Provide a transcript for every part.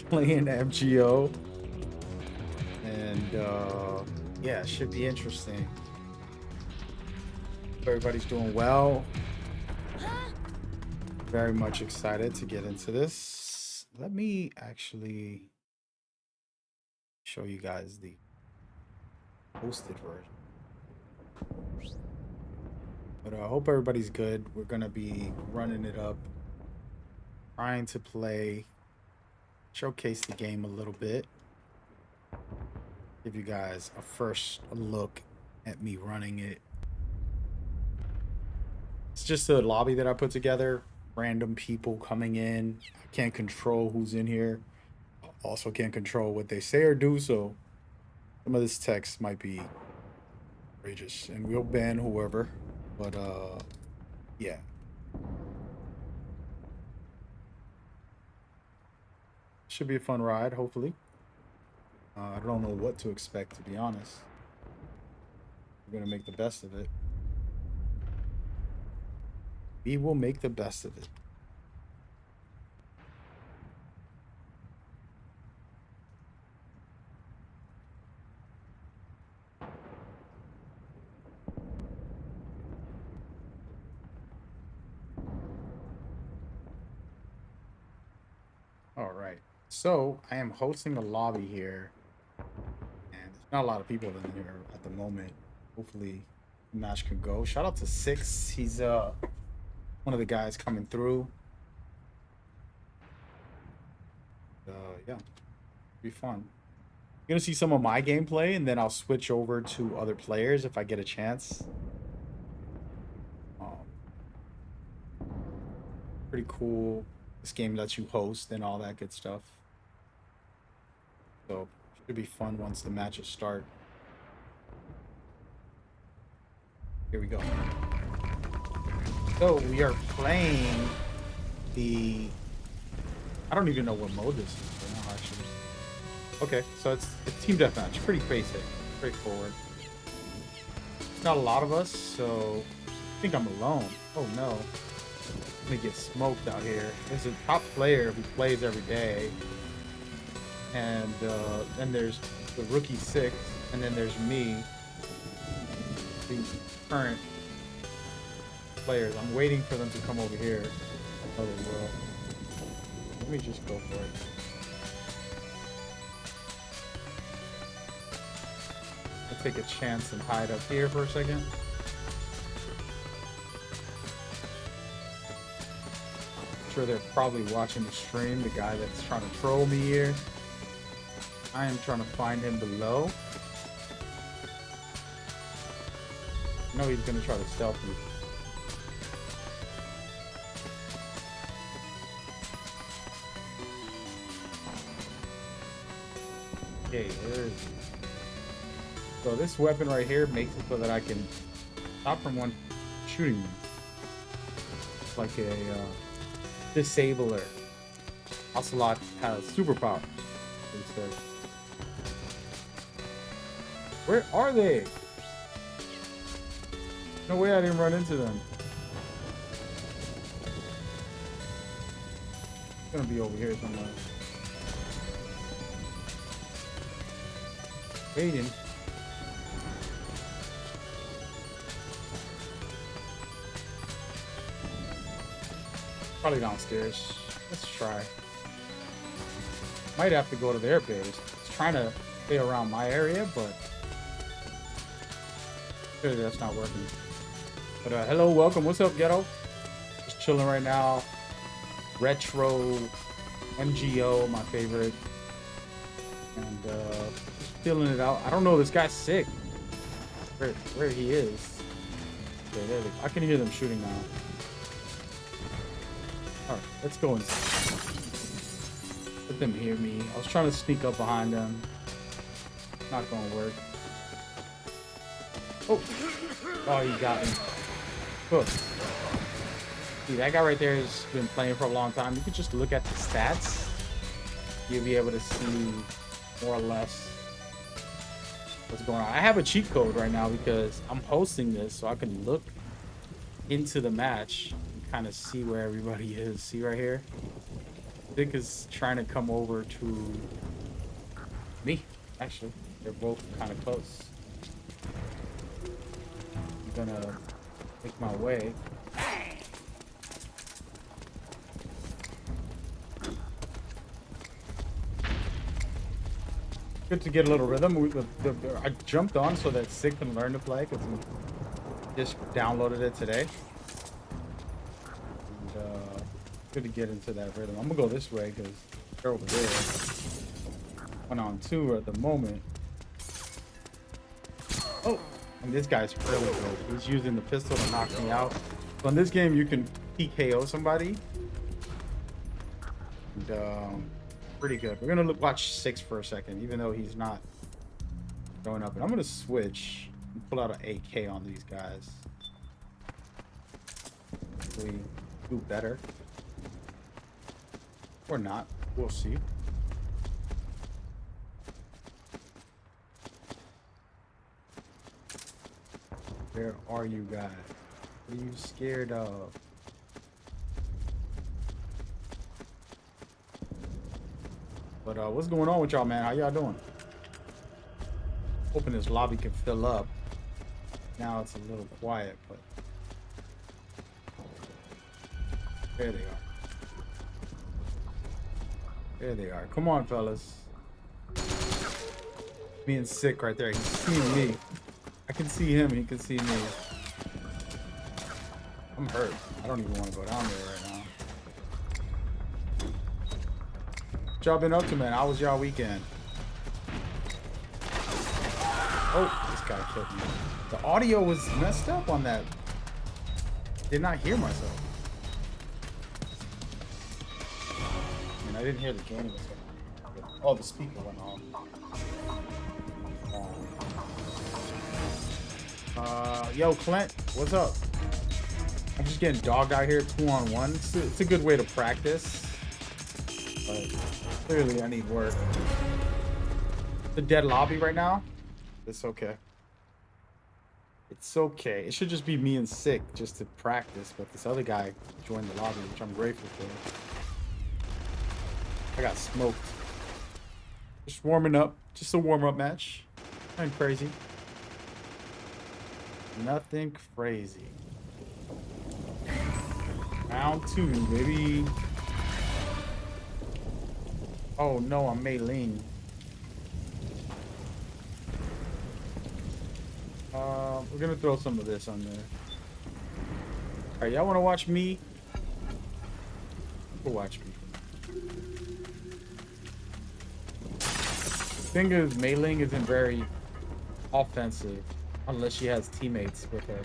playing MGO, and yeah, it should be interesting. Everybody's doing well. Very much excited to get into this. Let me actually show you guys the hosted version. But I hope everybody's good. We're gonna be running it up, trying to play, showcase the game a little bit, give you guys a first look at me running it. It's just a lobby that I put together. Random people coming in. I can't control who's in here. Also can't control what they say or do, so some of this text might be outrageous, and we'll ban whoever. But yeah. Should be a fun ride, hopefully. I don't know what to expect, to be honest. We're gonna make the best of it. We will make the best of it. All right. So I am hosting a lobby here, and there's not a lot of people in here at the moment. Hopefully, the match can go. Shout out to Six. He's one of the guys coming through. Yeah, be fun. You're gonna see some of my gameplay, and then I'll switch over to other players if I get a chance. Um, Pretty cool. This game lets you host and all that good stuff. So should be fun once the matches start. Here we go. So we are playing the. I don't even know what mode this is right now, actually. Okay, so it's team deathmatch. Pretty basic, straightforward. It's not a lot of us, so I think I'm alone. Oh no. I'm gonna get smoked out here. There's a top player who plays every day. And then there's the rookie Six, and then there's me, the current players. I'm waiting for them to come over here. Oh, well. Let me just go for it. I'll take a chance and hide up here for a second. I'm sure they're probably watching the stream, the guy that's trying to troll me here. I am trying to find him below. I know he's gonna try to stealth me. Okay, there is. So this weapon right here makes it so that I can stop from one shooting me. It's like a disabler. Ocelot has superpowers. Where are they? No way I didn't run into them. It's gonna be over here somewhere. Waiting. Probably downstairs. Let's try. Might have to go to their base. It's trying to stay around my area, but clearly that's not working. But hello, welcome. What's up, ghetto? Just chilling right now. Retro MGO, my favorite, and just feeling it out. I don't know. This guy's sick. Where he is? Okay, there they go. I can hear them shooting now. All right, let's go inside. Let them hear me. I was trying to sneak up behind them. Not gonna work. Oh, he got me. Good. See, that guy right there has been playing for a long time. You can just look at the stats. You'll be able to see more or less what's going on. I have a cheat code right now because I'm hosting this, so I can look into the match and kind of see where everybody is. See right here? Dick is trying to come over to me. Actually, they're both kind of close. I'm gonna make my way. Good to get a little rhythm. I jumped on so that Sig can learn to play because he just downloaded it today. And good to get into that rhythm. I'm gonna go this way because they're over there. 1-on-2 at the moment. Oh, and this guy's really good. He's using the pistol to knock me out. So in this game, you can PKO somebody. And pretty good. We're gonna watch 6 for a second, even though he's not going up. And I'm gonna switch and pull out an AK on these guys. Hopefully do better. Or not. We'll see. Where are you guys? What are you scared of? But what's going on with y'all, man? How y'all doing? Hoping this lobby can fill up. Now it's a little quiet, but there they are. There they are. Come on, fellas. Being sick right there. He's seeing me. I can see him. He can see me. I'm hurt. I don't even want to go down there right now. What y'all been up to, man? How was y'all weekend? Oh, this guy killed me. The audio was messed up on that. Did not hear myself. I didn't hear the game. Oh, the speaker went off. Yo, Clint, what's up? I'm just getting dogged out here 2-on-1. It's a good way to practice, but clearly I need work. The dead lobby right now. It's okay. It's okay. It should just be me and Sick just to practice, but this other guy joined the lobby, which I'm grateful for. I got smoked. Just warming up. Just a warm-up match. Nothing crazy. Nothing crazy. Round 2, baby. Oh no, I'm Mei-Ling. We're gonna throw some of this on there. Alright, y'all wanna watch me? Go watch me. Thing is, Mei-Ling isn't very offensive unless she has teammates with her.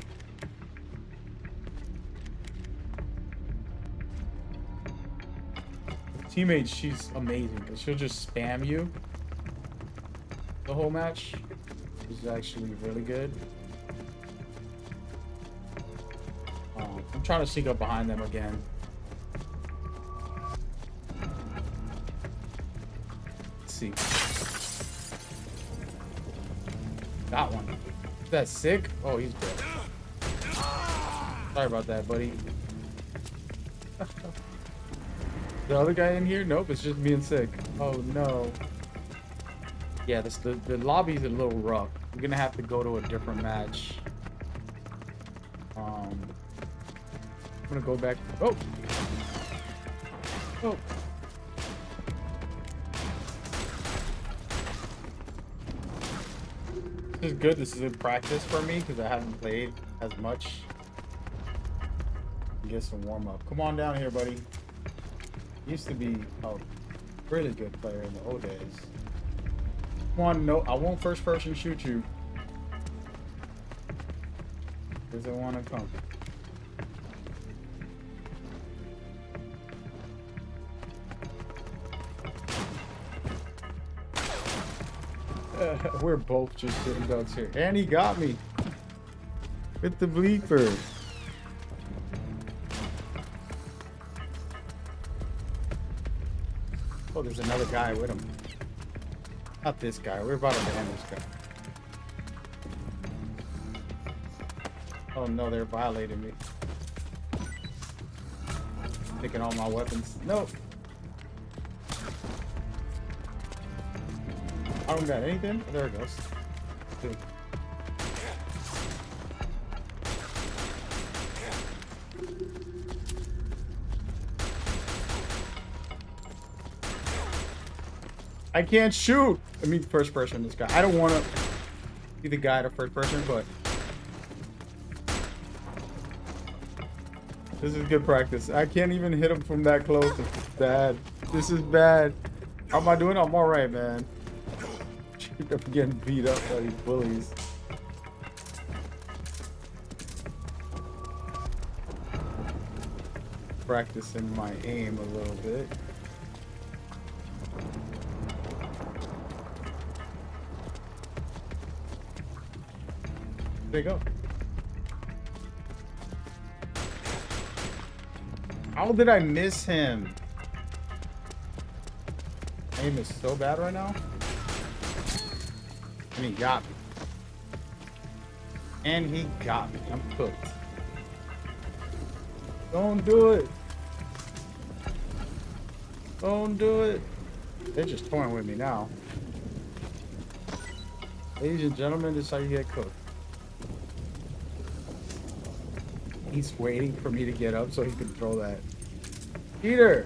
With teammates, she's amazing because she'll just spam you the whole match. She's actually really good. I'm trying to sneak up behind them again. Let's see. Got one. Is that Sick? Oh, he's dead. Sorry about that, buddy. The other guy in here? Nope, it's just me and Sick. Oh no. Yeah, the lobby's a little rough. We're gonna have to go to a different match. I'm gonna go back. Oh. Oh. This is good. This is in practice for me because I haven't played as much. Get some warm up. Come on down here, buddy. Used to be a really good player in the old days. Come on, no, I won't first person shoot you. Does it want to come? We're both just sitting ducks here. And he got me. With the bleeper. Oh, there's another guy with him. Not this guy. We're about to ban this guy. Oh no, they're violating me. Taking all my weapons. Nope. I don't got anything. There it goes. Dude. I can't shoot. I mean, first person. This guy. I don't want to be the guy to first person, but this is good practice. I can't even hit him from that close. It's bad. This is bad. How am I doing? I'm all right, man. I'm getting beat up by these bullies. Practicing my aim a little bit. There you go. How did I miss him? Aim is so bad right now. And he got me. And he got me. I'm cooked. Don't do it. Don't do it. They're just toying with me now. Ladies and gentlemen, this is how you get cooked. He's waiting for me to get up so he can throw that. Peter!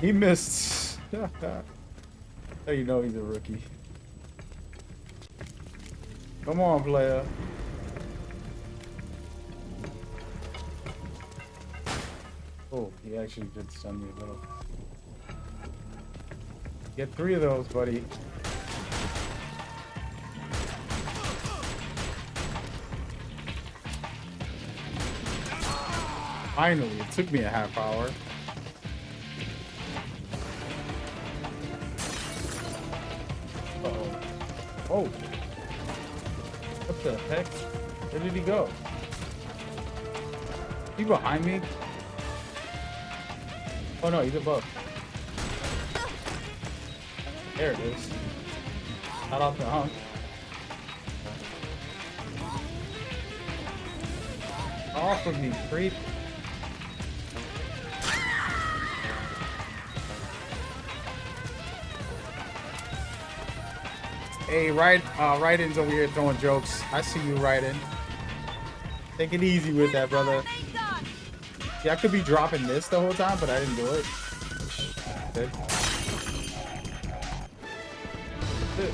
He missed. So you know he's a rookie. Come on, player. Oh, he actually did stun me a little. Get 3 of those, buddy. Finally, it took me a half hour. Uh-oh. Oh. What the heck? Where did he go? He behind me? Oh no, he's above. There it is. Not off the hunk. Off of me, creep. Hey, Ryden's over here throwing jokes. I see you, Ryden. Take it easy with that, brother. Yeah, I could be dropping this the whole time, but I didn't do it. Good.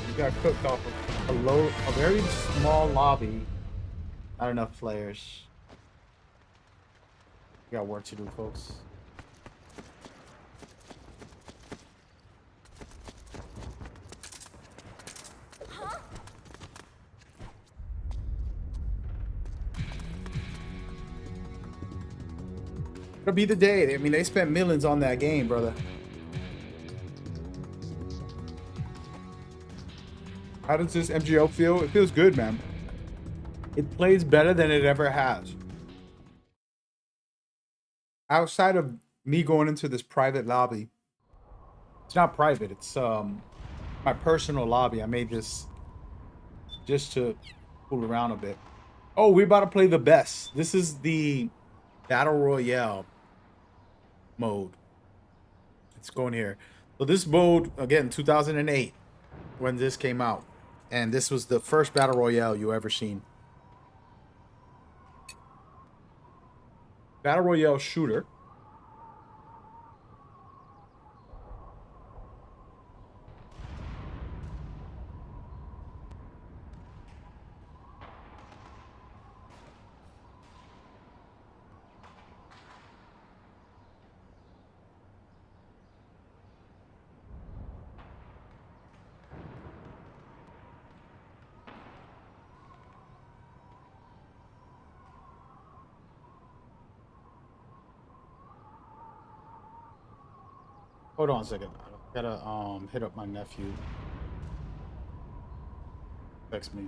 You got cooked off of a very small lobby. Not enough players. We got work to do, folks. It'll be the day. I mean, they spent millions on that game, brother. How does this MGO feel? It feels good, man. It plays better than it ever has. Outside of me going into this private lobby, it's not private. It's my personal lobby. I made this just to fool around a bit. Oh, we're about to play the best. This is the Battle Royale mode. It's going here. So this mode, again, 2008, when this came out. And this was the first Battle Royale you ever seen. Battle Royale shooter. Hold on a second. I gotta hit up my nephew. Text me.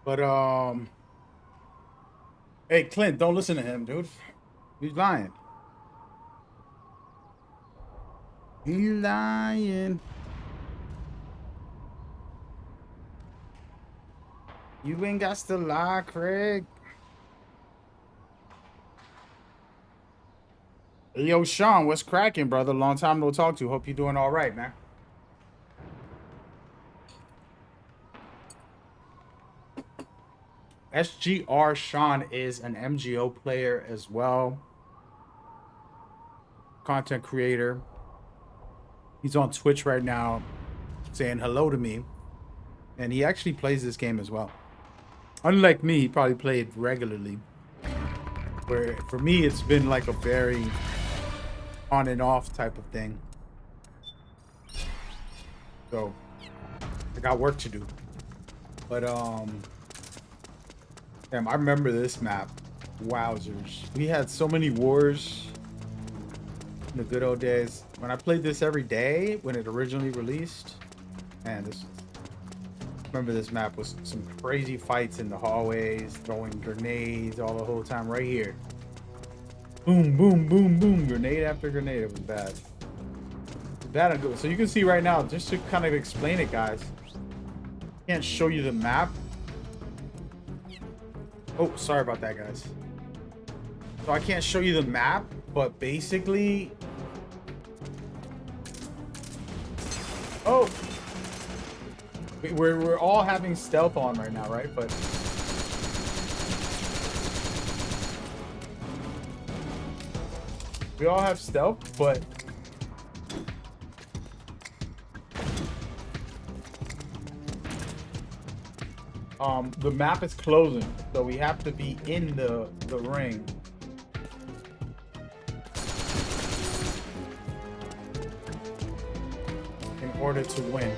But hey Clint, don't listen to him, dude. He's lying. He lying. You ain't got to lie, Craig. Hey, yo, Sean, what's cracking, brother? Long time no talk to. Hope you're doing all right, man. SGR Sean is an MGO player as well. Content creator. He's on Twitch right now saying hello to me. And he actually plays this game as well. Unlike me, he probably played regularly. Where for me, it's been like a very on and off type of thing. So I got work to do. But damn, I remember this map. Wowzers. We had so many wars in the good old days. When I played this every day when it originally released, man, remember this map was some crazy fights in the hallways, throwing grenades all the whole time right here. Boom, boom, boom, boom, grenade after grenade. It was bad. It was bad and good. So you can see right now, just to kind of explain it, guys. Can't show you the map. Oh, sorry about that, guys. So I can't show you the map, but basically... Oh! We're all having stealth on right now, right? But... we all have stealth, but... the map is closing, so we have to be in the ring. In order to win.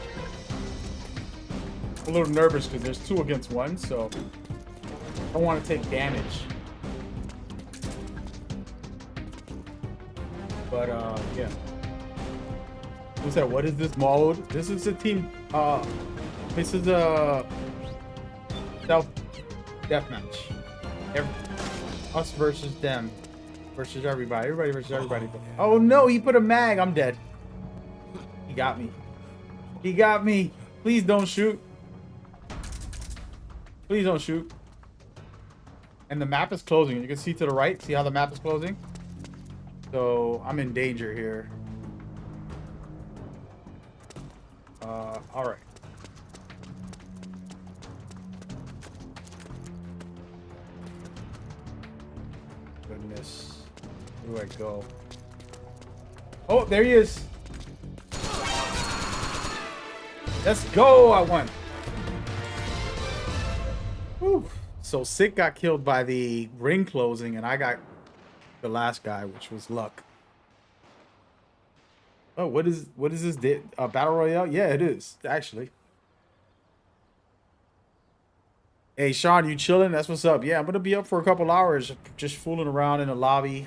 I'm a little nervous because there's 2 against 1, so I don't want to take damage. But yeah. Who said, what is this mode? This is a team, this is a self deathmatch. Us versus them. Versus everybody. Everybody versus everybody. Oh no, he put a mag. I'm dead. He got me. He got me. Please don't shoot. Please don't shoot. And the map is closing. You can see to the right. See how the map is closing? So I'm in danger here. All right. Goodness. Where do I go? Oh, there he is. Let's go. I won. Whew. So Sick got killed by the ring closing, and I got the last guy, which was luck. Oh, what is this? Battle Royale? Yeah, it is, actually. Hey, Sean, you chilling? That's what's up. Yeah, I'm going to be up for a couple hours just fooling around in the lobby.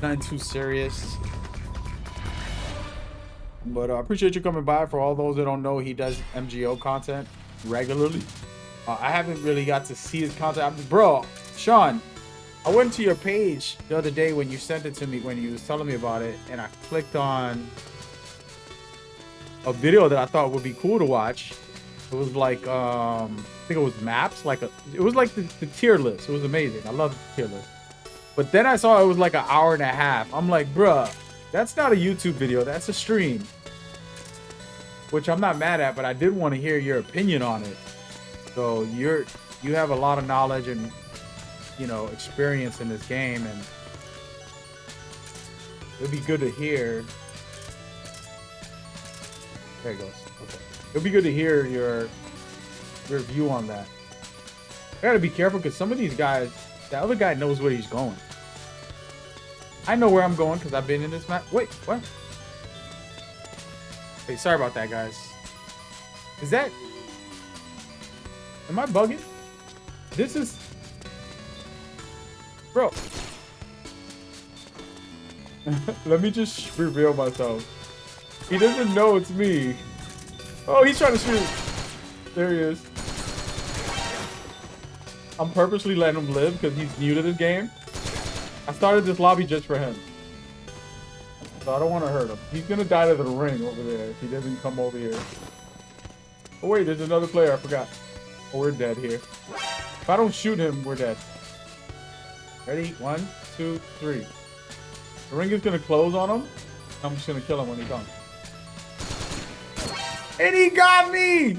Nothing too serious. But I appreciate you coming by. For all those that don't know, he does MGO content regularly. I haven't really got to see his content. Bro, Sean, I went to your page the other day when you sent it to me, when you was telling me about it, and I clicked on a video that I thought would be cool to watch. It was like, I think it was maps, it was like the tier list. It was amazing. I love the tier list. But then I saw it was like an hour and a half. I'm like, bruh, that's not a YouTube video. That's a stream. Which I'm not mad at, but I did want to hear your opinion on it. So you have a lot of knowledge and, you know, experience in this game, and it'd be good to hear. There it goes. Okay. It'd be good to hear your view on that. I gotta be careful because some of these guys, the other guy knows where he's going. I know where I'm going because I've been in this map. Wait, what? Hey, sorry about that, guys. Is that... am I bugging? This is... bro. Let me just reveal myself. He doesn't know it's me. Oh, he's trying to shoot. There he is. I'm purposely letting him live because he's new to this game. I started this lobby just for him. So I don't want to hurt him. He's gonna die to the ring over there if he doesn't come over here. Oh wait, there's another player. I forgot. Oh, we're dead here. If I don't shoot him, we're dead. Ready? 1, 2, 3. The ring is gonna close on him. I'm just gonna kill him when he comes. And he got me!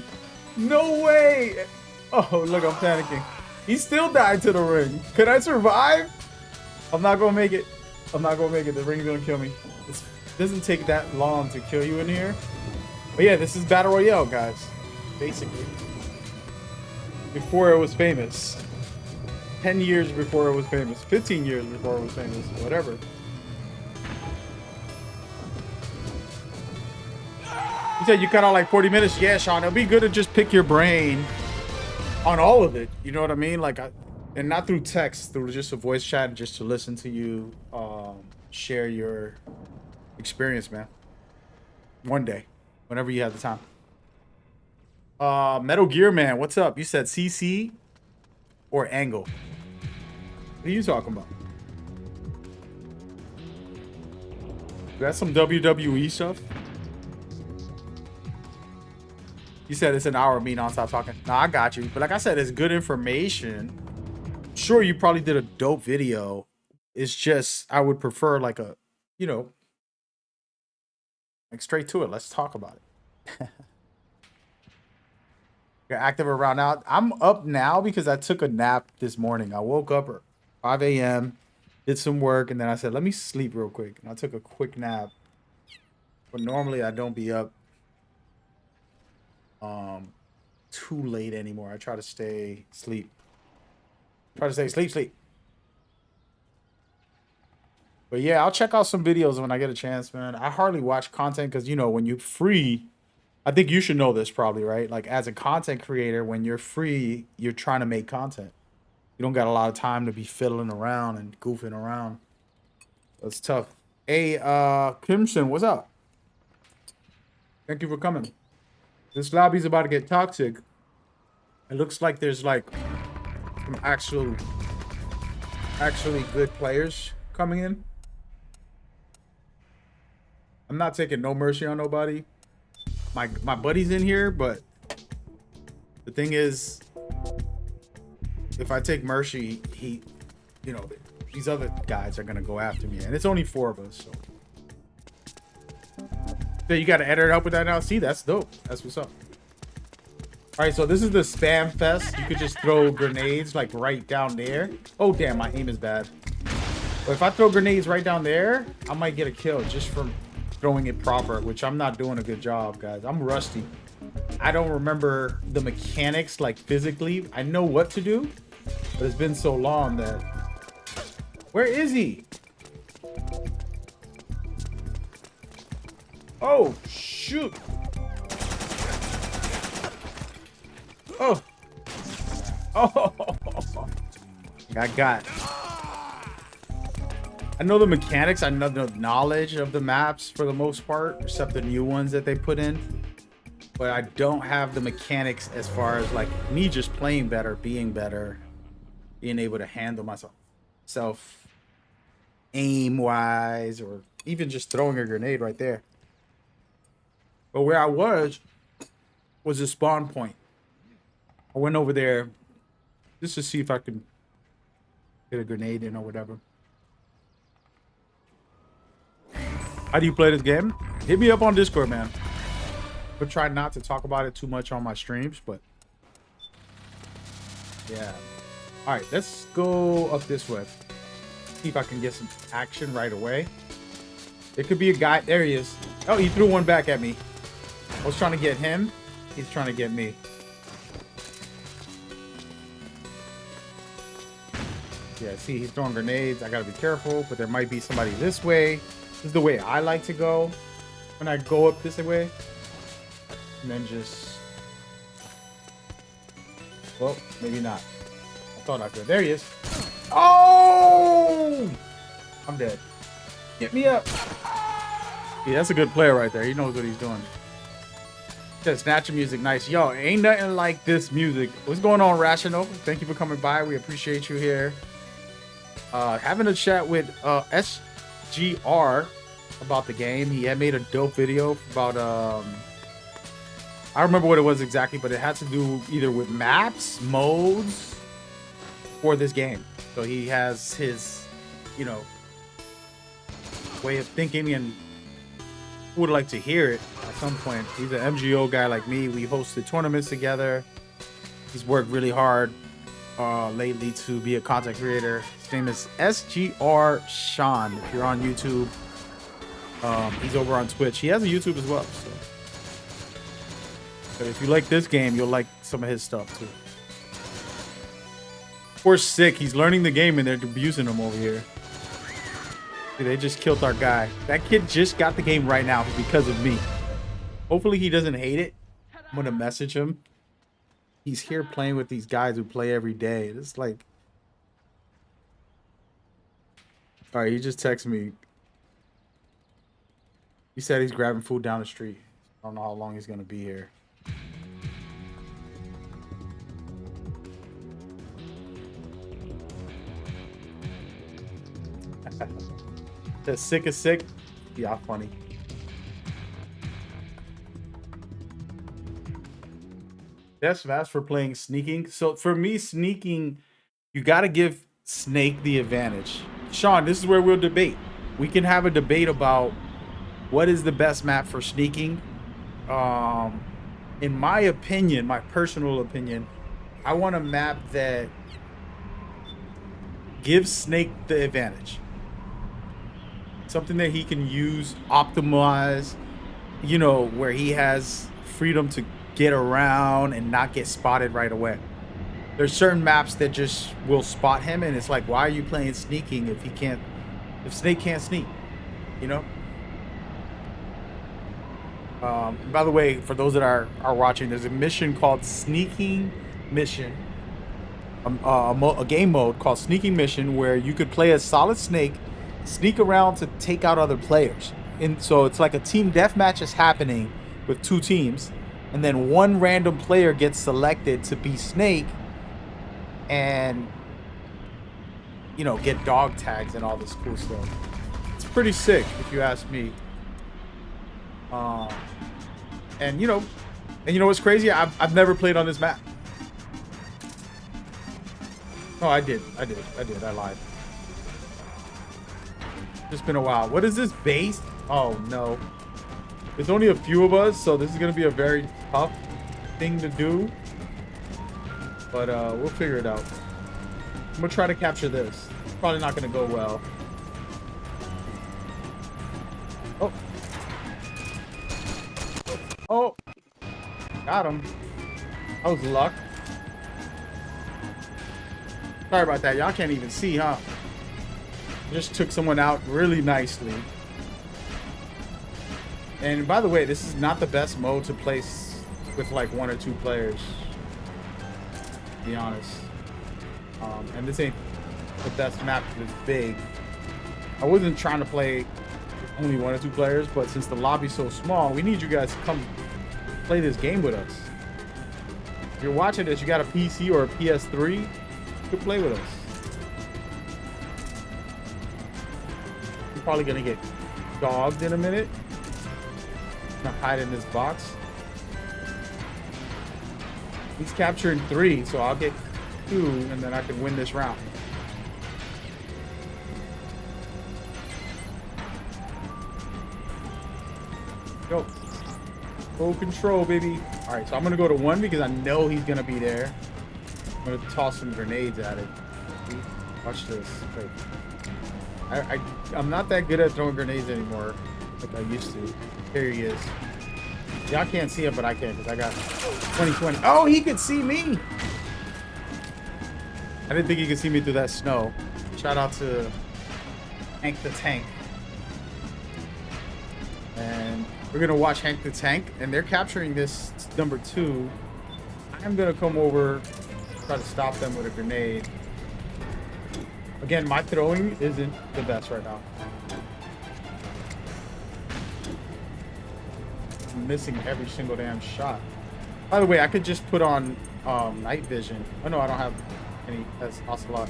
No way! Oh, look, I'm panicking. He still died to the ring. Could I survive? I'm not gonna make it. I'm not gonna make it. The ring's gonna kill me. It doesn't take that long to kill you in here. But yeah, this is Battle Royale, guys. Basically. Before it was famous. 10 years before it was famous. 15 years before it was famous. Whatever. You said you cut out like 40 minutes. Yeah, Sean, it'll be good to just pick your brain on all of it. You know what I mean? Like, and not through text, through just a voice chat, just to listen to you share your experience, man. One day, whenever you have the time. Metal Gear Man, what's up? You said CC or Angle? What are you talking about? That's some WWE stuff. You said it's an hour of me non-stop talking. No, I got you. But like I said, it's good information. Sure, you probably did a dope video. It's just, I would prefer like a, you know, like straight to it. Let's talk about it. You're active around now. I'm up now because I took a nap this morning. I woke up at 5 a.m., did some work, and then I said, let me sleep real quick. And I took a quick nap. But normally I don't be up too late anymore. I try to stay sleep. Sleep. But yeah, I'll check out some videos when I get a chance, man. I hardly watch content because, you know, when you're free, I think you should know this probably, right? Like as a content creator, when you're free, you're trying to make content. You don't got a lot of time to be fiddling around and goofing around. That's tough. Hey, Kimson, what's up? Thank you for coming. This lobby's about to get toxic. It looks like there's like some actually good players coming in. I'm not taking no mercy on nobody. My buddy's in here, but the thing is, if I take mercy, he, you know, these other guys are gonna go after me, and it's only 4 of us. So you got to edit it up with that now. See, that's dope. That's what's up. All right, so this is the spam fest. You could just throw grenades like right down there. Oh damn, my aim is bad. But if I throw grenades right down there, I might get a kill just from throwing it proper, which I'm not doing a good job, guys. I'm rusty. I don't remember the mechanics like physically. I know what to do, but it's been so long that... Where is he? Oh, shoot. Oh. Oh. I got. I know the mechanics. I know the knowledge of the maps for the most part, except the new ones that they put in. But I don't have the mechanics as far as like me just playing better, being better, being able to handle myself aim-wise, or even just throwing a grenade right there. But where I was a spawn point. I went over there just to see if I could get a grenade in or whatever. How do you play this game? Hit me up on Discord, man. But try not to talk about it too much on my streams, but yeah. All right, let's go up this way. See if I can get some action right away. There could be a guy. There he is. Oh, he threw one back at me. I was trying to get him. He's trying to get me. Yeah, see, he's throwing grenades. I gotta be careful, but there might be somebody this way. This is the way I like to go when I go up this way. And then just... Well, maybe not. I thought I could. There he is. Oh! I'm dead. Get me up. Yeah, that's a good player right there. He knows what he's doing. Says snatcher music, nice. Yo, ain't nothing like this music. What's going on, Rational? Thank you for coming by. We appreciate you here. Having a chat with SGR. about the game. He had made a dope video about I don't remember what it was exactly, but it had to do either with maps, modes, for this game. So he has his, you know, way of thinking, and would like to hear it at some point. He's an MGO guy like me. We hosted tournaments together. He's worked really hard lately to be a content creator. His name is SGR Sean. If you're on YouTube, he's over on Twitch. He has a YouTube as well. So but if you like this game, you'll like some of his stuff too. Poor Sick, he's learning the game and they're abusing him over here. See, they just killed our guy. That kid just got the game right now because of me. Hopefully he doesn't hate it. I'm gonna message him. He's here playing with these guys who play every day. It's like, all right, he just texted me. He said he's grabbing food down the street. I don't know how long he's gonna be here. The sick is sick. Yeah, funny. Yes, Vass for playing sneaking. So for me, sneaking, you got to give Snake the advantage. Sean, this is where we'll debate. We can have a debate about what is the best map for sneaking. In my opinion, my personal opinion, I want a map that gives Snake the advantage. Something that he can use, optimize, you know, where he has freedom to get around and not get spotted right away. There's certain maps that just will spot him, and it's like, why are you playing sneaking if Snake can't sneak, you know? By the way, for those that are watching, there's a mission called Sneaking Mission, a game mode called Sneaking Mission, where you could play as Solid Snake, sneak around to take out other players. And so it's like a team deathmatch is happening with two teams, and then one random player gets selected to be Snake and, you know, get dog tags and all this cool stuff. It's pretty sick if you ask me. And you know what's crazy? I've never played on this map. Oh, I did. I lied. It's been a while. What is this base? Oh no. There's only a few of us, so this is gonna be a very tough thing to do. But we'll figure it out. I'm gonna try to capture this. It's probably not gonna go well. Oh. Oh. Got him. That was luck. Sorry about that. Y'all can't even see, huh? Just took someone out really nicely. And by the way, this is not the best mode to place with like one or two players, to be honest. And this ain't the best map that's big. I wasn't trying to play with only one or two players, but since the lobby's so small, we need you guys to come play this game with us. If you're watching this, you got a PC or a PS3, you can play with us. You're probably gonna get dogged in a minute. I'm gonna hide in this box. He's capturing 3, so I'll get 2, and then I can win this round. Go. Full control, baby. All right, so I'm gonna go to 1 because I know he's gonna be there. I'm gonna toss some grenades at it. Watch this. Wait. I'm not that good at throwing grenades anymore, like I used to. Here he is. Y'all can't see him, but I can because I got 2020. Oh, he could see me. I didn't think he could see me through that snow. Shout out to Hank the Tank. And we're gonna watch Hank the Tank, and they're capturing this number 2. I'm gonna come over, try to stop them with a grenade. Again, my throwing isn't the best right now. I'm missing every single damn shot. By the way, I could just put on night vision. Oh no, I don't have any. That's Ocelot.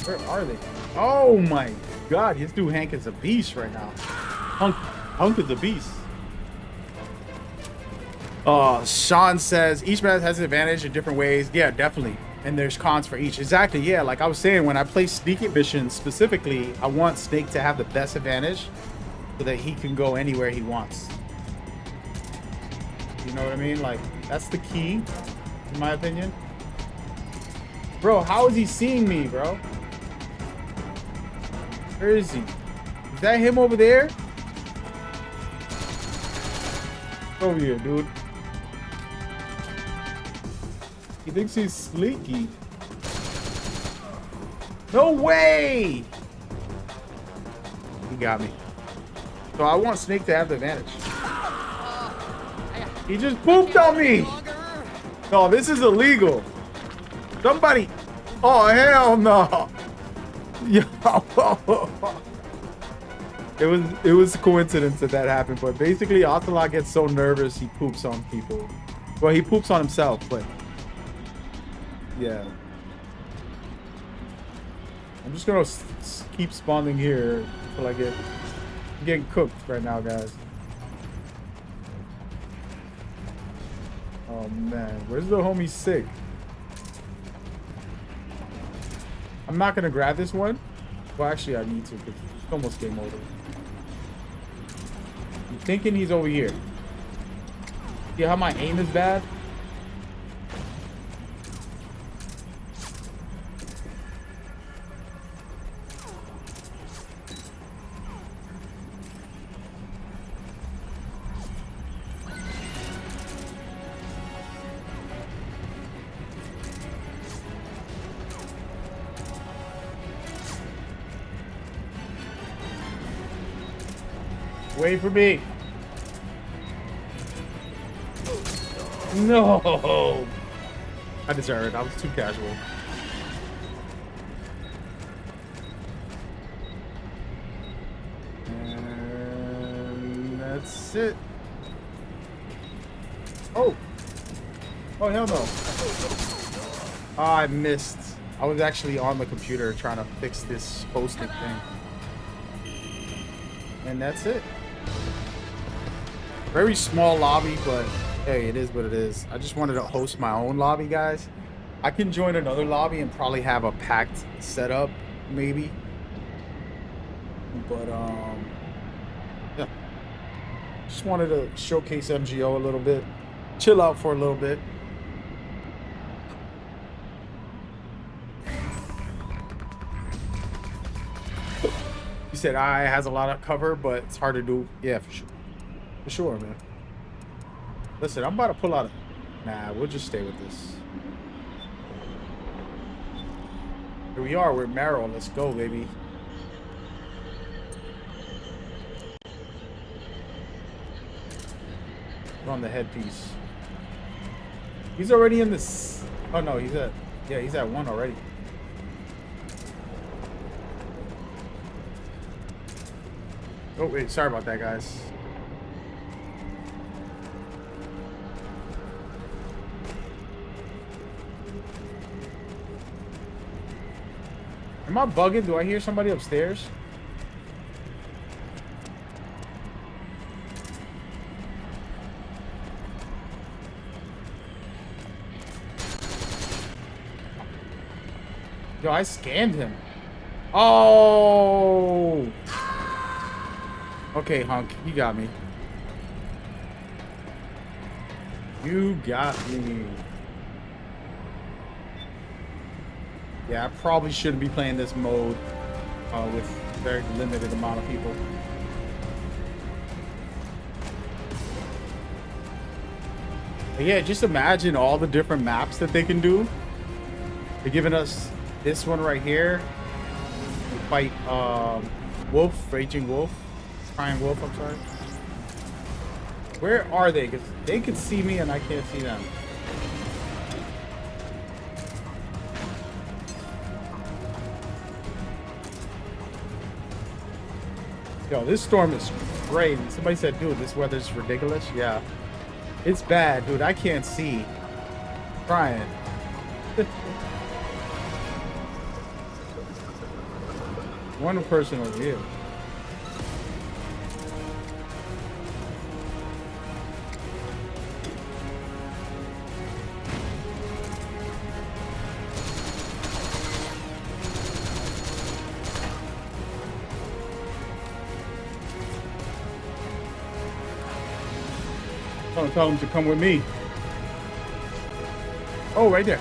Where are they? Oh my god, this dude Hank is a beast right now. Hunk is a beast. Sean says each map has an advantage in different ways. Yeah, definitely. And there's cons for each. Exactly, yeah. Like I was saying, when I play sneaking missions specifically, I want Snake to have the best advantage so that he can go anywhere he wants. You know what I mean? Like, that's the key, in my opinion. Bro, how is he seeing me, bro? Where is he? Is that him over there? Over here, dude. He thinks he's sneaky. No way! He got me. So I want Snake to have the advantage. He just pooped on me! No, this is illegal. Somebody... Oh, hell no! Yo. It was a coincidence that happened, but basically Ocelot gets so nervous he poops on people. Well, he poops on himself, but... Yeah. I'm just gonna keep spawning here until I'm getting cooked right now, guys. Oh man, where's the homie Sig? I'm not gonna grab this one. Well, actually, I need to because it's almost game over. I'm thinking he's over here. See how my aim is bad? Wait for me. No. I deserve it. I was too casual. And that's it. Oh. Oh, hell no. Oh, I missed. I was actually on the computer trying to fix this posting thing. And that's it. Very small lobby, but hey, it is what it is. I just wanted to host my own lobby, guys. I can join another lobby and probably have a packed setup, maybe. But yeah. Just wanted to showcase MGO a little bit. Chill out for a little bit. You said it has a lot of cover, but it's hard to do. Yeah, for sure. For sure, man. Listen, I'm about to pull out a... Nah, we'll just stay with this. Here we are. We're Marrow. Let's go, baby. Put on the headpiece. He's already in this... Oh, no. He's at... Yeah, he's at 1 already. Oh, wait. Sorry about that, guys. Am I bugging? Do I hear somebody upstairs? Yo, I scanned him. Oh! Okay, Hunk, you got me. You got me. Yeah, I probably shouldn't be playing this mode with very limited amount of people. But yeah, just imagine all the different maps that they can do. They're giving us this one right here. We fight Wolf, Raging Wolf, Crying Wolf, I'm sorry. Where are they? Because they can see me and I can't see them. Yo, this storm is great. Somebody said, dude, this weather's ridiculous. Yeah. It's bad, dude. I can't see. I'm trying. One person over here. Oh, tell him to come with me. Oh, right there.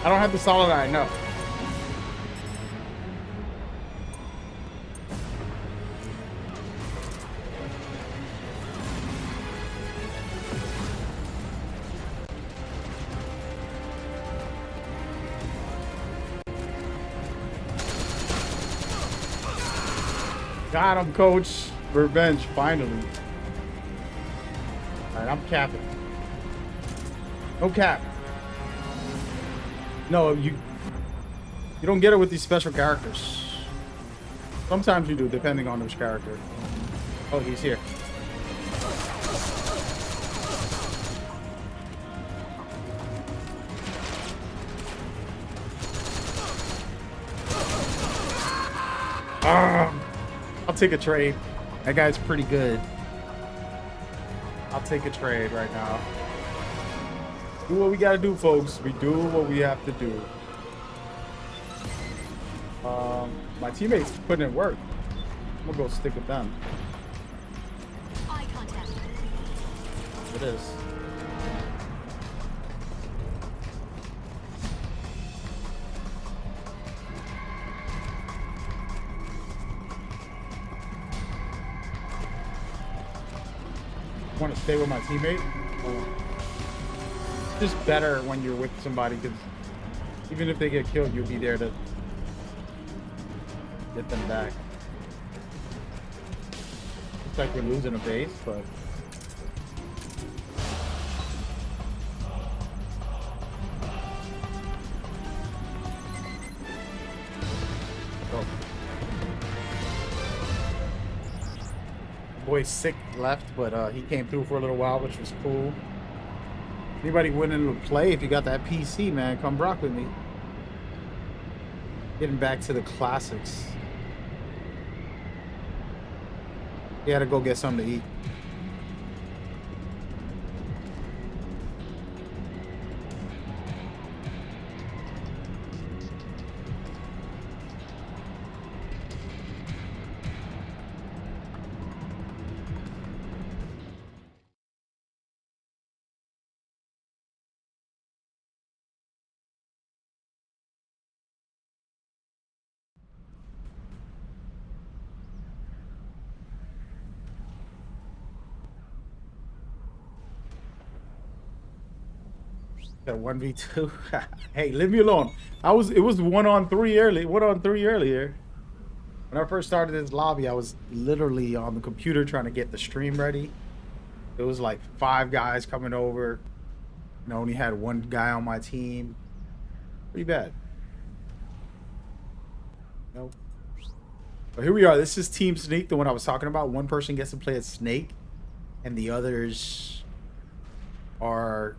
I don't have the solid eye, no. Got him, coach. Revenge, finally. Alright, I'm capping. No cap. No, you don't get it with these special characters. Sometimes you do, depending on which character. Oh, he's here. I'll take a trade. That guy's pretty good. I'll take a trade right now. Do what we gotta do, folks. We do what we have to do. My teammates putting in work. I'm gonna go stick with them. Eye contact. It is. I want to stay with my teammate. It's just better when you're with somebody, because even if they get killed, you'll be there to get them back. Looks like we're losing a base, but oh. Boy sick left, but he came through for a little while, which was cool. Anybody willing to play, if you got that PC, man, come rock with me. Getting back to the classics. You gotta go get something to eat. That 1v2. Hey, leave me alone. It was 1-on-3 early. 1-on-3 earlier. When I first started this lobby, I was literally on the computer trying to get the stream ready. It was like 5 guys coming over. And I only had 1 guy on my team. Pretty bad. Nope. But here we are. This is Team Snake, the one I was talking about. One person gets to play as Snake, and the others are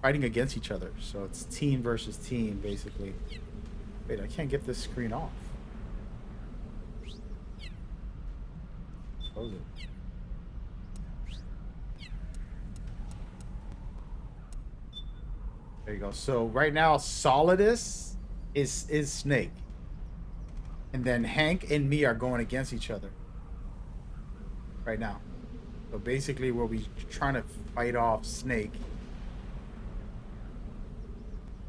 fighting against each other. So it's team versus team, basically. Wait, I can't get this screen off. Close it. There you go. So right now, Solidus is Snake. And then Hank and me are going against each other. Right now. So basically, we'll be trying to fight off Snake.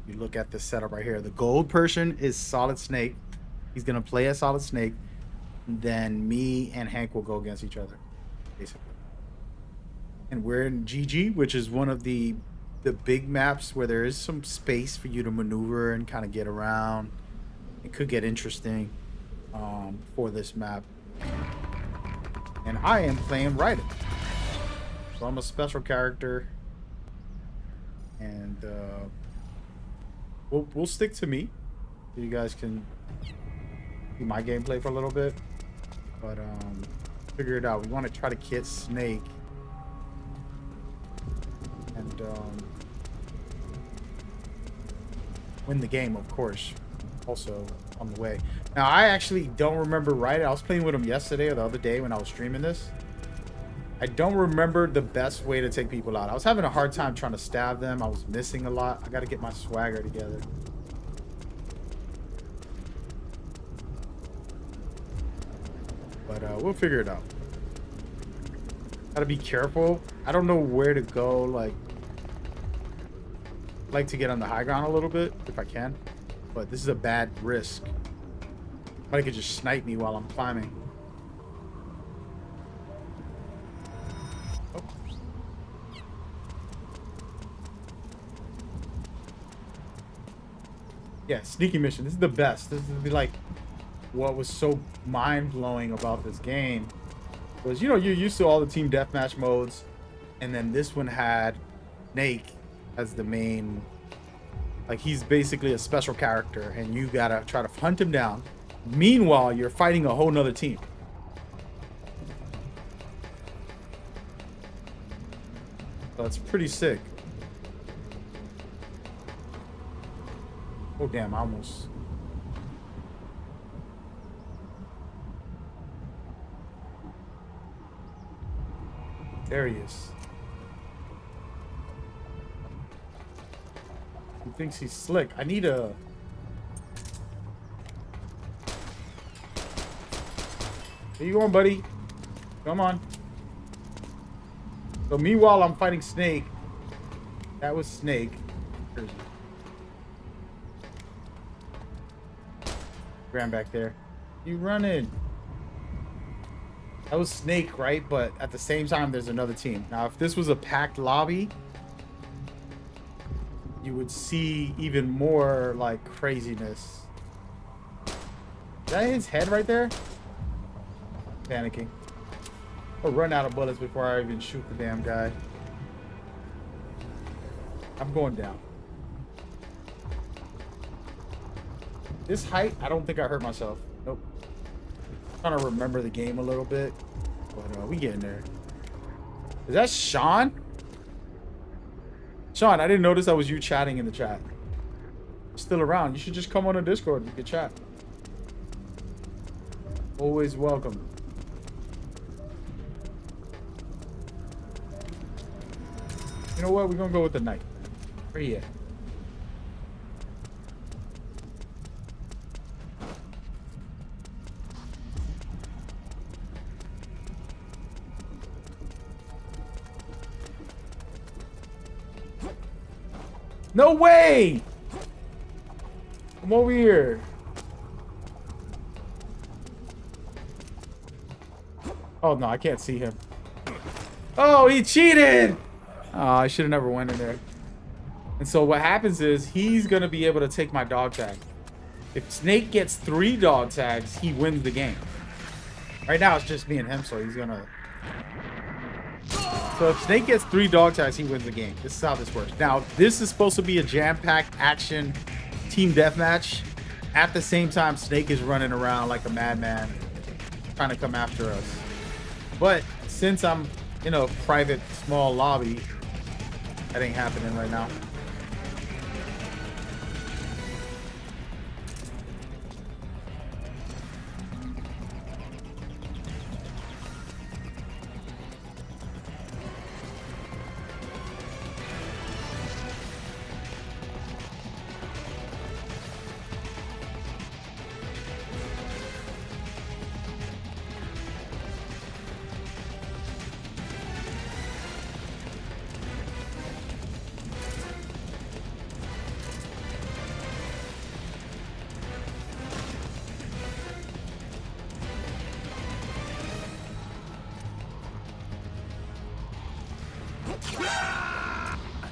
You look at the setup right here. The gold person is Solid Snake. He's gonna play as Solid Snake. And then me and Hank will go against each other, basically. And we're in GG, which is one of the big maps where there is some space for you to maneuver and kind of get around. It could get interesting for this map. And I am playing Raiden. So I'm a special character. And we'll stick to me. So you guys can see my gameplay for a little bit. But Figure it out. We want to try to get Snake. And win the game, of course. Also on the way. Now, I actually don't remember right. I was playing with him yesterday or the other day when I was streaming this. I don't remember the best way to take people out. I was having a hard time trying to stab them. I was missing a lot. I got to get my swagger together. But we'll figure it out. Gotta be careful. I don't know where to go. Like to get on the high ground a little bit if I can. But this is a bad risk. Somebody could just snipe me while I'm climbing. Oh. Yeah, sneaky mission. This is the best. This would be like what was so mind-blowing about this game was, you know, you're used to all the team deathmatch modes, and then this one had Snake as the main, like, he's basically a special character, and you gotta try to hunt him down. Meanwhile, you're fighting a whole nother team. So it's pretty sick. Oh damn, I almost. There he is. He thinks he's slick. I need a... Where you going, buddy? Come on. So meanwhile, I'm fighting Snake. That was Snake. Ran back there. You running? That was Snake, right? But at the same time, there's another team. Now, if this was a packed lobby, you would see even more, like, craziness. Is that his head right there? Panicking. I'll run out of bullets before I even shoot the damn guy. I'm going down. This height, I don't think I hurt myself. Nope. Trying to remember the game a little bit, but we getting there. Is that Sean? Sean, I didn't notice that was you chatting in the chat. Still around. You should just come on a Discord. We could chat. Always welcome. You know what? We're gonna go with the knight. Where you at? No way! Come over here. Oh no, I can't see him. Oh, he cheated! Oh, I should have never went in there. And so what happens is he's gonna be able to take my dog tag. If Snake gets 3 dog tags, he wins the game. Right now it's just me and him, so he's gonna... So if Snake gets 3 dog tags, he wins the game. This is how this works. Now, this is supposed to be a jam-packed action team deathmatch. At the same time, Snake is running around like a madman, trying to come after us. But since I'm in a private, small lobby, that ain't happening right now.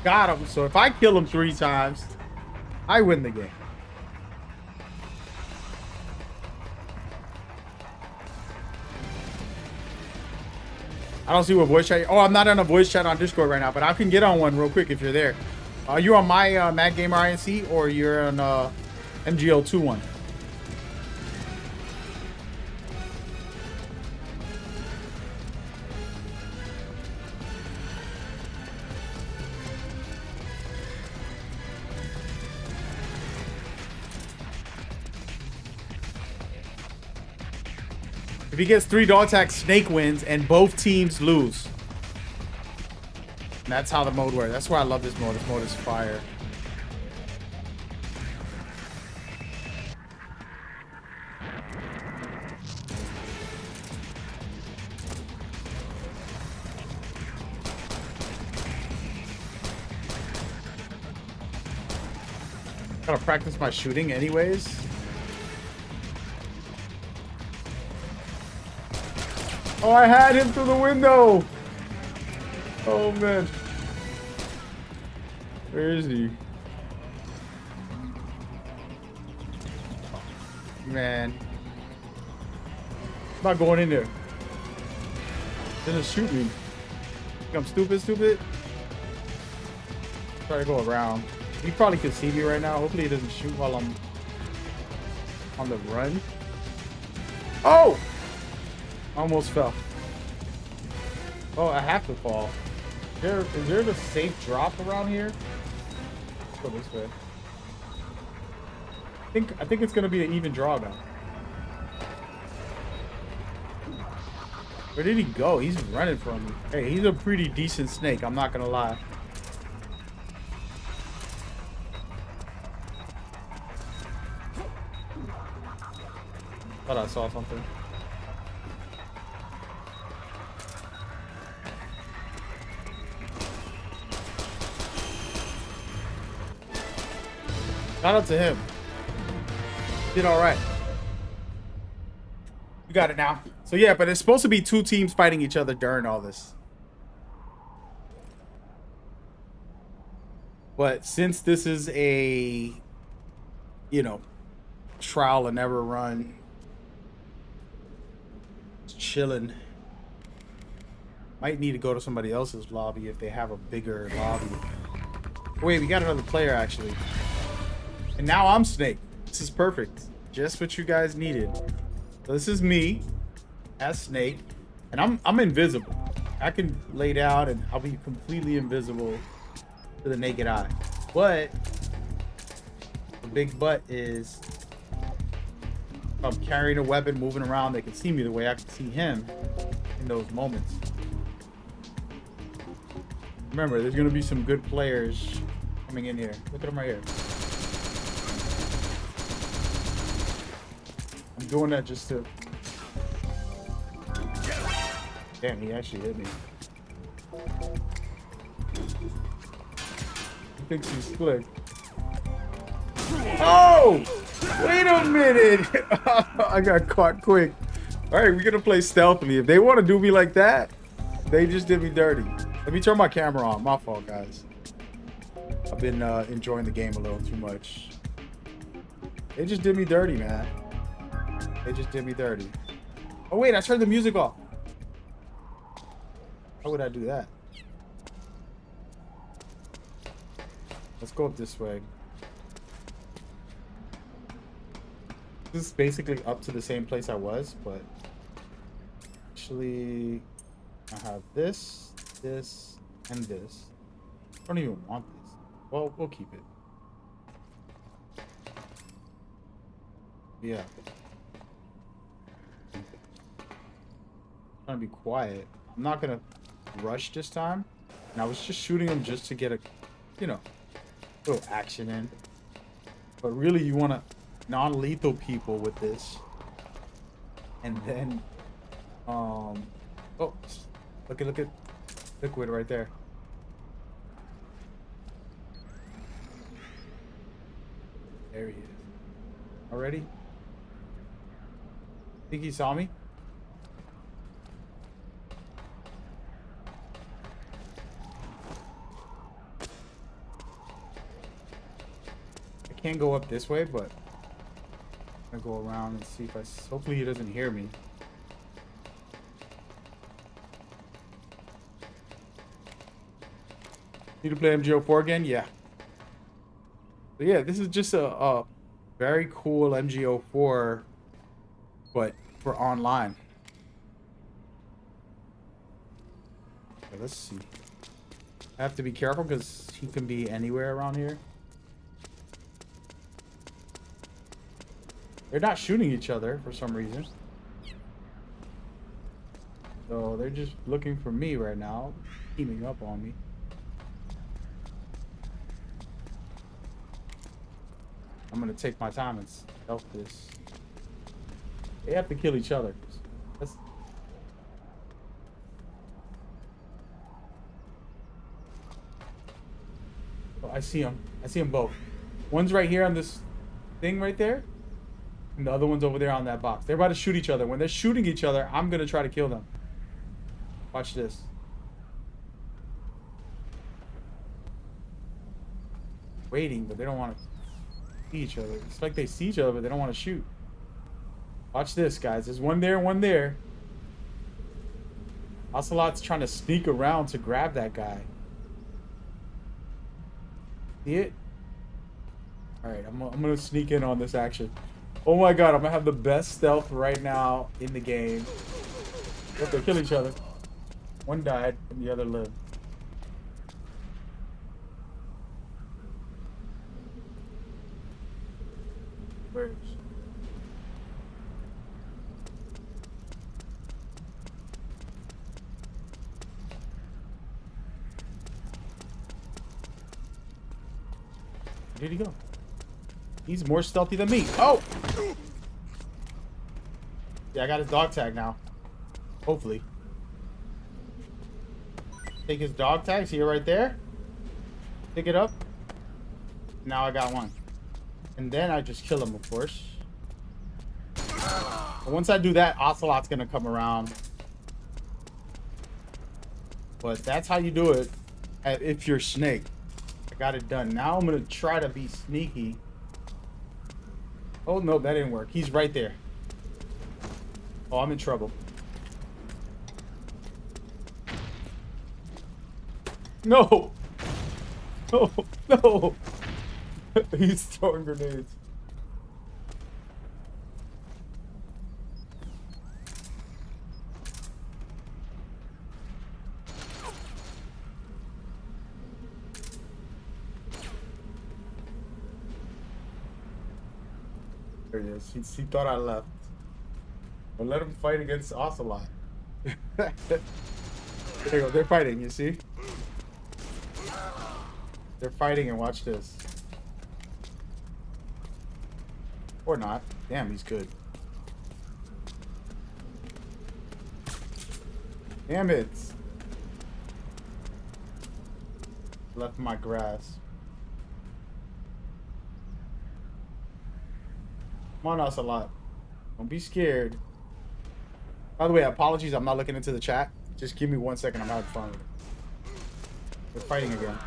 Got him. So if I kill him 3 times, I win the game. I don't see what voice chat. Oh, I'm not on a voice chat on Discord right now, but I can get on one real quick if you're there. Are you on my Mad Gamer INC or you're on MGO 2-1? If he gets 3 dog tags, Snake wins, and both teams lose. And that's how the mode works. That's why I love this mode. This mode is fire. Gotta practice my shooting anyways. Oh, I had him through the window. Oh, man. Where is he? Man. I'm not going in there. Didn't shoot me. Think I'm stupid? Try to go around. He probably could see me right now. Hopefully he doesn't shoot while I'm on the run. Oh! Almost fell. Oh, I have to fall. Is there a safe drop around here? Let's go this way. I think it's gonna be an even draw now. Where did he go? He's running from me. Hey, he's a pretty decent snake, I'm not gonna lie. Thought I saw something. Shout out to him. Did all right. You got it now. So yeah, but it's supposed to be 2 teams fighting each other during all this. But since this is a, you know, trial and error run, it's chilling. Might need to go to somebody else's lobby if they have a bigger lobby. Wait, we got another player actually. And now I'm Snake. This is perfect. Just what you guys needed. So this is me as Snake. And I'm invisible. I can lay down and I'll be completely invisible to the naked eye. But the big but is if I'm carrying a weapon, moving around, they can see me the way I can see him in those moments. Remember, there's gonna be some good players coming in here. Look at him right here. I'm doing that just to... Damn, he actually hit me. He thinks he's slick. Oh! Wait a minute! I got caught quick. Alright, we're gonna play stealthily. If they want to do me like that, they just did me dirty. Let me turn my camera on. My fault, guys. I've been enjoying the game a little too much. They just did me dirty, man. They just did me dirty. Oh wait, I turned the music off. How would I do that? Let's go up this way. This is basically up to the same place I was, but actually I have this, this, and this. I don't even want this. Well, we'll keep it. Yeah. I'm trying to be quiet. I'm not gonna rush this time. And I was just shooting them just to get a, you know, little action in. But really, you want to non-lethal people with this. And then, oh, look at Liquid right there. There he is. Already? Think he saw me? I can't go up this way, but I'm gonna go around and see if hopefully he doesn't hear me. Need to play MGO4 again? Yeah. But yeah, this is just a very cool MGO4, but for online. Okay, let's see. I have to be careful because he can be anywhere around here. They're not shooting each other for some reason. So they're just looking for me right now, teaming up on me. I'm gonna take my time and stealth this. They have to kill each other. That's... Oh, I see them. I see them both. One's right here on this thing right there, and the other one's over there on that box. They're about to shoot each other. When they're shooting each other, I'm gonna try to kill them. Watch this. Waiting, but they don't want to see each other. It's like they see each other, but they don't want to shoot. Watch this, guys. There's one there, one there. Ocelot's trying to sneak around to grab that guy. See it? Alright, I'm gonna sneak in on this action. Oh my god, I'm gonna have the best stealth right now in the game. Yep, they kill each other. One died and the other lived. Where's... Where'd he go? He's more stealthy than me. Oh! Yeah, I got his dog tag now. Hopefully. Take his dog tag. See it right there? Pick it up. Now I got one. And then I just kill him, of course. But once I do that, Ocelot's gonna come around. But that's how you do it if you're Snake. I got it done. Now I'm gonna try to be sneaky. Oh no, that didn't work. He's right there. Oh, I'm in trouble. No! No! No! He's throwing grenades. There he is. He thought I left. But let him fight against Ocelot. There you go. They're fighting, you see? They're fighting, and watch this. Or not. Damn, he's good. Damn it. Left my grass. Come on, Ocelot. Don't be scared. By the way, apologies, I'm not looking into the chat. Just give me 1 second, I'm having fun with it. They're fighting again.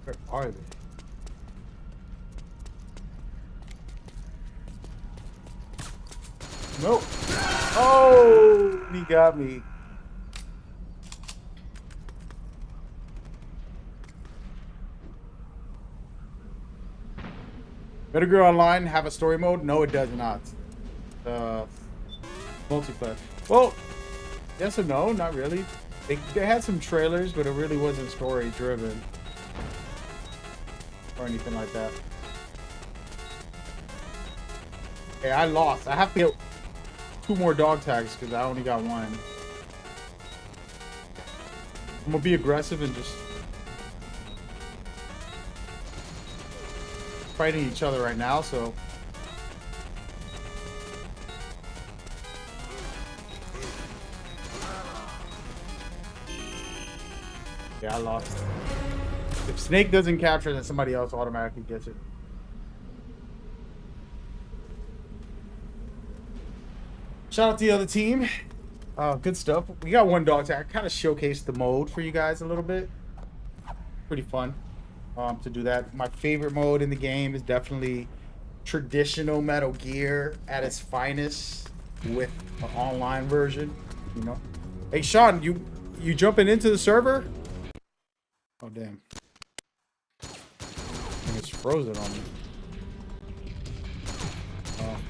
Where are they? Nope. Oh, he got me. Metal Gear Online have a story mode? No, it does not. Multiplayer. Well, yes or no, not really. They had some trailers, but it really wasn't story driven or anything like that. Okay, I lost. I have to get 2 more dog tags because I only got 1. I'm gonna be aggressive and just fighting each other right now, so yeah, I lost. If Snake doesn't capture, then somebody else automatically gets it. Shout out to the other team. Good stuff. We got 1 dog tag. Kind of showcased the mode for you guys a little bit. Pretty fun to do that. My favorite mode in the game is definitely traditional Metal Gear at its finest with an online version. You know. Hey Sean, you jumping into the server? Oh damn. And it's frozen on me.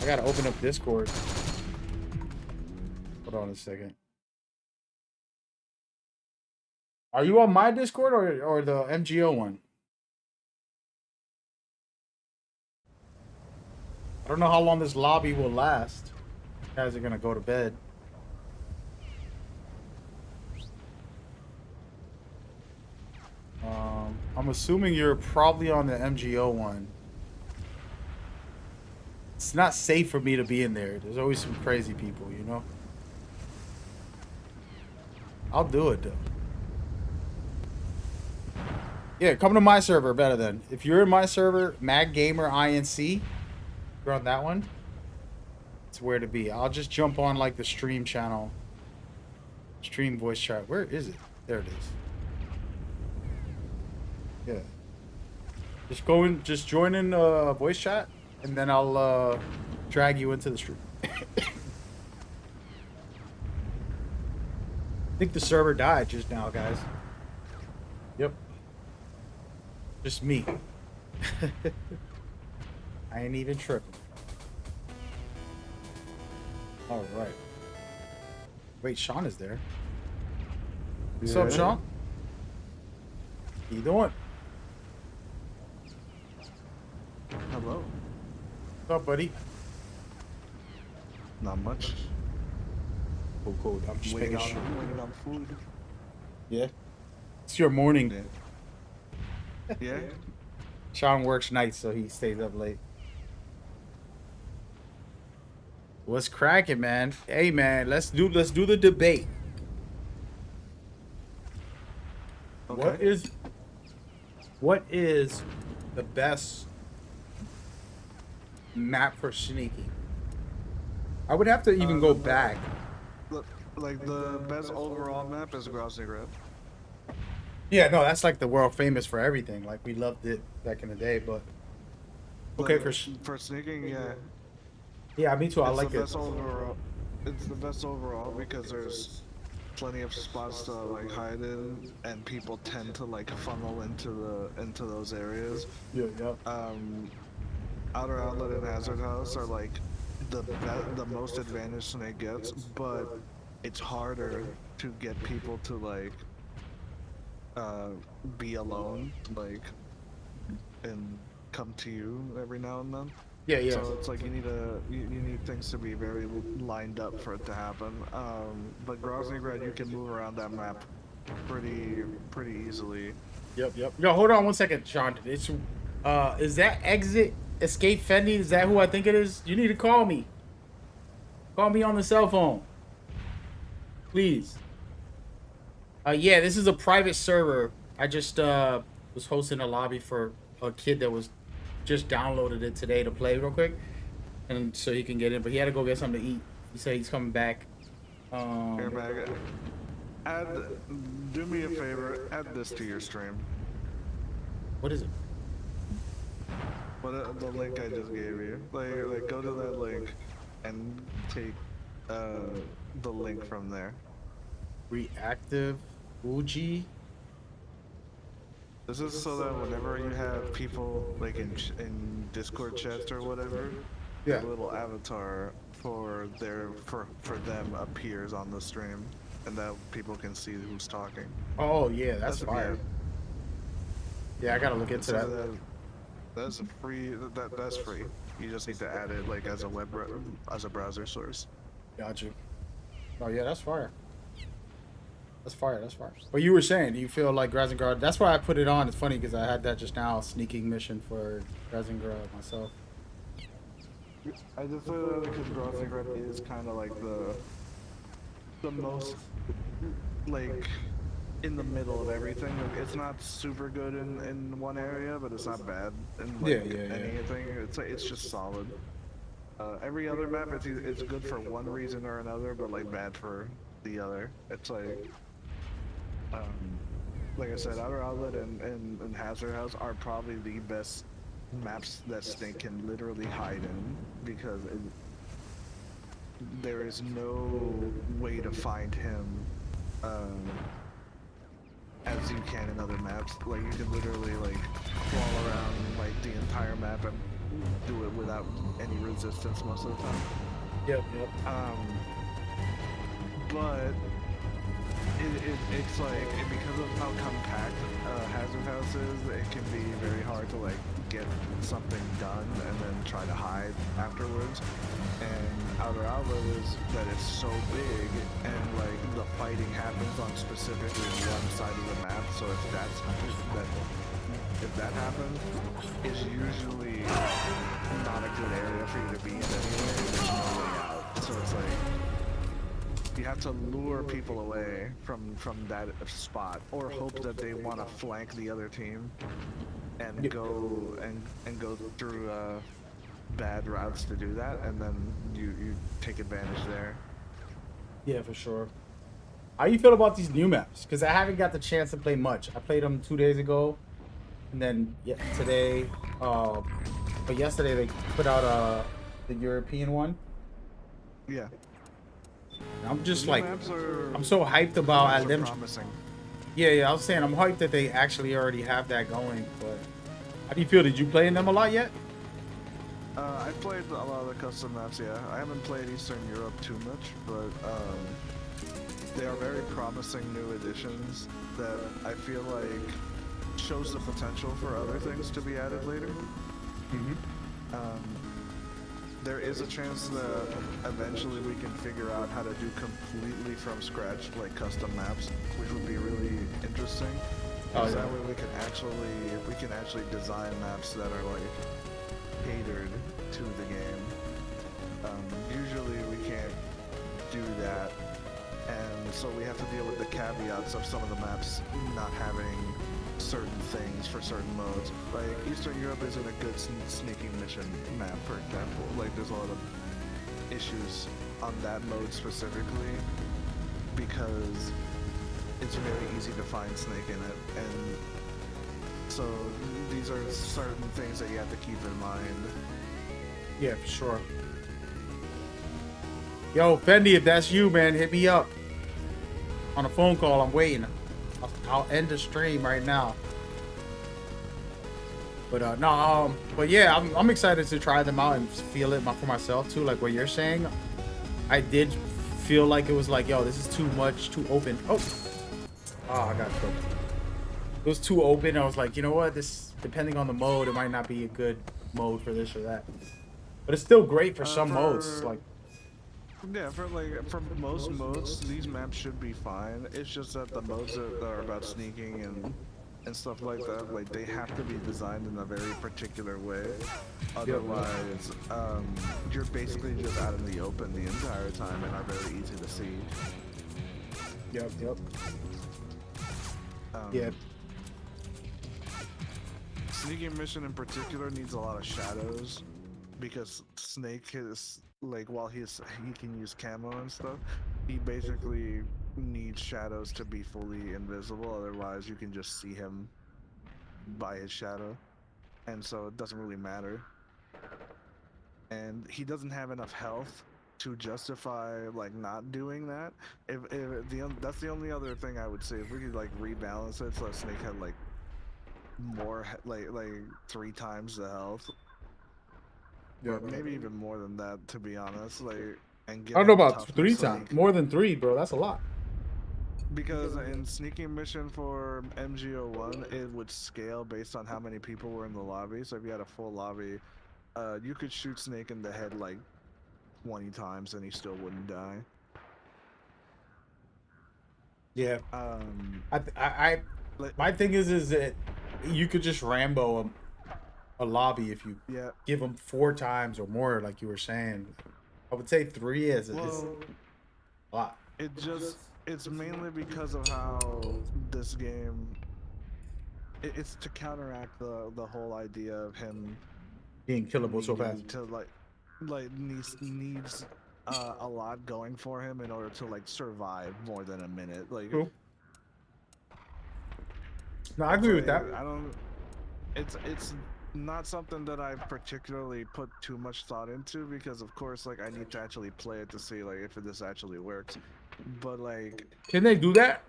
I gotta open up Discord. Hold on a second. Are you on my Discord or the MGO one? I don't know how long this lobby will last. You guys are gonna go to bed. I'm assuming you're probably on the MGO one. It's not safe for me to be in there. There's always some crazy people, you know? I'll do it, though. Yeah, come to my server better then. If you're in my server, Mag Gamer INC, you're on that one. It's where to be. I'll just jump on like the stream channel. Stream voice chat. Where is it? There it is. Yeah. Just go in, just join in voice chat, and then I'll drag you into the stream. I think the server died just now, guys. Yep. Just me. I ain't even tripping. All right. Wait, Sean is there. What's up, Sean? How you doing? Hello. What's up, buddy? Not much. Cool. I'm just Waiting making sure. waiting on food. Yeah. It's your morning. Yeah. Yeah. Sean works nights, so he stays up late. What's cracking, man? Hey, man, let's do the debate. Okay. What is the best map for sneaking? I would have to even go back. Like the best overall map is Groznyj. Yeah, no, that's like the world famous for everything. Like we loved it back in the day, but okay, for sneaking, yeah. Yeah, me too. I It's like the it. best overall. It's the best overall because there's plenty of spots to like hide in, and people tend to like funnel into those areas. Yeah. Outer Outlet and Hazard House are like the most advantage Snake gets, but it's harder to get people to like be alone, like, and come to you every now and then. Yeah. So it's like you need things to be very lined up for it to happen. But Groznyj, you can move around that map pretty easily. Yep. Yo, hold on one second, Sean. It's is that Exit Escape Fendi? Is that who I think it is? You need to call me. Call me on the cell phone, please. Yeah, this is a private server. I just was hosting a lobby for a kid that was just downloaded it today to play real quick, and so he can get in. But he had to go get something to eat. He said he's coming back. Here, Mag. Do me a favor. Add this to your stream. What is it? What the link I just gave you? Like go to that link and take the link from there. Reactive Uji. This is so that whenever you have people like in Discord chats or whatever, Yeah. the little avatar for them appears on the stream, and that people can see who's talking. Oh yeah, that's That's fire. Yeah, I gotta look into that. That's a free. That's free. You just need to add it like as a browser source. Got you. Oh yeah, that's fire. That's fire. But you were saying, do you feel like Groznyj? That's why I put it on. It's funny because I had that just now, sneaking mission for Groznyj myself. I just feel that because Groznyj is kind of like the most like in the middle of everything. Like, it's not super good in one area, but it's not bad in like anything. It's just solid. Every other map, it's good for one reason or another, but like bad for the other. It's like I said, Outer Outlet and Hazard House are probably the best maps that Snake can literally hide in, because there is no way to find him as you can in other maps. Like you can literally like crawl around like the entire map and do it without any resistance most of the time. Yep. But it's like because of how compact Hazard House is, it can be very hard to like get something done and then try to hide afterwards. And Outer Outlet is that it's so big and like the fighting happens on specifically one side of the map. So if that happens, it's usually not a good area for you to be in anyway. There's no way out. So it's like you have to lure people away from that spot, or hope that they want to flank the other team and go and go through bad routes to do that, and then you take advantage there. Yeah, for sure. How you feel about these new maps? Because I haven't got the chance to play much. I played them 2 days ago, and then today. But yesterday they put out the European one. Yeah. I'm just The like, maps are, I'm so hyped about maps are them. promising. Yeah, I was saying I'm hyped that they actually already have that going. But how do you feel? Did you play in them a lot yet? I played a lot of the custom maps. Yeah, I haven't played Eastern Europe too much, but they are very promising new additions that I feel like shows the potential for other things to be added later. There is a chance that eventually we can figure out how to do completely from scratch, like custom maps, which would be really interesting. Because that way we can actually design maps that are like catered to the game. Usually we can't do that, and so we have to deal with the caveats of some of the maps not having certain things for certain modes. Like Eastern Europe isn't a good sneaking mission map, for example. Like there's a lot of issues on that mode specifically because it's very easy to find Snake in it, and so these are certain things that you have to keep in mind. Yeah, for sure. Yo, Fendi, if that's you, man, hit me up on a phone call. I'm waiting. I'll end the stream right now. But but yeah, I'm excited to try them out and feel it for myself too. Like what you're saying, I did feel like it was like, yo, this is too much, too open. Oh, I got choked. It was too open. I was like, you know what? This, depending on the mode, it might not be a good mode for this or that. But it's still great for some modes. Like, yeah, for most modes, these maps should be fine. It's just that the modes that are about sneaking and stuff like that, like they have to be designed in a very particular way. Otherwise, you're basically just out in the open the entire time and are very easy to see. Yep. Yeah. Sneaking mission in particular needs a lot of shadows because Snake is like, while he can use camo and stuff, he basically needs shadows to be fully invisible. Otherwise, you can just see him by his shadow, and so it doesn't really matter. And he doesn't have enough health to justify like not doing that. That's the only other thing I would say. If we could like rebalance it so Snake had like more like 3 times the health. Yeah, maybe even more than that, to be honest. Like, and I don't know about 3 times. More than 3, bro. That's a lot. Because in sneaking mission for MGO1, it would scale based on how many people were in the lobby. So if you had a full lobby, you could shoot Snake in the head like 20 times and he still wouldn't die. Yeah. My thing is that you could just Rambo a lobby if you give them 4 times or more, like you were saying. I would say 3 is a lot. It's mainly because of how this game. It's to counteract the whole idea of him being killable so fast. To needs a lot going for him in order to like survive more than a minute. Like, cool. No, I agree with that. It's not something that I particularly put too much thought into because, of course, like I need to actually play it to see like if this actually works. But like, can they do that?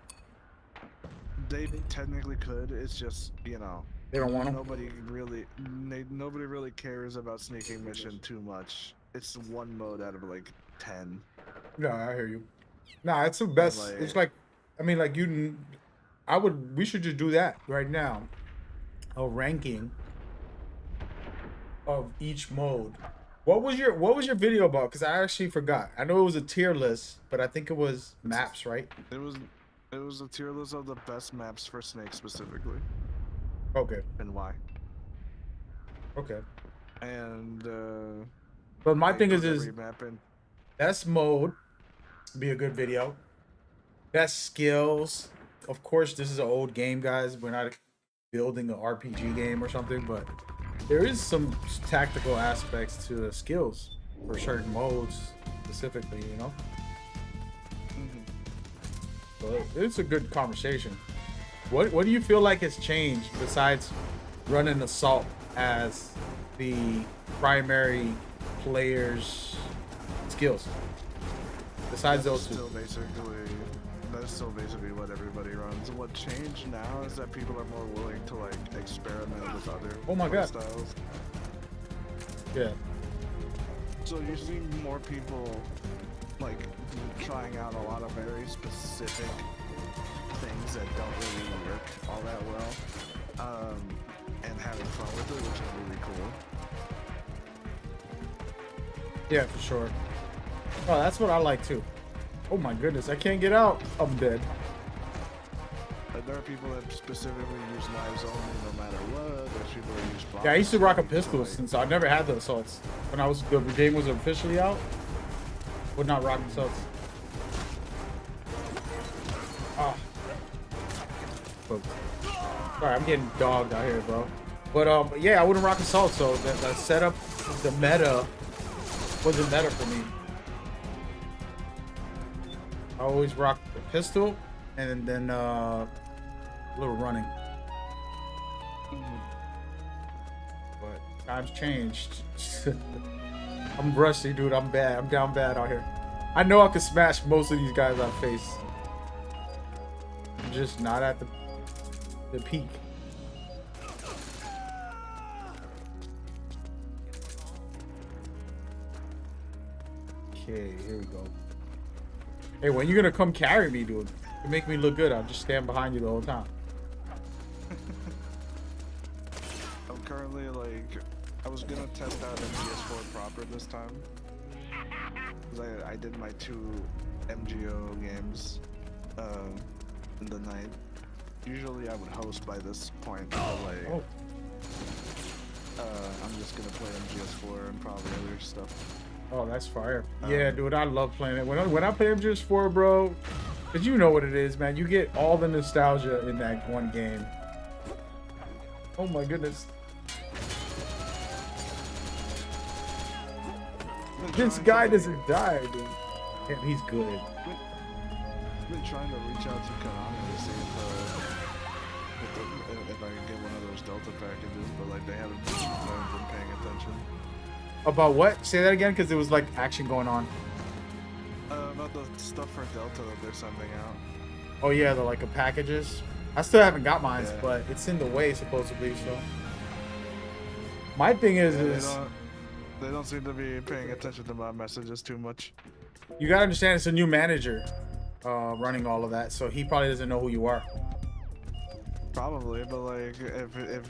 They technically could. It's just, you know, they don't want them. Nobody really cares about sneaking mission too much. It's 1 mode out of like 10. No, I hear you. Nah, it's the best. Like, it's like I mean, like I would. We should just do that right now. A ranking of each mode. What was your video about? Because I actually forgot. I know it was a tier list, but I think it was maps, right? It was a tier list of the best maps for Snake specifically, Okay. and why. Okay. And But my I thing put is every map in. best mode be a good video. Best skills. Of course, this is an old game, guys. We're not building an RPG game or something, but there is some tactical aspects to the skills for certain modes specifically, you know. So it's a good conversation. What do you feel like has changed besides running assault as the primary player's skills? Besides those two. That's still basically what everybody runs. What changed now is that people are more willing to like experiment with other Oh my God. styles. Yeah. So you see more people like trying out a lot of very specific things that don't really work all that well, and having fun with it, which is really cool. Yeah, for sure. Oh, that's what I like too. Oh my goodness, I can't get out. I'm dead. Like, there are people that specifically use knives only no matter what. There's people that use bombs. Yeah, I used to rock a pistol since I never had the assaults. When the game was officially out, would not rock assaults. Ah. Oh. Sorry, I'm getting dogged out here, bro. But yeah, I wouldn't rock assault, so the setup, the meta wasn't meta for me. I always rock the pistol and then a little running. But times changed. I'm rusty, dude. I'm bad. I'm down bad out here. I know I could smash most of these guys I face. I'm just not at the peak. Okay, here we go. Hey, when you gonna come carry me, dude? You make me look good. I'll just stand behind you the whole time. I'm currently like, I was gonna test out MGS4 proper this time, because I did my 2 MGO games in the night. Usually I would host by this point, but like, I'm just gonna play MGS4 and probably other stuff. Oh, that's fire. Yeah, dude, I love playing it. When I play MGS4, bro, because you know what it is, man. You get all the nostalgia in that one game. Oh my goodness. This guy doesn't die, dude. Damn, he's good. I've been trying to reach out to Konami to see if I can get one of those Delta packages, but like they haven't been paying attention. About what? Say that again, because there was like action going on. About the stuff for Delta that they're sending out. Oh yeah, the like packages. I still haven't got mine, Yeah. but it's in the way supposedly. So my thing is, They don't seem to be paying attention to my messages too much. you gotta understand it's a new manager running all of that, so he probably doesn't know who you are. Probably, but like if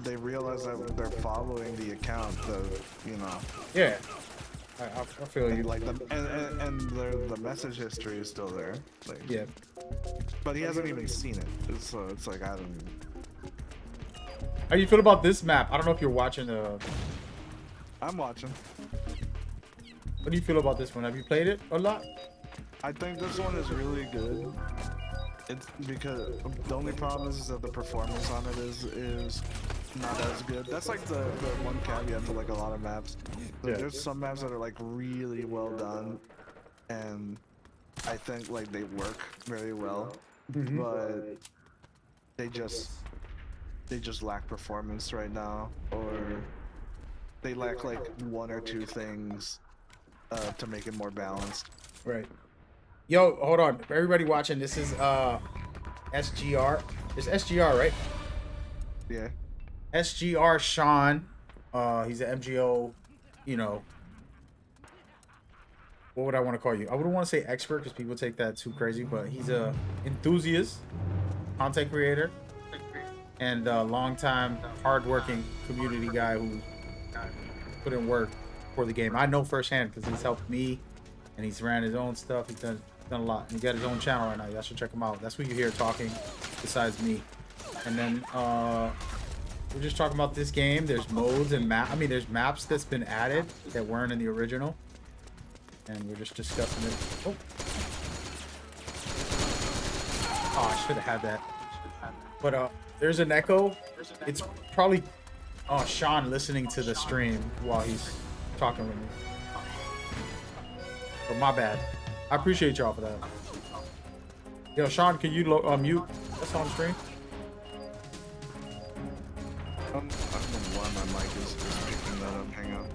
they realize that they're following the account, you know. Yeah, I feel you. Like and the message history is still there. Like, Yeah. but he hasn't even seen it, so it's like I don't. How do you feel about this map? I don't know if you're watching the. I'm watching. What do you feel about this one? Have you played it a lot? I think this one is really good. It's because the only problem is that the performance on it is not as good. That's like the one caveat to like a lot of maps. Like, Yeah. There's some maps that are like really well done, and I think like they work very well, but they just lack performance right now, or they lack like one or two things to make it more balanced. Right. Yo, hold on. For everybody watching, this is SGR. It's SGR, right? Yeah. SGR Sean. He's an MGO, you know, what would I want to call you? I wouldn't want to say expert because people take that too crazy, but he's a enthusiast, content creator, and a long-time, hard-working community guy who put in work for the game. I know firsthand because he's helped me, and he's ran his own stuff. He's done a lot. He got his own channel right now. You guys should check him out. That's who you hear talking, besides me. And then we're just talking about this game. There's modes and there's maps that's been added that weren't in the original, and we're just discussing it. Oh, I should have had that. But there's an echo. It's probably Sean listening to the stream while he's talking with me. But my bad. I appreciate y'all for that. Yo, Sean, can you mute us on stream? I don't know why my mic is picking that up. Hang on.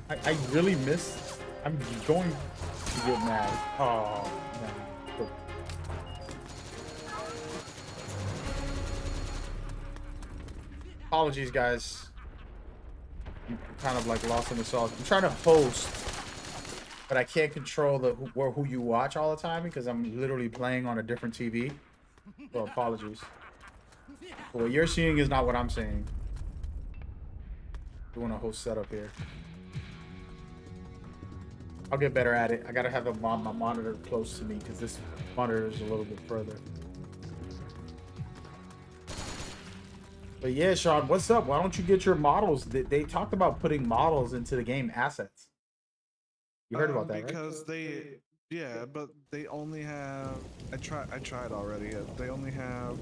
I really missed. I'm going to get mad. Oh, man. Cool. Apologies, guys. I'm kind of like lost in the sauce. I'm trying to host, but I can't control who you watch all the time because I'm literally playing on a different TV. So apologies. But what you're seeing is not what I'm seeing. Doing a host setup here. I'll get better at it. I gotta have my monitor close to me because this monitor is a little bit further. But yeah, Sean, what's up? Why don't you get your models? They talked about putting models into the game assets. You heard about that, because right? yeah, but they only have. I tried already. They only have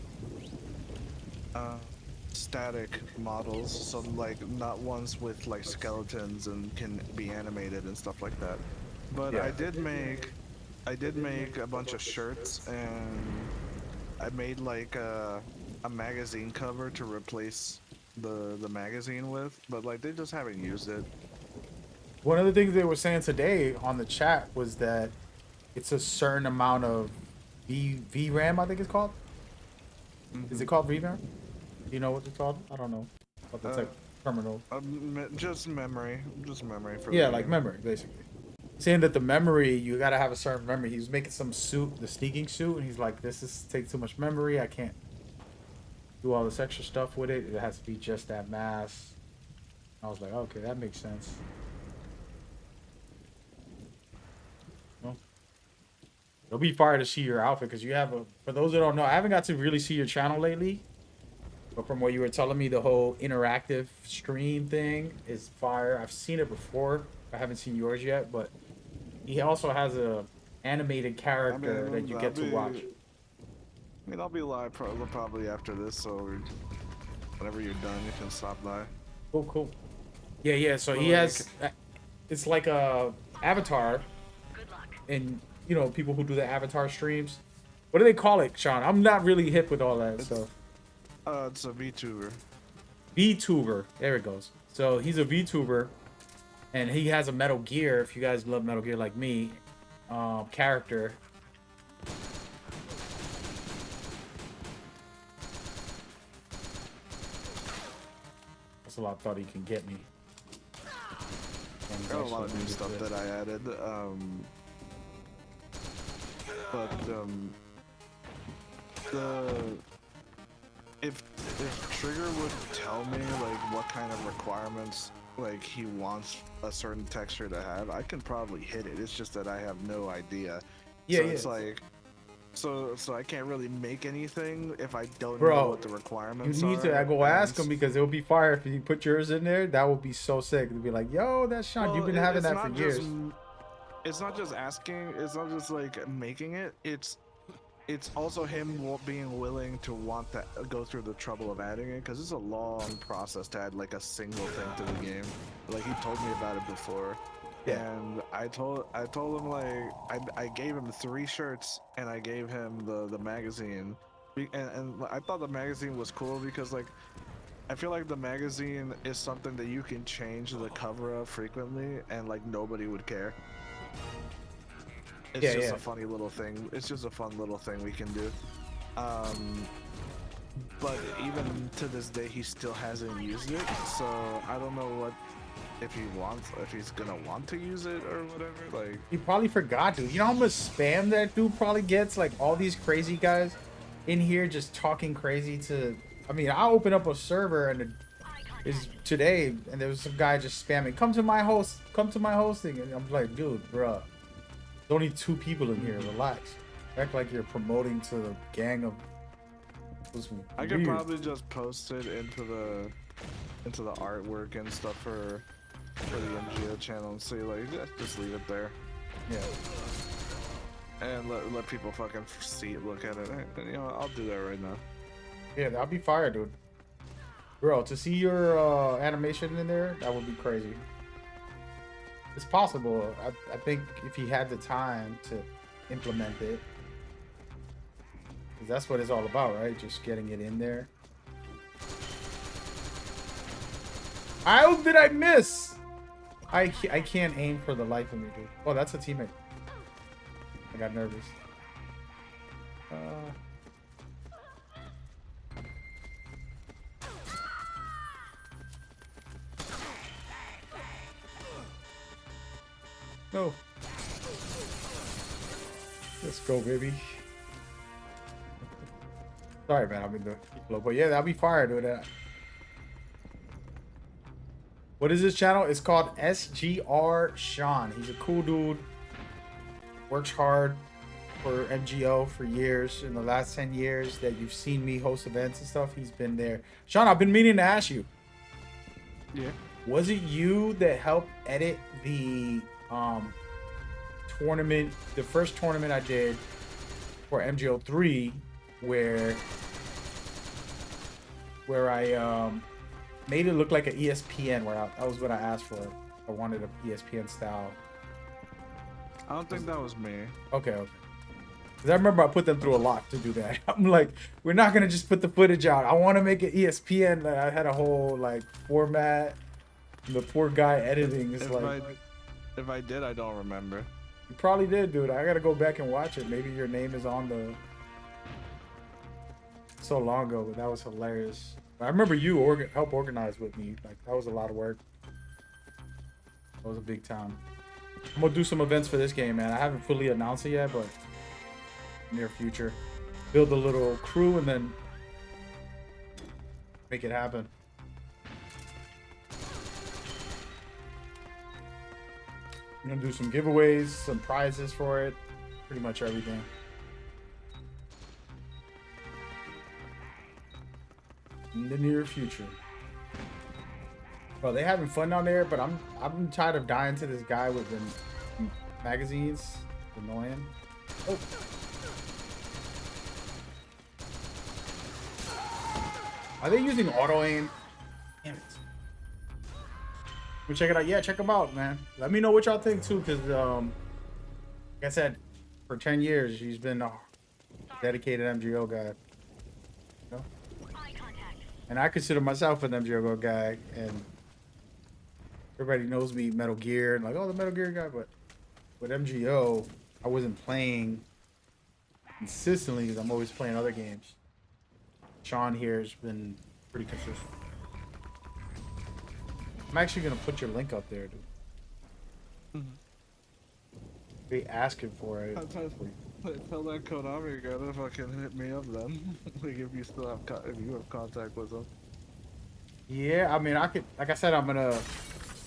static models, so like not ones with like skeletons and can be animated and stuff like that. But Yeah. I did make a bunch of shirts, and I made like a magazine cover to replace the magazine with, but like they just haven't used it. One of the things they were saying today on the chat was that it's a certain amount of VRAM, I think it's called. Is it called VRAM? Do you know what it's called? I don't know. But that's like terminal. Just memory for Yeah, the like game. memory, basically. Saying that the memory, you gotta have a certain memory. He was making some suit, the sneaking suit, and he's like, this takes too much memory. I can't do all this extra stuff with it. It has to be just that mass. I was like, okay, that makes sense. Well, it'll be fire to see your outfit because you have for those that don't know, I haven't got to really see your channel lately. But from what you were telling me, the whole interactive stream thing is fire. I've seen it before. I haven't seen yours yet, but he also has a animated character that you get to watch. I mean, I'll be live probably after this, so whenever you're done, you can stop by. Cool. Yeah. So he has, it's like a avatar, and you know people who do the avatar streams. What do they call it, Sean? I'm not really hip with all that stuff. It's a VTuber. VTuber. There it goes. So he's a VTuber, and he has a Metal Gear. If you guys love Metal Gear like me, character. That's a lot. Thought he can get me. I got a lot of new stuff that I added. If Trigger would tell me like what kind of requirements like he wants a certain texture to have, I can probably hit it. It's just that I have no idea. Yeah, so yeah. it's like so I can't really make anything if I don't Bro, know what the requirements are. You need to go ask him because it'll be fire if you put yours in there. That would be so sick. It'd be like, yo, that's Sean. Well, You've been having that for years. It's not just asking. It's not just like making it. It's also him being willing to want to go through the trouble of adding it, because it's a long process to add like a single thing to the game. Like he told me about it before. Yeah. And I told him like I gave him 3 shirts and I gave him the magazine, and I thought the magazine was cool because like I feel like the magazine is something that you can change the cover of frequently and like nobody would care. It's just a funny little thing. It's just a fun little thing we can do. But even to this day, he still hasn't used it. So I don't know what if he's gonna want to use it or whatever. Like, He probably forgot, dude. You know how much spam that dude probably gets? Like all these crazy guys in here just talking crazy to. I mean, I open up a server and is today, and there was some guy just spamming, "Come to my host, come to my hosting," and I'm like, dude, bruh, there's only 2 people in here. Relax. Act like you're promoting to the gang of. I could probably just post it into the artwork and stuff for the MGO channel and say like, just leave it there. Yeah. And let people fucking see it, look at it. And, you know, I'll do that right now. Yeah, that'll be fire, dude. Bro, to see your animation in there, that would be crazy. It's possible. I think if he had the time to implement it, because that's what it's all about, right? Just getting it in there. How did I miss? I can't aim for the life of me, dude. Oh, that's a teammate. I got nervous. No. Let's go, baby. Sorry, man. I'm in the flow, but yeah, that'll be fire, dude. What is this channel? It's called SGR Sean. He's a cool dude. Works hard for MGO for years. In the last 10 years that you've seen me host events and stuff, he's been there. Sean, I've been meaning to ask you. Yeah. Was it you that helped edit the tournament, the first tournament I did for MGO 3, where I made it look like an ESPN, where that was what I asked for. I wanted a ESPN style. I don't think that was me. Okay. Because I remember I put them through a lot to do that. I'm like, we're not going to just put the footage out. I want to make it ESPN. I had a whole, like, format. The poor guy editing is If I did, I don't remember. You probably did, dude. I got to go back and watch it. Maybe your name is on the... So long ago, but that was hilarious. I remember you helped organize with me. Like, that was a lot of work. That was a big time. I'm gonna do some events for this game, man. I haven't fully announced it yet, but near future. Build a little crew and then make it happen. I'm gonna do some giveaways, some prizes for it. Pretty much everything. In the near future. Bro, they having fun down there, but I'm tired of dying to this guy with the magazines. It's annoying. Oh. Are they using auto aim? Damn it. We check it out. Yeah, check them out, man. Let me know what y'all think too, because like I said, for 10 years he's been a dedicated MGO guy. You know? And I consider myself an MGO guy, and everybody knows me, Metal Gear, and like, oh, the Metal Gear guy. But with MGO, I wasn't playing consistently because I'm always playing other games. Sean here has been pretty consistent. I'm actually gonna put your link up there, dude. They asking for it. Tell that Konami guy to fucking hit me up then. Like if you still have if you have contact with him. Yeah, I mean, I could. Like I said, I'm gonna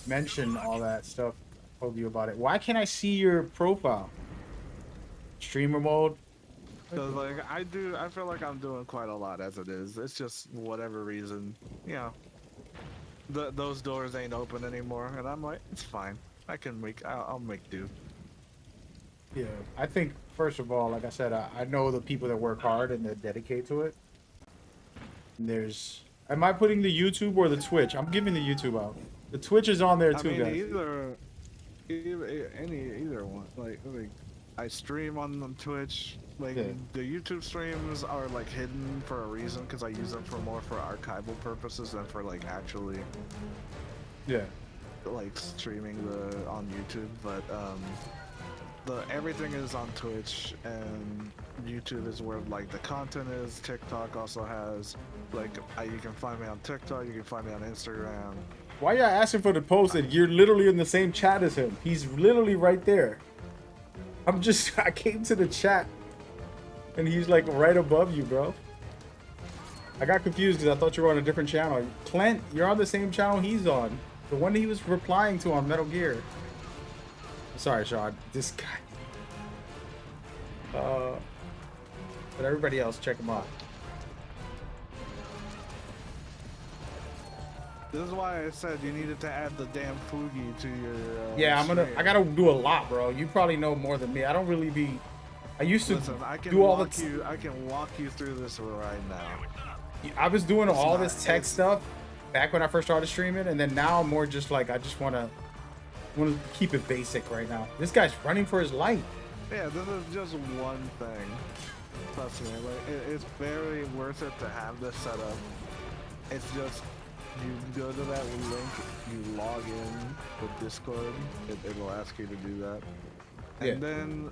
mention all that stuff. I told you about it. Why can't I see your profile? Streamer mode. Cause like I feel like I'm doing quite a lot as it is. It's just whatever reason, you know. Those doors ain't open anymore, and I'm like, it's fine. I'll make do. Yeah, I think first of all, like I said, I know the people that work hard and that dedicate to it. And am I putting the YouTube or the Twitch? I'm giving the YouTube out. The Twitch is on there too, I mean, guys. Either one. Like I stream on Twitch. Like the YouTube streams are like hidden for a reason because I use them more for archival purposes than for like actually. Yeah. Like streaming on YouTube, but everything is on Twitch, and YouTube is where like the content is. TikTok also has like you can find me on TikTok, you can find me on Instagram, Why y'all asking for the post and you're literally in the same chat as him? He's literally right there. I came to the chat and he's like right above you, bro. I got confused because I thought you were on a different channel. Clint, you're on the same channel he's on. The one he was replying to on Metal Gear. Sorry, Sean. This guy. But everybody else, check him out. This is why I said you needed to add the damn Fugi to your. Yeah, stream. I gotta do a lot, bro. You probably know more than me. I don't really be. I used to Listen, I can do all walk the. I can walk you through this right now. I was doing It's all not- this tech it's- stuff back when I first started streaming, and then now I'm more just like I just wanna keep it basic right now. This guy's running for his life. Yeah, this is just one thing. Trust me, like it's very worth it to have this set up. It's just you go to that link, you log in with Discord. It'll ask you to do that, Yeah. and then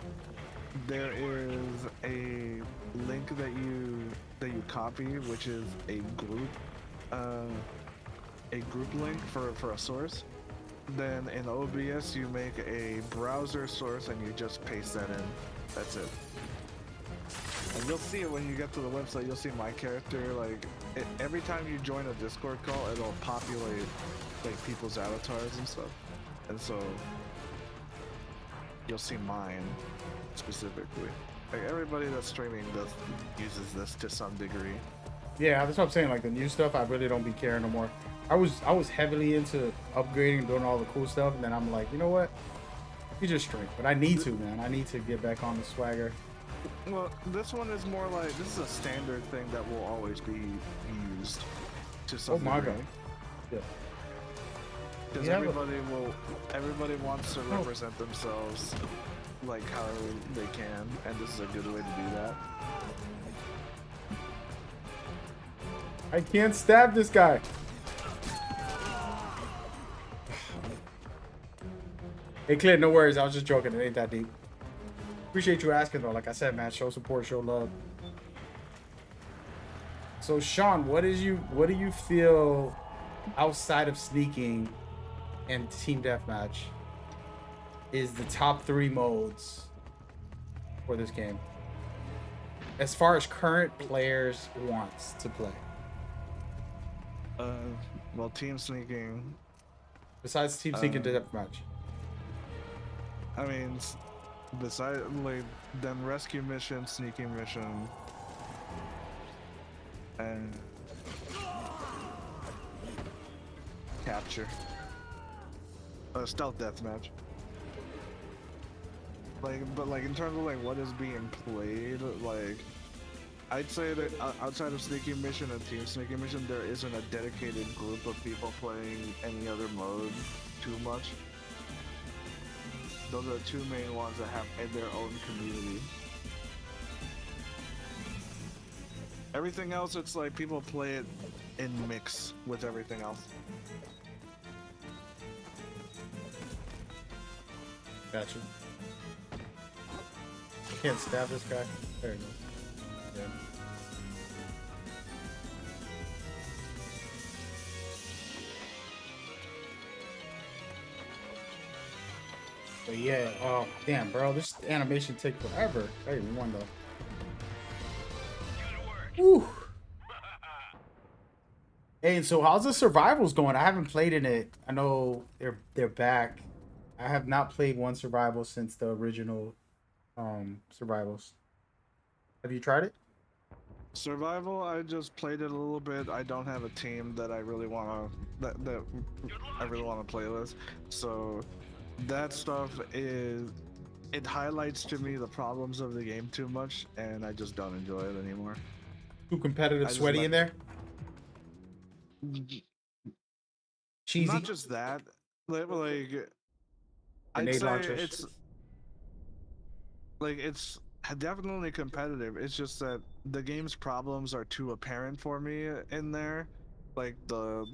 there is a link that you copy, which is a group link for a source. Then in OBS you make a browser source and you just paste that in. That's it. And you'll see it when you get to the website. You'll see my character. Like every time you join a Discord call, it'll populate like people's avatars and stuff. And so you'll see mine specifically. Like everybody that's streaming uses this to some degree. Yeah, that's what I'm saying. Like the new stuff, I really don't be caring no more. I was heavily into upgrading and doing all the cool stuff, and then I'm like, you know what? You just stream. But I need to, man. I need to get back on the swagger. Well, this one is more like this is a standard thing that will always be used to some Oh my degree. god. Yeah. Because Yeah, everybody wants to represent themselves like how they can, and this is a good way to do that. I can't stab this guy. Hey, Clint, no worries. I was just joking. It ain't that deep. Appreciate you asking, though. Like I said, man, show support, show love. So, Sean, what do you feel outside of sneaking and team deathmatch is the top 3 modes for this game? As far as current players wants to play. Well, team sneaking. Besides team sneaking deathmatch. I mean, besides like then rescue mission, sneaking mission, and capture. Stealth deathmatch. But in terms of like what is being played, like I'd say that outside of sneaking mission and team sneaking mission, there isn't a dedicated group of people playing any other mode too much. Those are the 2 main ones that have their own community. Everything else, it's like people play it in mix with everything else. Gotcha. Can't stab this guy. There you go. Yeah. But yeah, oh damn, bro, this animation take forever. Hey, we won though. Woo. Hey, so how's the survivals going? I haven't played in it. I know they're back. I have not played one survival since the original survivals. Have you tried it? Survival, I just played it a little bit. I don't have a team that I really want to that I really want to play with. So that stuff it highlights to me the problems of the game too much, and I just don't enjoy it anymore. Too competitive, just sweaty in there. Cheesy. Not just that, like I'd Grenade say launchers. it's definitely competitive. It's just that the game's problems are too apparent for me in there, like the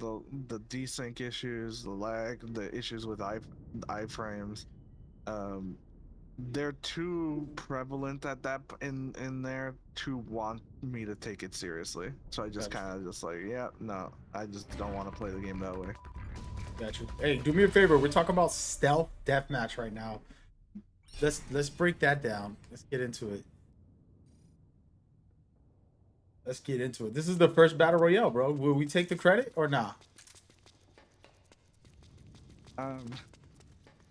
desync issues, the lag, the issues with iframes. They're too prevalent at that in there to want me to take it seriously. So I just Gotcha. kind of just like, yeah, no, I just don't want to play the game that way. Got you. Hey, do me a favor. We're talking about stealth deathmatch right now. Let's break that down. Let's get into it. Let's get into it. This is the first battle royale, bro. Will we take the credit or not?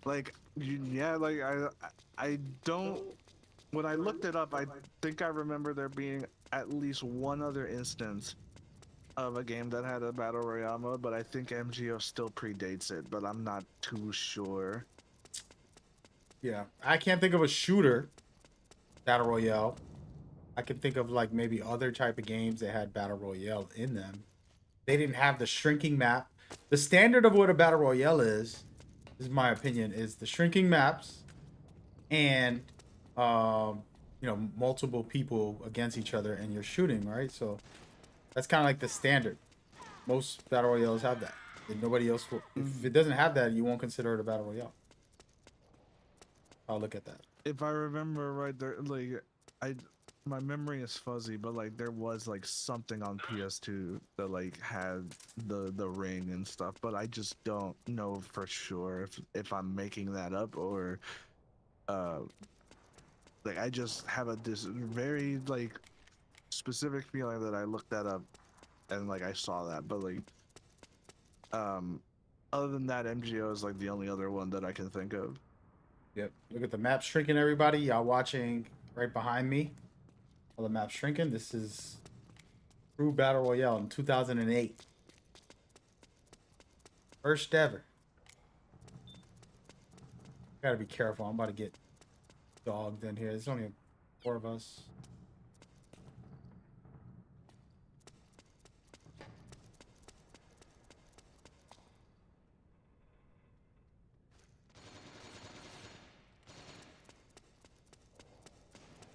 Like yeah, like I don't. When I looked it up, I think I remember there being at least one other instance of a game that had a battle royale mode, but I think MGO still predates it, but I'm not too sure. Yeah, I can't think of a shooter battle royale. I can think of like maybe other type of games that had battle royale in them. They didn't have the shrinking map. The standard of what a battle royale is my opinion, is the shrinking maps and multiple people against each other and you're shooting, right? So that's kind of like the standard. Most battle royales have that. And nobody else will. If it doesn't have that, you won't consider it a battle royale. I'll look at that. If I remember right, there like I my memory is fuzzy, but like there was like something on PS2 that like had the ring and stuff, but I just don't know for sure if I'm making that up or uh like I just have this very like specific feeling that I looked that up and like I saw that, but like other than that, MGO is like the only other one that I can think of. Yep. Look at the map shrinking, everybody. Y'all watching right behind me. All the map shrinking. This is True Battle Royale in 2008. First ever. Gotta be careful. I'm about to get dogged in here. There's only 4 of us.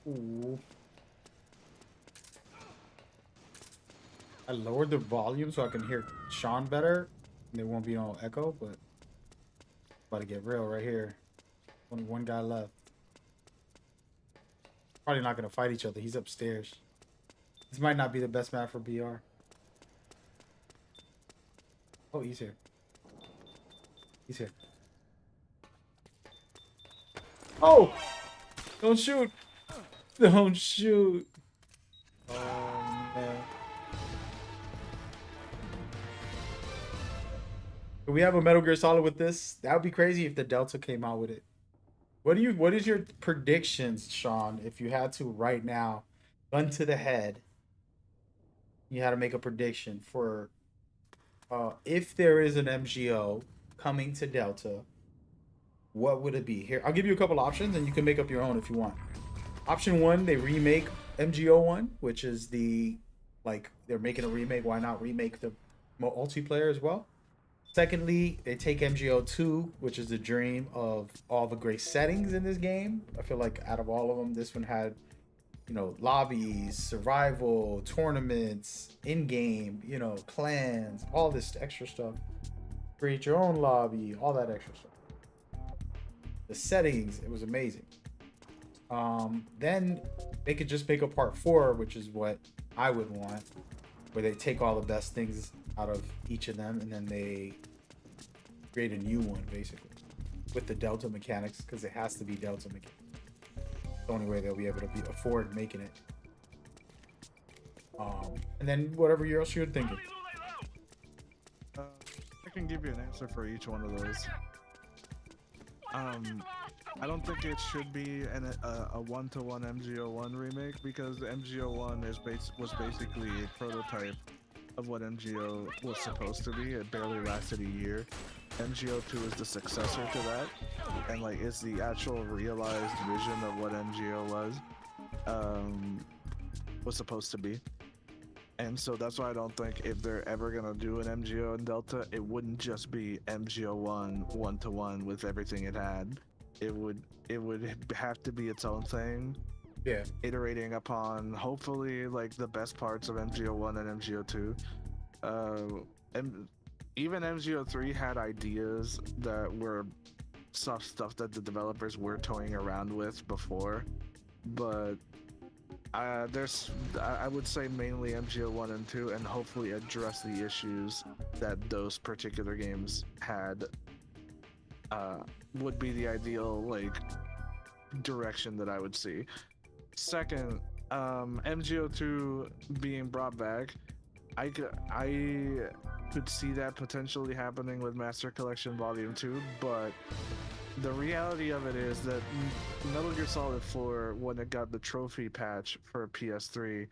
Ooh. I lowered the volume so I can hear Sean better. There won't be no echo, but about to get real right here. Only one guy left. Probably not gonna fight each other. He's upstairs. This might not be the best map for BR. Oh, he's here. He's here. Oh! Don't shoot! Don't shoot! Oh, man. Can we have a Metal Gear Solid with this? That would be crazy if the Delta came out with it. What is your predictions, Sean, if you had to right now, gun to the head, you had to make a prediction for if there is an MGO coming to Delta, what would it be? Here, I'll give you a couple options and you can make up your own if you want. Option 1, they remake MGO 1, which is they're making a remake. Why not remake the multiplayer as well? Secondly, they take MGO 2, which is the dream of all the great settings in this game. I feel like out of all of them, this one had, lobbies, survival, tournaments, in-game, clans, all this extra stuff. Create your own lobby, all that extra stuff. The settings, it was amazing. Then they could just make a part 4, which is what I would want, where they take all the best things out of each of them and then they create a new one basically with the Delta mechanics, because it has to be Delta mechanics. The only way they'll be able to afford making it. And then whatever else you're thinking. I can give you an answer for each one of those. I don't think it should be a one-to-one MGO1 remake, because MGO1 was basically a prototype of what MGO was supposed to be. It barely lasted a year. MGO2 is the successor to that, and like it's the actual realized vision of what MGO was supposed to be. And so that's why I don't think if they're ever gonna do an MGO in Delta, it wouldn't just be MGO1 one-to-one with everything it had. It would have to be its own thing. Yeah. Iterating upon hopefully like the best parts of MGO1 and MGO2. And even MGO3 had ideas that were stuff that the developers were toying around with before, but I would say mainly MGO 1 and 2, and hopefully address the issues that those particular games had. Would be the ideal like direction that I would see. Second, MGO 2 being brought back, I could see that potentially happening with Master Collection Volume 2, but the reality of it is that Metal Gear Solid 4, when it got the trophy patch for PS3,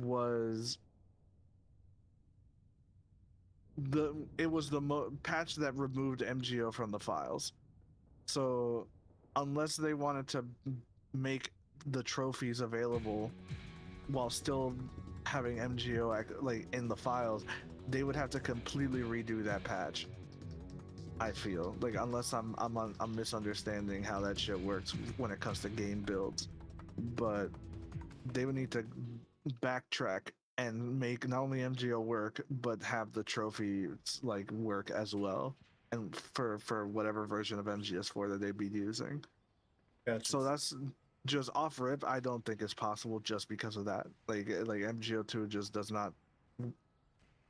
was the patch that removed MGO from the files. So unless they wanted to make the trophies available while still having MGO like in the files, they would have to completely redo that patch. I feel like unless I'm misunderstanding how that shit works when it comes to game builds, but they would need to backtrack and make not only MGO work but have the trophies like work as well, and for whatever version of MGS4 that they'd be using. Gotcha. So that's just off rip. I don't think it's possible just because of that. Like MGO2 just does not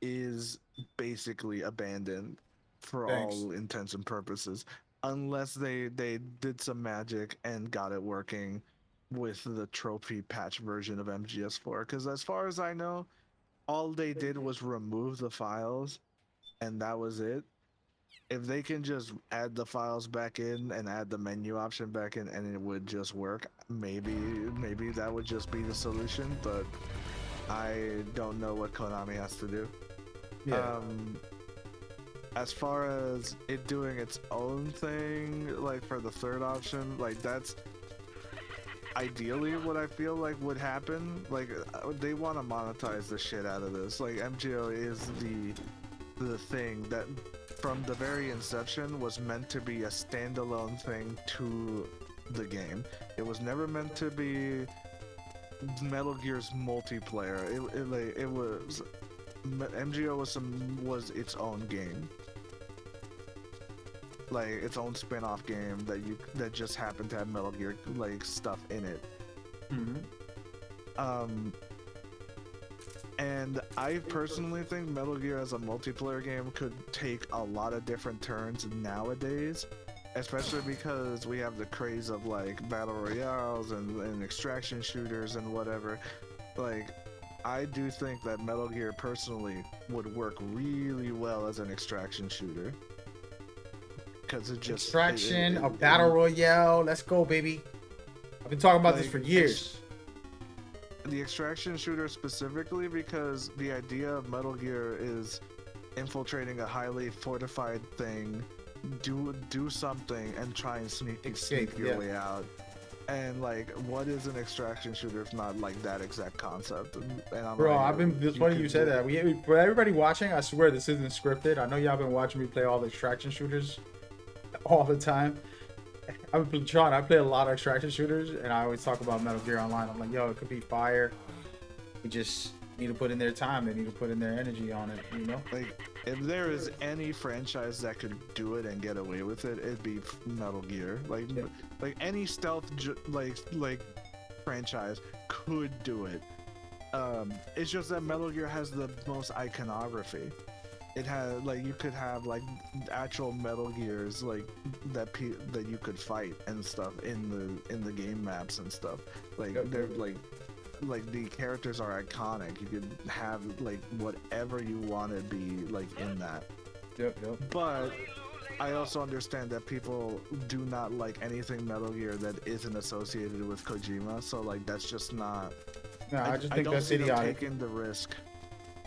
is basically abandoned for Thanks. all intents and purposes, unless they did some magic and got it working with the trophy patch version of MGS4. Because as far as I know, all they did was remove the files, and that was it. If they can just add the files back in and add the menu option back in, and it would just work, maybe that would just be the solution. But I don't know what Konami has to do. Yeah. As far as it doing its own thing, like for the third option, like that's ideally what I feel like would happen. Like they want to monetize the shit out of this. Like MGO is the thing that from the very inception was meant to be a standalone thing to the game. It was never meant to be Metal Gear's multiplayer. It was MGO was its own game, like its own spin-off game that just happened to have Metal Gear like stuff in it. And I personally think Metal Gear as a multiplayer game could take a lot of different turns nowadays, especially because we have the craze of like battle royales and extraction shooters and whatever. Like I do think that Metal Gear personally would work really well as an extraction shooter, because it just Extraction, a battle royale. Let's go, baby. I've been talking about this for years. The extraction shooter specifically, because the idea of Metal Gear is infiltrating a highly fortified thing, do something and try and sneak your way out. And like, what is an extraction shooter if not like that exact concept? And I'm Bro, like, it's funny you said that. For everybody watching, I swear this isn't scripted. I know y'all been watching me play all the extraction shooters all the time. I play a lot of extraction shooters, and I always talk about Metal Gear Online. I'm like, yo, it could be fire. We just need to put in their time. They need to put in their energy on it, you know? Like, if there is any franchise that could do it and get away with it, it'd be Metal Gear. Like, Yeah. like any stealth like franchise could do it. It's just that Metal Gear has the most iconography. It has like you could have like actual Metal Gears like that you could fight and stuff in the game maps and stuff. Like they're like the characters are iconic. You could have like whatever you want to be like in that. Yep. But I also understand that people do not like anything Metal Gear that isn't associated with Kojima. So like that's just not. No, I just think don't that's see them idiotic. taking the risk.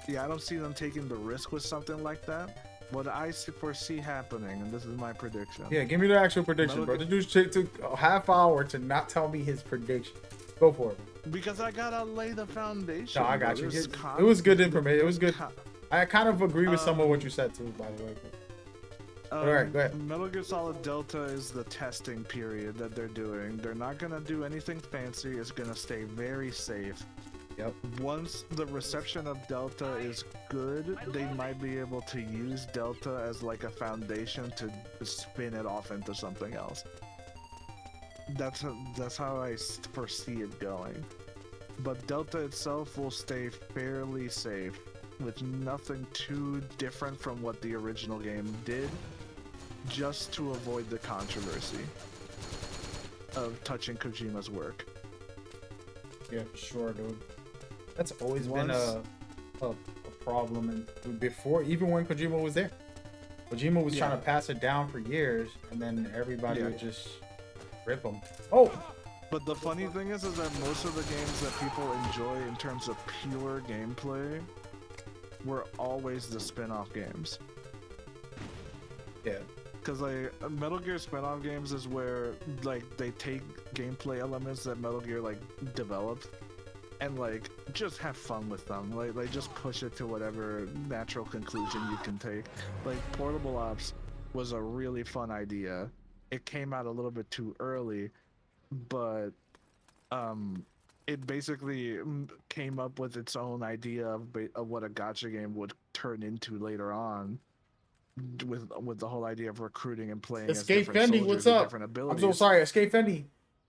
Yeah, I don't see them taking the risk with something like that. What I foresee happening, and this is my prediction. Yeah, give me the actual prediction, bro. The dude took a half hour to not tell me his prediction. Go for it. Because I gotta lay the foundation. No, I got you. It was good information. It was good. I kind of agree with some of what you said too, by the way. Alright, go ahead. Metal Gear Solid Delta is the testing period that they're doing. They're not gonna do anything fancy. It's gonna stay very safe. Yep. Once the reception of Delta is good, they might be able to use Delta as like a foundation to spin it off into something else. That's how I foresee it going. but Delta itself will stay fairly safe, with nothing too different from what the original game did, just to avoid the controversy of touching Kojima's work. Yeah, for sure, dude. That's always been a problem, and before, even when Kojima was there, Kojima was trying to pass it down for years, and then everybody would just rip him. Oh, but the funny thing is that most of the games that people enjoy in terms of pure gameplay were always the spin-off games. yeah, Because like Metal Gear spin-off games is where like they take gameplay elements that Metal Gear like developed and like just have fun with them. Like just push it to whatever natural conclusion you can take. Like Portable Ops was a really fun idea. It came out a little bit too early, but it basically came up with its own idea of what a gacha game would turn into later on, with the whole idea of recruiting and playing as Escape different Fendi, soldiers what's with up? different I'm abilities. so sorry, Escape Fendi.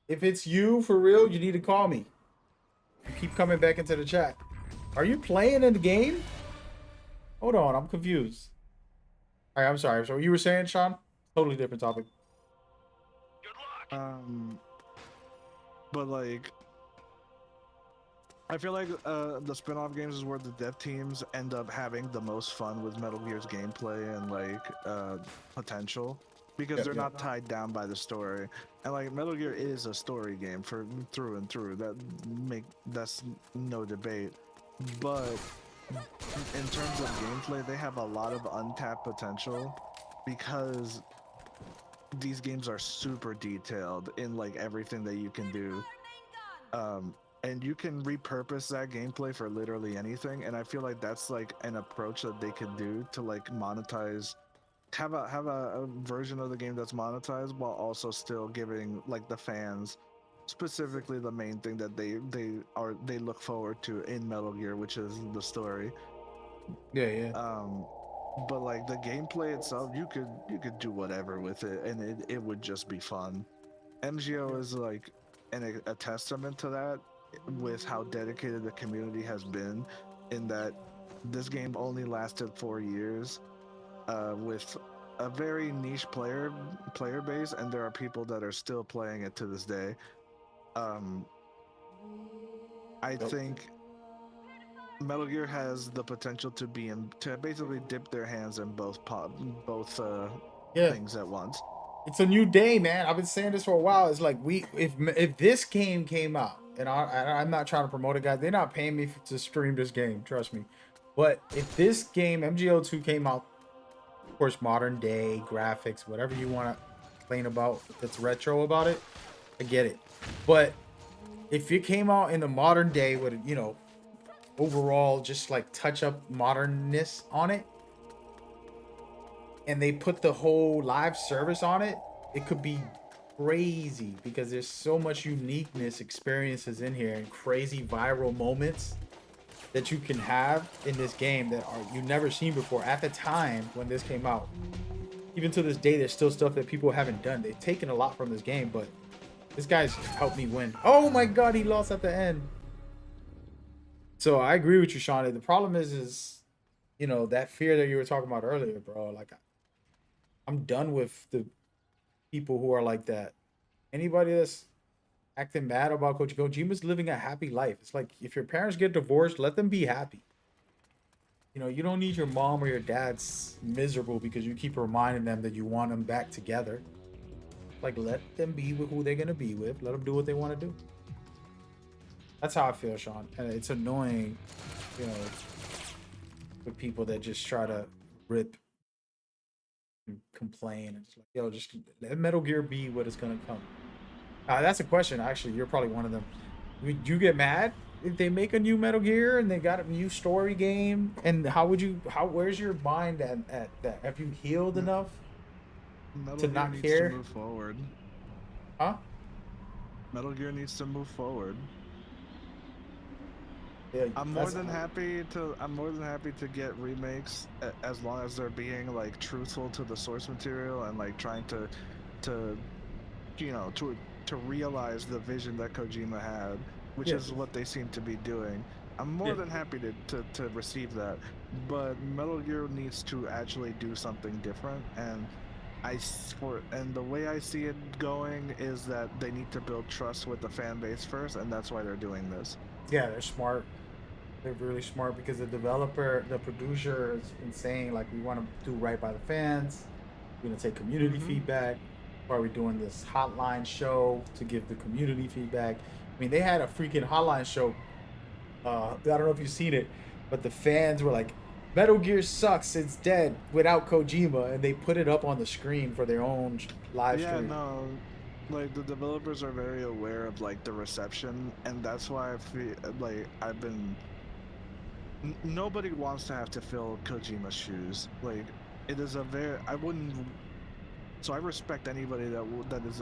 If it's you for real, you need to call me. You keep coming back into the chat. Are you playing in the game? Hold on, I'm confused. All right, I'm sorry. So you were saying, Sean? Totally different topic. But like, I feel like the spin-off games is where the dev teams end up having the most fun with Metal Gear's gameplay and like potential, because they're not tied down by the story. And like Metal Gear is a story game for through and through. That's no debate. But in terms of gameplay, they have a lot of untapped potential because these games are super detailed in like everything that you can do. And you can repurpose that gameplay for literally anything, and I feel like that's like an approach that they could do to like monetize, have a version of the game that's monetized while also still giving like the fans specifically the main thing that they look forward to in Metal Gear, which is the story. Yeah. But like the gameplay itself, you could do whatever with it, and it would just be fun. MGO is like a testament to that, with how dedicated the community has been, in that this game only lasted 4 years, with a very niche player base, and there are people that are still playing it to this day. I think Metal Gear has the potential to basically dip their hands in both things at once. It's a new day, man. I've been saying this for a while. It's like if this game came out, and I'm not trying to promote it, guys. They're not paying me to stream this game, trust me. But if this game MGO 2 came out, of course, modern day graphics, whatever you want to complain about, that's retro about it, I get it. But if it came out in the modern day with, overall just like touch up modernness on it, and they put the whole live service on it, it could be crazy, because there's so much uniqueness, experiences in here, and crazy viral moments that you can have in this game that you've never seen before. At the time when this came out, even to this day, there's still stuff that people haven't done. They've taken a lot from this game, but this guy's helped me win. Oh my god, he lost at the end. So I agree with you, Sean. The problem is that fear that you were talking about earlier, bro. Like, I'm done with the people who are like that. Anybody that's acting mad about Kojima's living a happy life. It's like, if your parents get divorced, let them be happy. You don't need your mom or your dad's miserable because you keep reminding them that you want them back together. Like, let them be with who they're gonna be with. Let them do what they want to do. That's how I feel, Sean. And it's annoying, with people that just try to rip and complain and just like, just let Metal Gear be what it's gonna come. That's a question. Actually, you're probably one of them. Would you get mad if they make a new Metal Gear and they got a new story game? And where's your mind at that? Have you healed enough to not care? To move forward. Huh? Metal Gear needs to move forward. Yeah, I'm more than happy to get remakes, as long as they're being like truthful to the source material and like trying to realize the vision that Kojima had. which Yeah. is what they seem to be doing. I'm more Yeah. than happy to receive that, but Metal Gear needs to actually do something different, and and the way I see it going is that they need to build trust with the fan base first, and that's why they're doing this. Yeah, they're smart. They're really smart because the producer has been saying like we want to do right by the fans. We're gonna take community Mm-hmm. feedback. Why are we doing this hotline show to give the community feedback? I mean, they had a freaking hotline show. I don't know if you've seen it, but the fans were like, "Metal Gear sucks. It's dead without Kojima," and they put it up on the screen for their own live Yeah, stream. no, like the developers are very aware of like the reception, and that's why I feel like nobody wants to have to fill Kojima's shoes. Like it is a very I wouldn't. So I respect anybody that is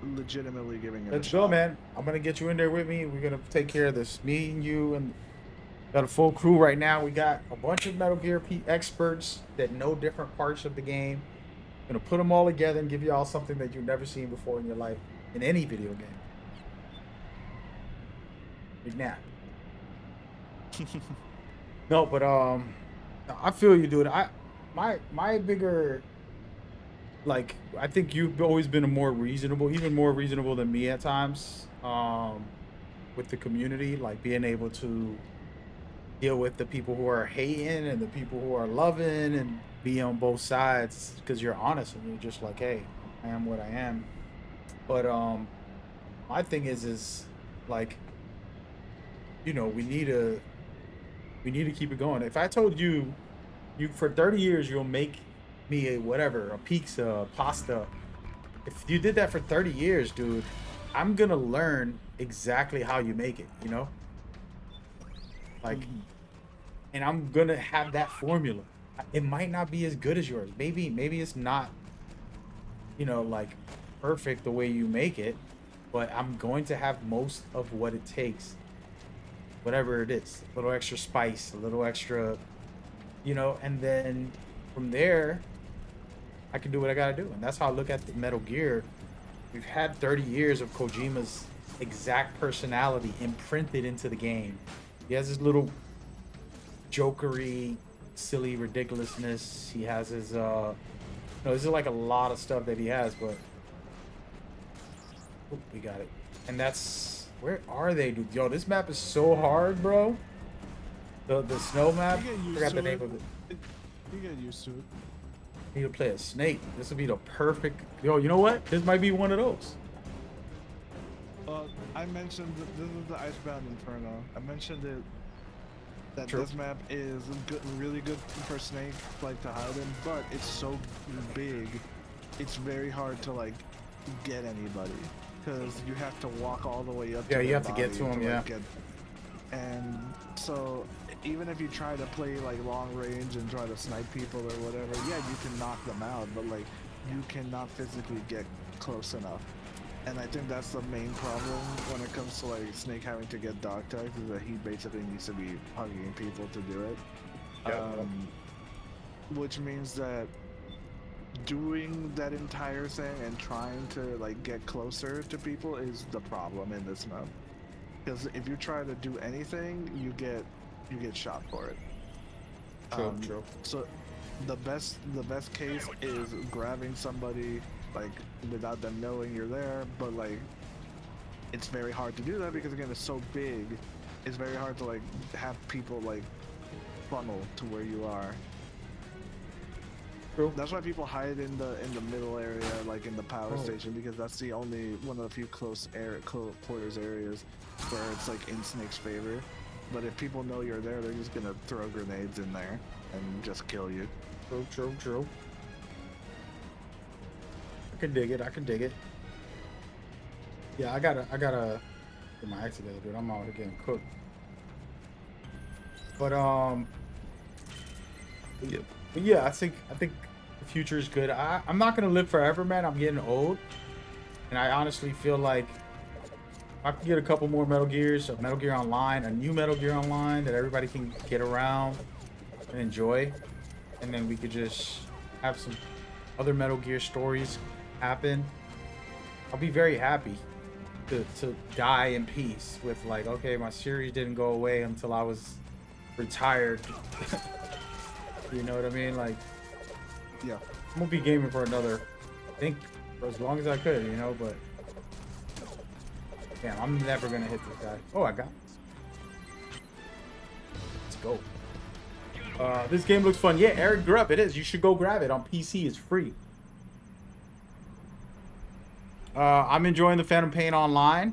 legitimately giving it a Let's go, shot. man. I'm gonna get you in there with me. We're gonna take care of this. Me and you and got a full crew right now. We got a bunch of Metal Gear experts that know different parts of the game. Gonna put them all together and give you all something that you've never seen before in your life in any video game. Right now. No, but I feel you, dude. My bigger like I think you've always been a more reasonable, even more reasonable than me at times. With the community, like being able to deal with the people who are hating and the people who are loving and be on both sides because you're honest and you're just like, hey, I am what I am. But my thing is like, we need to keep it going. If I told you you for 30 years you'll make me a whatever, a pizza, a pasta. If you did that for 30 years, dude, I'm gonna learn exactly how you make it, you know? Like, Mhm. and I'm gonna have that formula. It might not be as good as yours. Maybe it's not, like perfect the way you make it, but I'm going to have most of what it takes, whatever it is. A little extra spice, a little extra, and then from there, I can do what I gotta do. And that's how I look at the Metal Gear. We've had 30 years of Kojima's exact personality imprinted into the game. He has his little jokery, silly ridiculousness. He has his no, this is like a lot of stuff that he has, but we got it. And that's where are they, dude? Yo, this map is so hard, bro. The snow map. You get used Forgot to the name it. of it. You get used to it. Need to play a snake. This would be the perfect. Yo, you know what? This might be one of those. I mentioned that this is the Icebound Inferno. I mentioned it that True. this map is good, really good for Snake like to hide in, but it's so big, it's very hard to like get anybody because you have to walk all the way up. Yeah, To you their have to get body to 'em, like, yeah. and so even if you try to play like long range and try to snipe people or whatever, yeah, you can knock them out, but like you cannot physically get close enough. And I think that's the main problem when it comes to like Snake having to get dog tags is that he basically needs to be hugging people to do it. Yeah. Which means that doing that entire thing and trying to like get closer to people is the problem in this map. Because if you try to do anything, you get shot for it. True. So the best case is grabbing somebody like without them knowing you're there, but like it's very hard to do that because again it's so big. It's very hard to like have people like funnel to where you are. True. That's why people hide in the middle area, like in the power Oh. station, because that's the only one of the few close quarters areas where it's like in Snake's favor. But if people know you're there, they're just gonna throw grenades in there and just kill you. True. I can dig it. Yeah, I gotta get my act together, dude. I'm out here getting cooked. But yeah, I think the future is good. I'm not gonna live forever, man. I'm getting old, and I honestly feel like I could get a couple more Metal Gears, a Metal Gear Online, a new Metal Gear Online that everybody can get around and enjoy, and then we could just have some other Metal Gear stories happen. I'll be very happy. to die in peace with like, okay, my series didn't go away until I was retired. You know what I mean? Like, Yeah. I'm gonna be gaming for another, I think, for as long as I could, you know. But damn, I'm never gonna hit this guy. Oh, I got this. Let's go. This game looks fun. Yeah, Eric Grupp, it is. You should go grab it on PC. It's free. I'm enjoying the Phantom Pain online.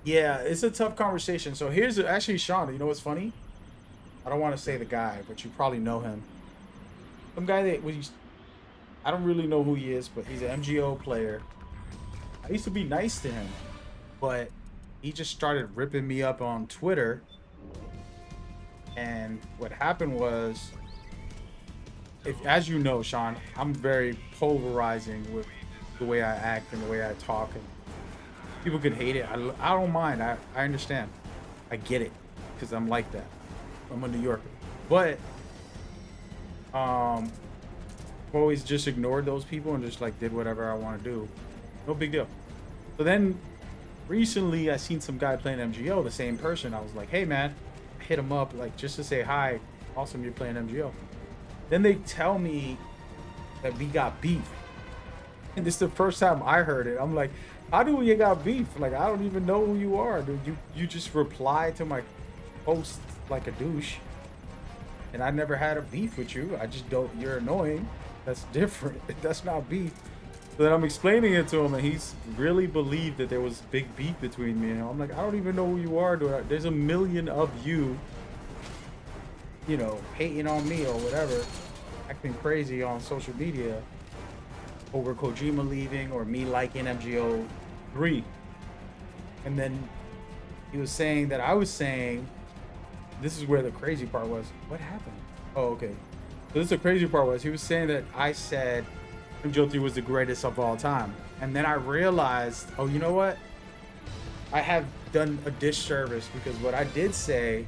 Yeah, it's a tough conversation. So here's actually Sean. You know what's funny? I don't want to say the guy, but you probably know him. Some guy that was. I don't really know who he is, but he's an MGO player. I used to be nice to him, but he just started ripping me up on Twitter. And what happened was, as you know, Sean, I'm very polarizing with the way I act and the way I talk, and people can hate it. I don't mind. I understand. I get it because I'm like that. I'm a New Yorker, but I've always just ignored those people and just like did whatever I want to do. No big deal. So then recently I seen some guy playing MGO, the same person. I was like, hey man, I hit him up like just to say hi. Awesome, you're playing MGO. Then they tell me that we got beef. And this is the first time I heard it. I'm like, how do we got beef? Like, I don't even know who you are, dude. You just reply to my post like a douche. And I never had a beef with you. I just don't, you're annoying. That's different. That's not beef. So then I'm explaining it to him, and he's really believed that there was big beef between me and him. I'm like, I don't even know who you are, dude. There's a million of you, you know, hating on me or whatever, acting crazy on social media over Kojima leaving or me liking MGO 3. And then he was saying that I was saying, this is where the crazy part was. What happened? Oh, okay. So this is the crazy part was he was saying that I said MGO 3 was the greatest of all time. And then I realized, oh, you know what? I have done a disservice because what I did say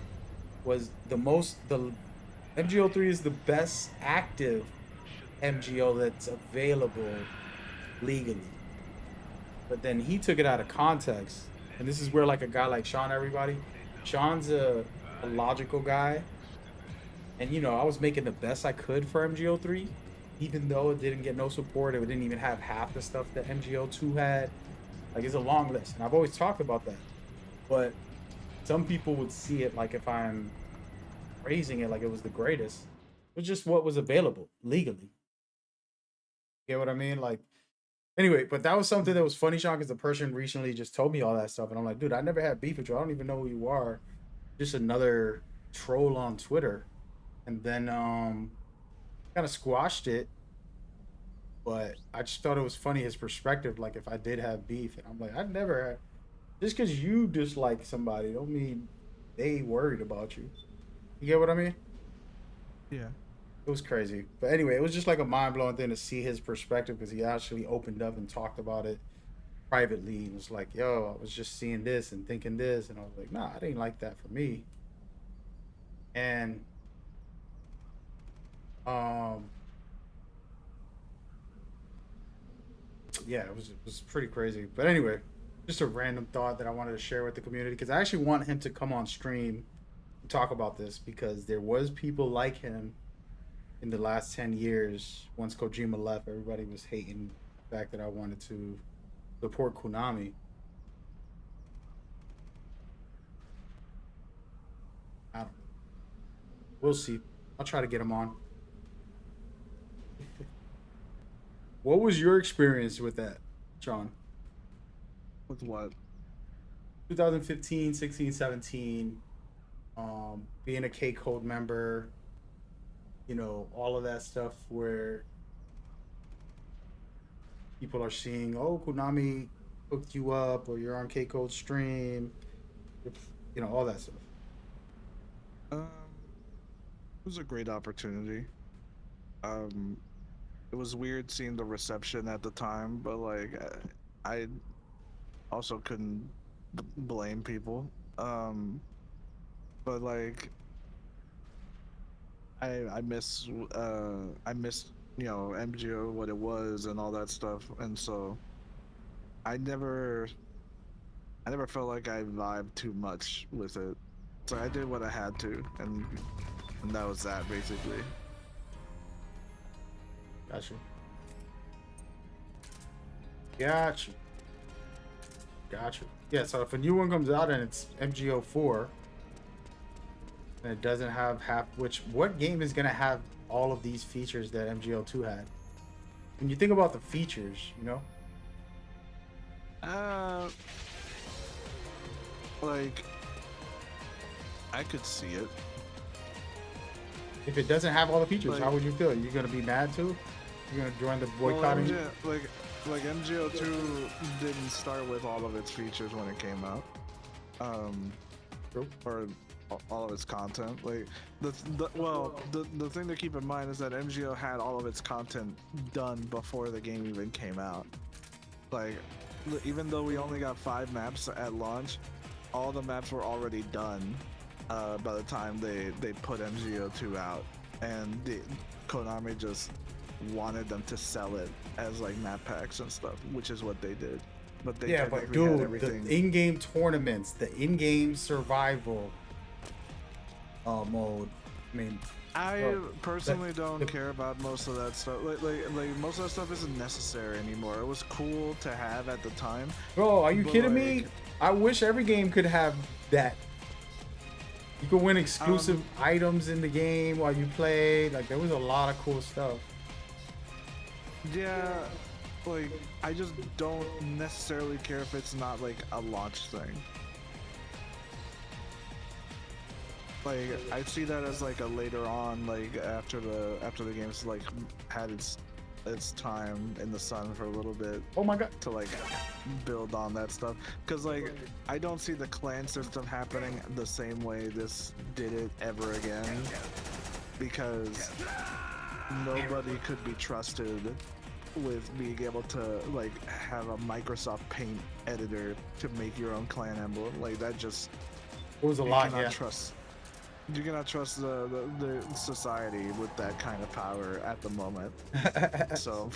was the MGO 3 is the best active MGO that's available legally. But then he took it out of context. And this is where like a guy like Sean, everybody, Sean's a logical guy. And you know, I was making the best I could for MGO 3, even though it didn't get no support. It didn't even have half the stuff that MGO 2 had. Like, it's a long list. And I've always talked about that. But some people would see it like if I'm praising it like it was the greatest. It was just what was available legally. You get what I mean? Like, anyway, but that was something that was funny, Sean, because the person recently just told me all that stuff. And I'm like, dude, I never had beef with you. I don't even know who you are. Just another troll on Twitter. And then kind of squashed it. But I just thought it was funny his perspective, like if I did have beef. And I'm like, I've never had, just because you dislike somebody don't mean they worried about you. You get what I mean? Yeah. It was crazy. But anyway, it was just like a mind-blowing thing to see his perspective because he actually opened up and talked about it privately and was like, yo, I was just seeing this and thinking this. And I was like, nah, I didn't like that for me. And yeah, it was pretty crazy. But anyway, just a random thought that I wanted to share with the community because I actually want him to come on stream and talk about this because there was people like him in the last 10 years. Once Kojima left, everybody was hating the fact that I wanted to support Konami. I don't know. We'll see. I'll try to get him on. What was your experience with that, John? With what? 2015, 16, 17, being a K Code member, you know, all of that stuff where people are seeing, oh, Konami hooked you up or you're on K Code stream, you know, all that stuff. Um, it was a great opportunity. Um, it was weird seeing the reception at the time, but like, I also couldn't blame people. But like, I miss, you know, MGO, what it was and all that stuff, and so I never felt like I vibed too much with it. So I did what I had to, and that was that basically. Got you. Got you. Got you. Yeah, so if a new one comes out and it's MGO 4, and it doesn't have half, what game is gonna have all of these features that MGO 2 had? When you think about the features, you know? Like I could see it. If it doesn't have all the features, Like, how would you feel? You're gonna be mad too? You're gonna join the boycotting? Well, like MGO2 didn't start with all of its features when it came out. True. Or all of its content. Like the thing to keep in mind is that MGO had all of its content done before the game even came out. Like even though we only got 5 maps at launch, all the maps were already done by the time they put MGO2 out, and Konami just wanted them to sell it as like map packs and stuff, which is what they did. But they Yeah, but dude, the in-game tournaments, the in-game survival mode. I mean, I personally don't care about most of that stuff. Like most of that stuff isn't necessary anymore. It was cool to have at the time. Bro, are you kidding me? I wish every game could have that. You could win exclusive items in the game while you play. Like, there was a lot of cool stuff. Yeah, like I just don't necessarily care if it's not like a launch thing. Like I see that as like a later on, like after the game's like had its time in the sun for a little bit. Oh my god. To like build on that stuff, because like I don't see the clan system happening the same way this did it ever again, because nobody could be trusted with being able to like have a Microsoft Paint editor to make your own clan emblem. Like that just, it was a lot. Yeah. You cannot trust the society with that kind of power at the moment. So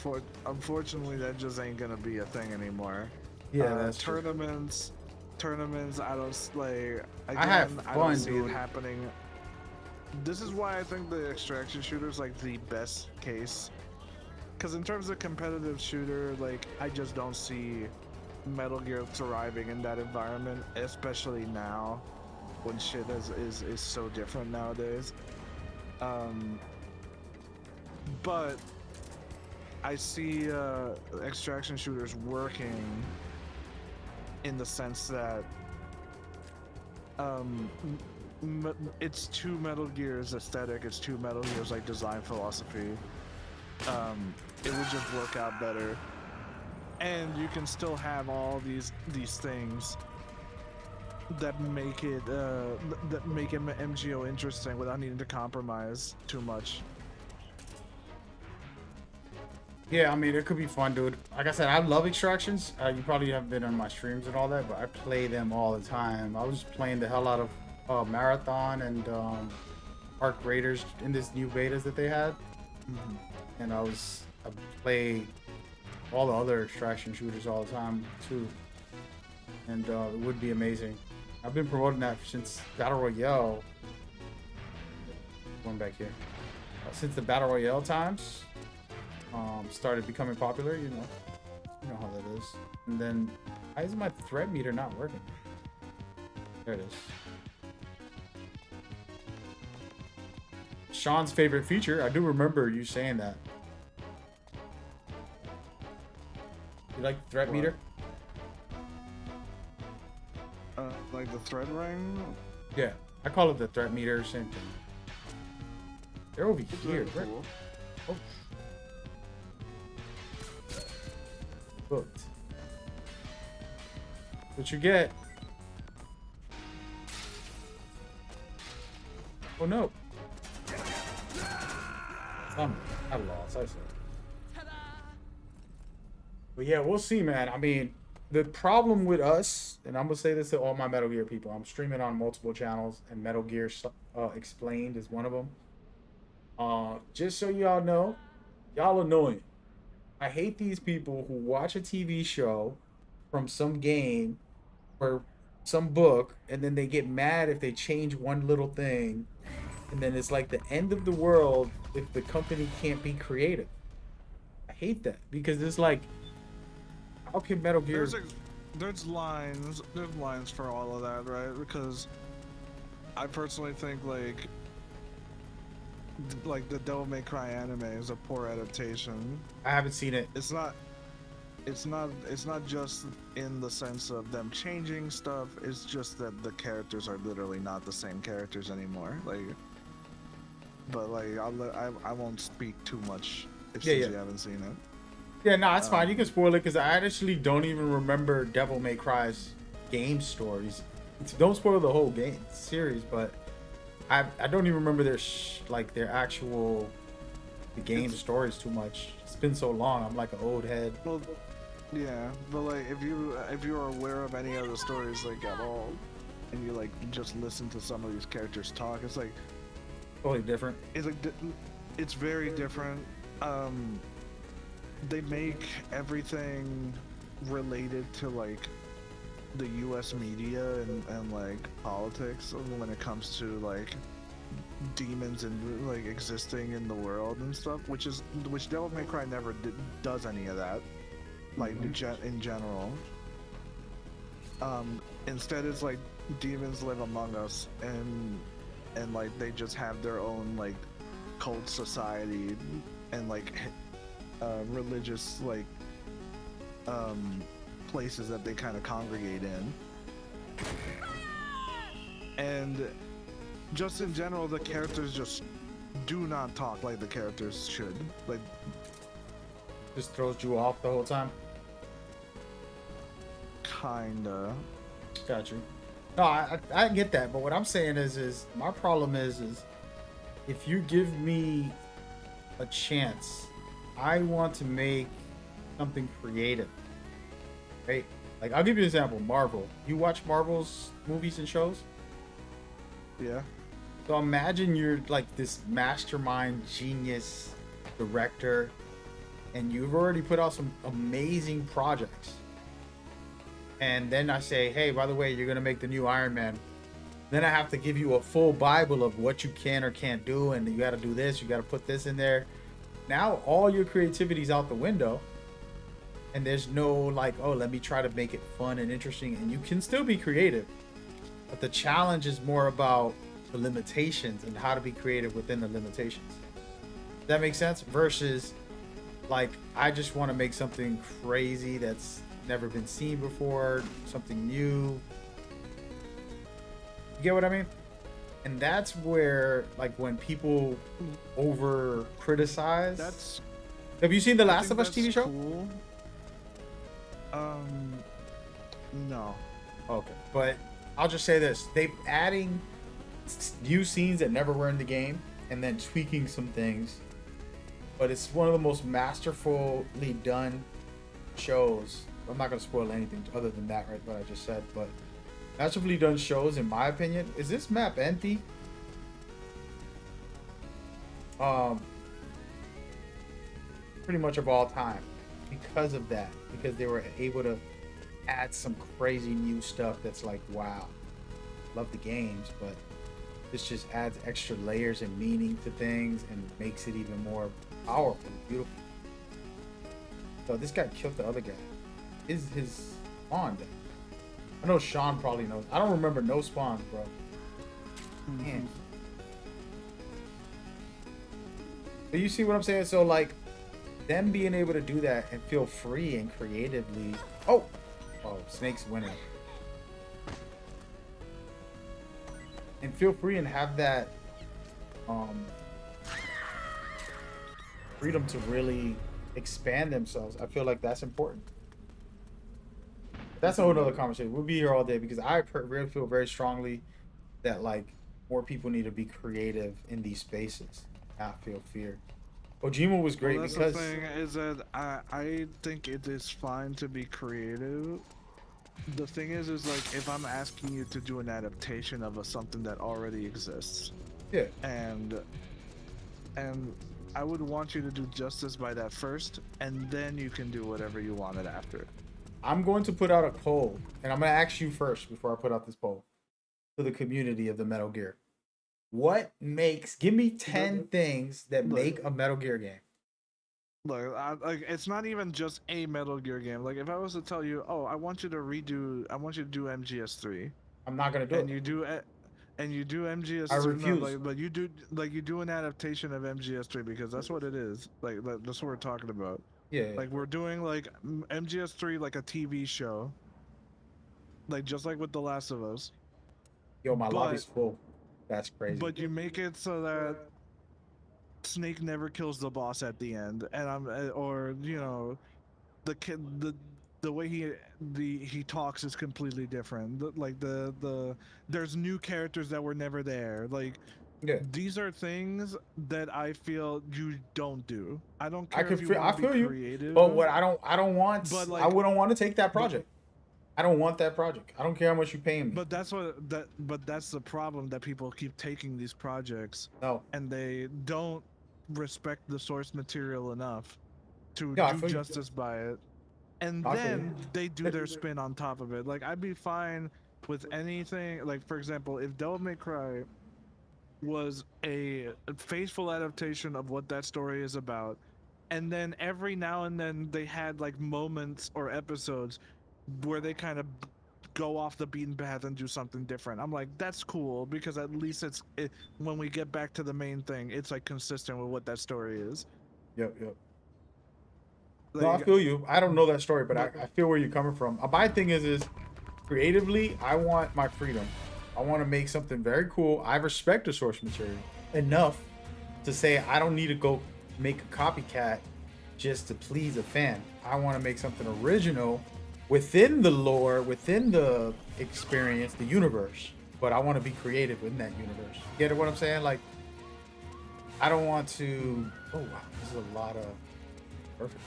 unfortunately, that just ain't gonna be a thing anymore. Yeah, that's tournaments. I don't like. Again, I don't see it happening. This is why I think the extraction shooter is like the best case. Because in terms of competitive shooter, like I just don't see Metal Gear thriving in that environment, especially now, when shit is so different nowadays. But I see extraction shooters working in the sense that it's two Metal Gear's aesthetic, it's two Metal Gear's like design philosophy. It would just work out better, and you can still have all these things that make it MGO interesting without needing to compromise too much. Yeah, I mean, it could be fun, dude. Like I said, I love extractions. You probably haven't been on my streams and all that, but I play them all the time. I was playing the hell out of Marathon and Arc Raiders in this new betas that they had. Mm-hmm. And I play all the other extraction shooters all the time too, and it would be amazing. I've been promoting that since Battle Royale. Going back here, since the Battle Royale times started becoming popular. You know how that is. And then, why is my threat meter not working? There it is. Sean's favorite feature. I do remember you saying that. You like the threat meter? Like the thread ring? Yeah, I call it the threat meter. Same thing. They're over here. Cool. Oh. Booked. What you get? Oh no. I lost. I said. But yeah, we'll see, man. I mean, the problem with us, and I'm gonna say this to all my Metal Gear people, I'm streaming on multiple channels, and Metal Gear Explained is one of them. Just so y'all know, y'all annoying. I hate these people who watch a TV show from some game or some book, and then they get mad if they change one little thing, and then it's like the end of the world if the company can't be creative. I hate that because it's like, how can Metal Gear? There's a there's lines for all of that, right? Because I personally think like the Devil May Cry anime is a poor adaptation. I haven't seen it. It's not just in the sense of them changing stuff. It's just that the characters are literally not the same characters anymore. Like, but like I won't speak too much if Yeah, since yeah. you haven't seen it. Yeah, no, it's fine. You can spoil it because I actually don't even remember Devil May Cry's game stories. Don't spoil the whole game series, but I don't even remember like their actual the game stories too much. It's been so long. I'm like an old head. Well, yeah, but like if you are aware of any other stories like at all, and you like just listen to some of these characters talk, it's like Totally different. it's very different. They make everything related to like the U.S. media and like politics when it comes to like demons and like existing in the world and stuff, which Devil May Cry never does any of that, like in general. Instead, it's like demons live among us, and like they just have their own like cult society and like religious like places that they kind of congregate in, and just in general the characters just do not talk like the characters should. Like, Just throws you off the whole time. kinda. Got you. No, I get that, but what I'm saying is my problem is if you give me a chance, I want to make something creative. Right? Like I'll give you an example. Marvel. You watch Marvel's movies and shows? Yeah. So imagine you're like this mastermind genius director and you've already put out some amazing projects. And then I say, hey, by the way, you're gonna make the new Iron Man. Then I have to give you a full Bible of what you can or can't do, and you gotta do this, you gotta put this in there. Now all your creativity's out the window. And there's no like, oh, let me try to make it fun and interesting. And you can still be creative. But the challenge is more about the limitations and how to be creative within the limitations. Does that make sense? Versus like, I just want to make something crazy that's never been seen before, something new. You get what I mean? And that's where, like, when people over criticize. That's Have you seen the I Last think of Us that's TV show? cool. No. Okay, but I'll just say this: they adding new scenes that never were in the game, and then tweaking some things. But it's one of the most masterfully done shows. I'm not gonna spoil anything other than that, right? What I just said, but masterfully done shows, in my opinion. Is this map empty? Pretty much of all time, because of that, because they were able to add some crazy new stuff that's like, wow, love the games, but this just adds extra layers and meaning to things and makes it even more powerful and beautiful. So this guy killed the other guy. Is his spawn dead? I know Sean probably knows. I don't remember no spawns, bro. Man. But you see what I'm saying? So like, them being able to do that and feel free and creatively. Oh, Snake's winning. And feel free and have that freedom to really expand themselves. I feel like that's important. That's a whole nother conversation. We'll be here all day because I really feel very strongly that like more people need to be creative in these spaces, not feel fear. Ojima was great Well, that's because the thing is that I think it is fine to be creative. The thing is like if I'm asking you to do an adaptation of something that already exists, yeah, and I would want you to do justice by that first, and then you can do whatever you wanted after. I'm going to put out a poll, and I'm going to ask you first before I put out this poll to the community of the Metal Gear. What makes? Give me 10 things that make a Metal Gear game. Look, like it's not even just a Metal Gear game. Like if I was to tell you, oh, I want you to do MGS3, I'm not going to do and it. you do MGS3. I refuse. No, but you do an adaptation of MGS3 because that's what it is. Like that's what we're talking about. Yeah. Like we're doing like MGS3 like a TV show. Like just like with The Last of Us. Yo, my lobby's full. That's crazy. But you make it so that Snake never kills the boss at the end, and or you know, the kid the way he talks is completely different. Like there's new characters that were never there. Like yeah. These are things that I feel you don't do. I don't I care if you want to be creative. You. But what I don't want. But like, I wouldn't want to take that project. I don't want that project. I don't care how much you pay me. But that's the problem, that people keep taking these projects. No. And they don't respect the source material enough to do justice by it. And then they do their spin on top of it. Like I'd be fine with anything. Like for example, if Devil May Cry was a faithful adaptation of what that story is about, and then every now and then they had like moments or episodes where they kind of go off the beaten path and do something different. I'm like, that's cool, because at least when we get back to the main thing, it's like consistent with what that story is. Yep. Like, no, I feel you. I don't know that story, but I feel where you're coming from. My thing is creatively, I want my freedom. I want to make something very cool. I respect the source material enough to say I don't need to go make a copycat just to please a fan. I want to make something original within the lore, within the experience, the universe. But I want to be creative in that universe. Get what I'm saying? Like, I don't want to... Oh, wow. This is a lot of... Perfect.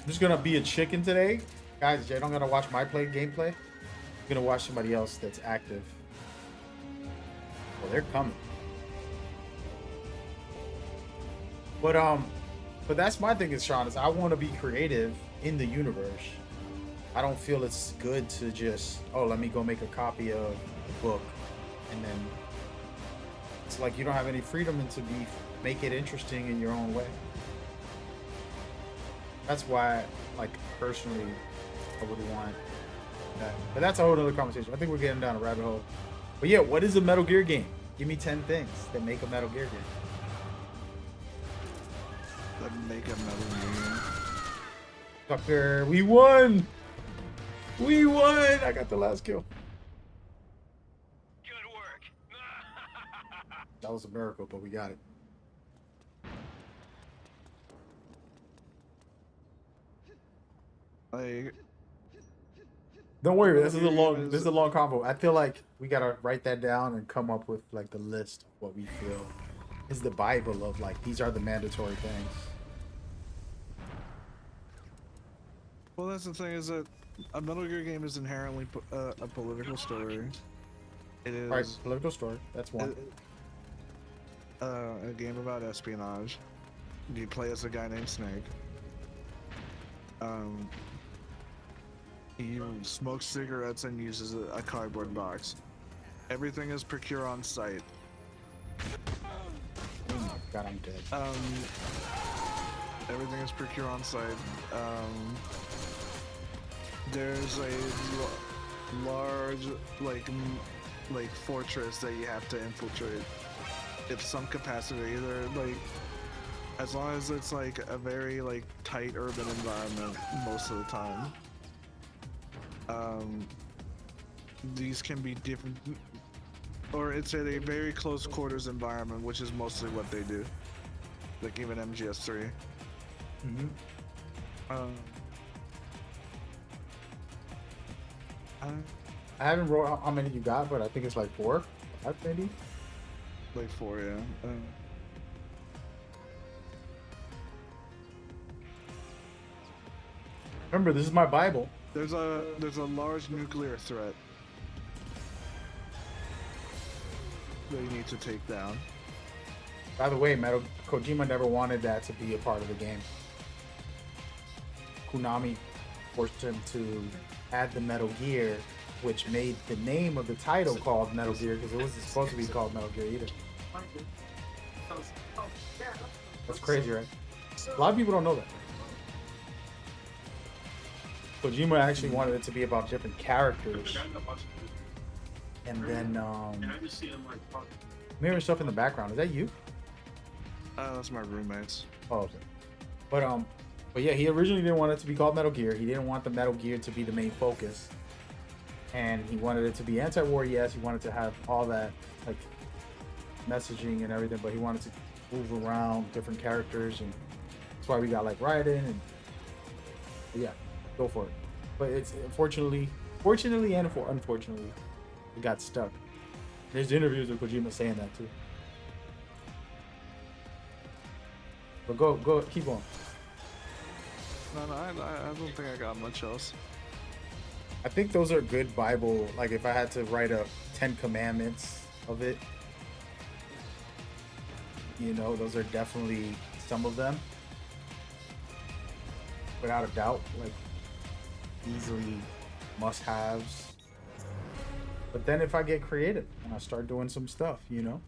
I'm just going to be a chicken today. Guys, I don't got to watch my gameplay. I'm going to watch somebody else that's active. Well, they're coming. But that's my thing, is Sean, is I want to be creative in the universe. I don't feel it's good to just, oh, let me go make a copy of the book, and then it's like you don't have any freedom to make it interesting in your own way. That's why, like, personally, I would want that. But that's a whole other conversation. I think we're getting down a rabbit hole. But yeah, what is a Metal Gear game? Give me 10 things that make a Metal Gear game. That make a Metal Gear. Fucker, we won! We won! I got the last kill. Good work. That was a miracle, but we got it. Like, don't worry, this is a long convo. I feel like we gotta write that down and come up with like the list of what we feel is the Bible of like these are the mandatory things. Well, that's the thing, is that a Metal Gear game is inherently a political story. It is. Right, political story. That's one. A game about espionage. You play as a guy named Snake. He smokes cigarettes and uses a cardboard box. Everything is procure on site. Oh my god, I'm dead. Everything is procure on site. There's a large like fortress that you have to infiltrate. It's some capacity, either like, as long as it's like a very like tight urban environment most of the time. These can be different, or it's at a very close quarters environment, which is mostly what they do. Like even MGS3. Mm-hmm. I haven't wrote out how many you got, but I think it's like 4, 5 maybe. Like 4, yeah. Remember, this is my Bible. There's a large nuclear threat that you need to take down. By the way, Kojima never wanted that to be a part of the game. Konami forced him to add the Metal Gear, which made the name of the title called Metal Gear because it wasn't supposed to be called Metal Gear either. That's crazy, right? A lot of people don't know that. Kojima actually wanted it to be about different characters. And then, mirror stuff in the background. Is that you? That's my roommates. Oh, okay. But yeah, he originally didn't want it to be called Metal Gear. He didn't want the Metal Gear to be the main focus. And he wanted it to be anti-war, yes. He wanted to have all that, like, messaging and everything, but he wanted to move around different characters, and that's why we got, like, Raiden, and yeah, go for it. But it's fortunately and unfortunately, it got stuck. There's interviews of Kojima saying that too. But go, keep on. No, I don't think I got much else. I think those are good Bible. Like if I had to write a 10 Commandments of it, you know, those are definitely some of them, without a doubt. Like easily must-haves. But then if I get creative and I start doing some stuff, you know,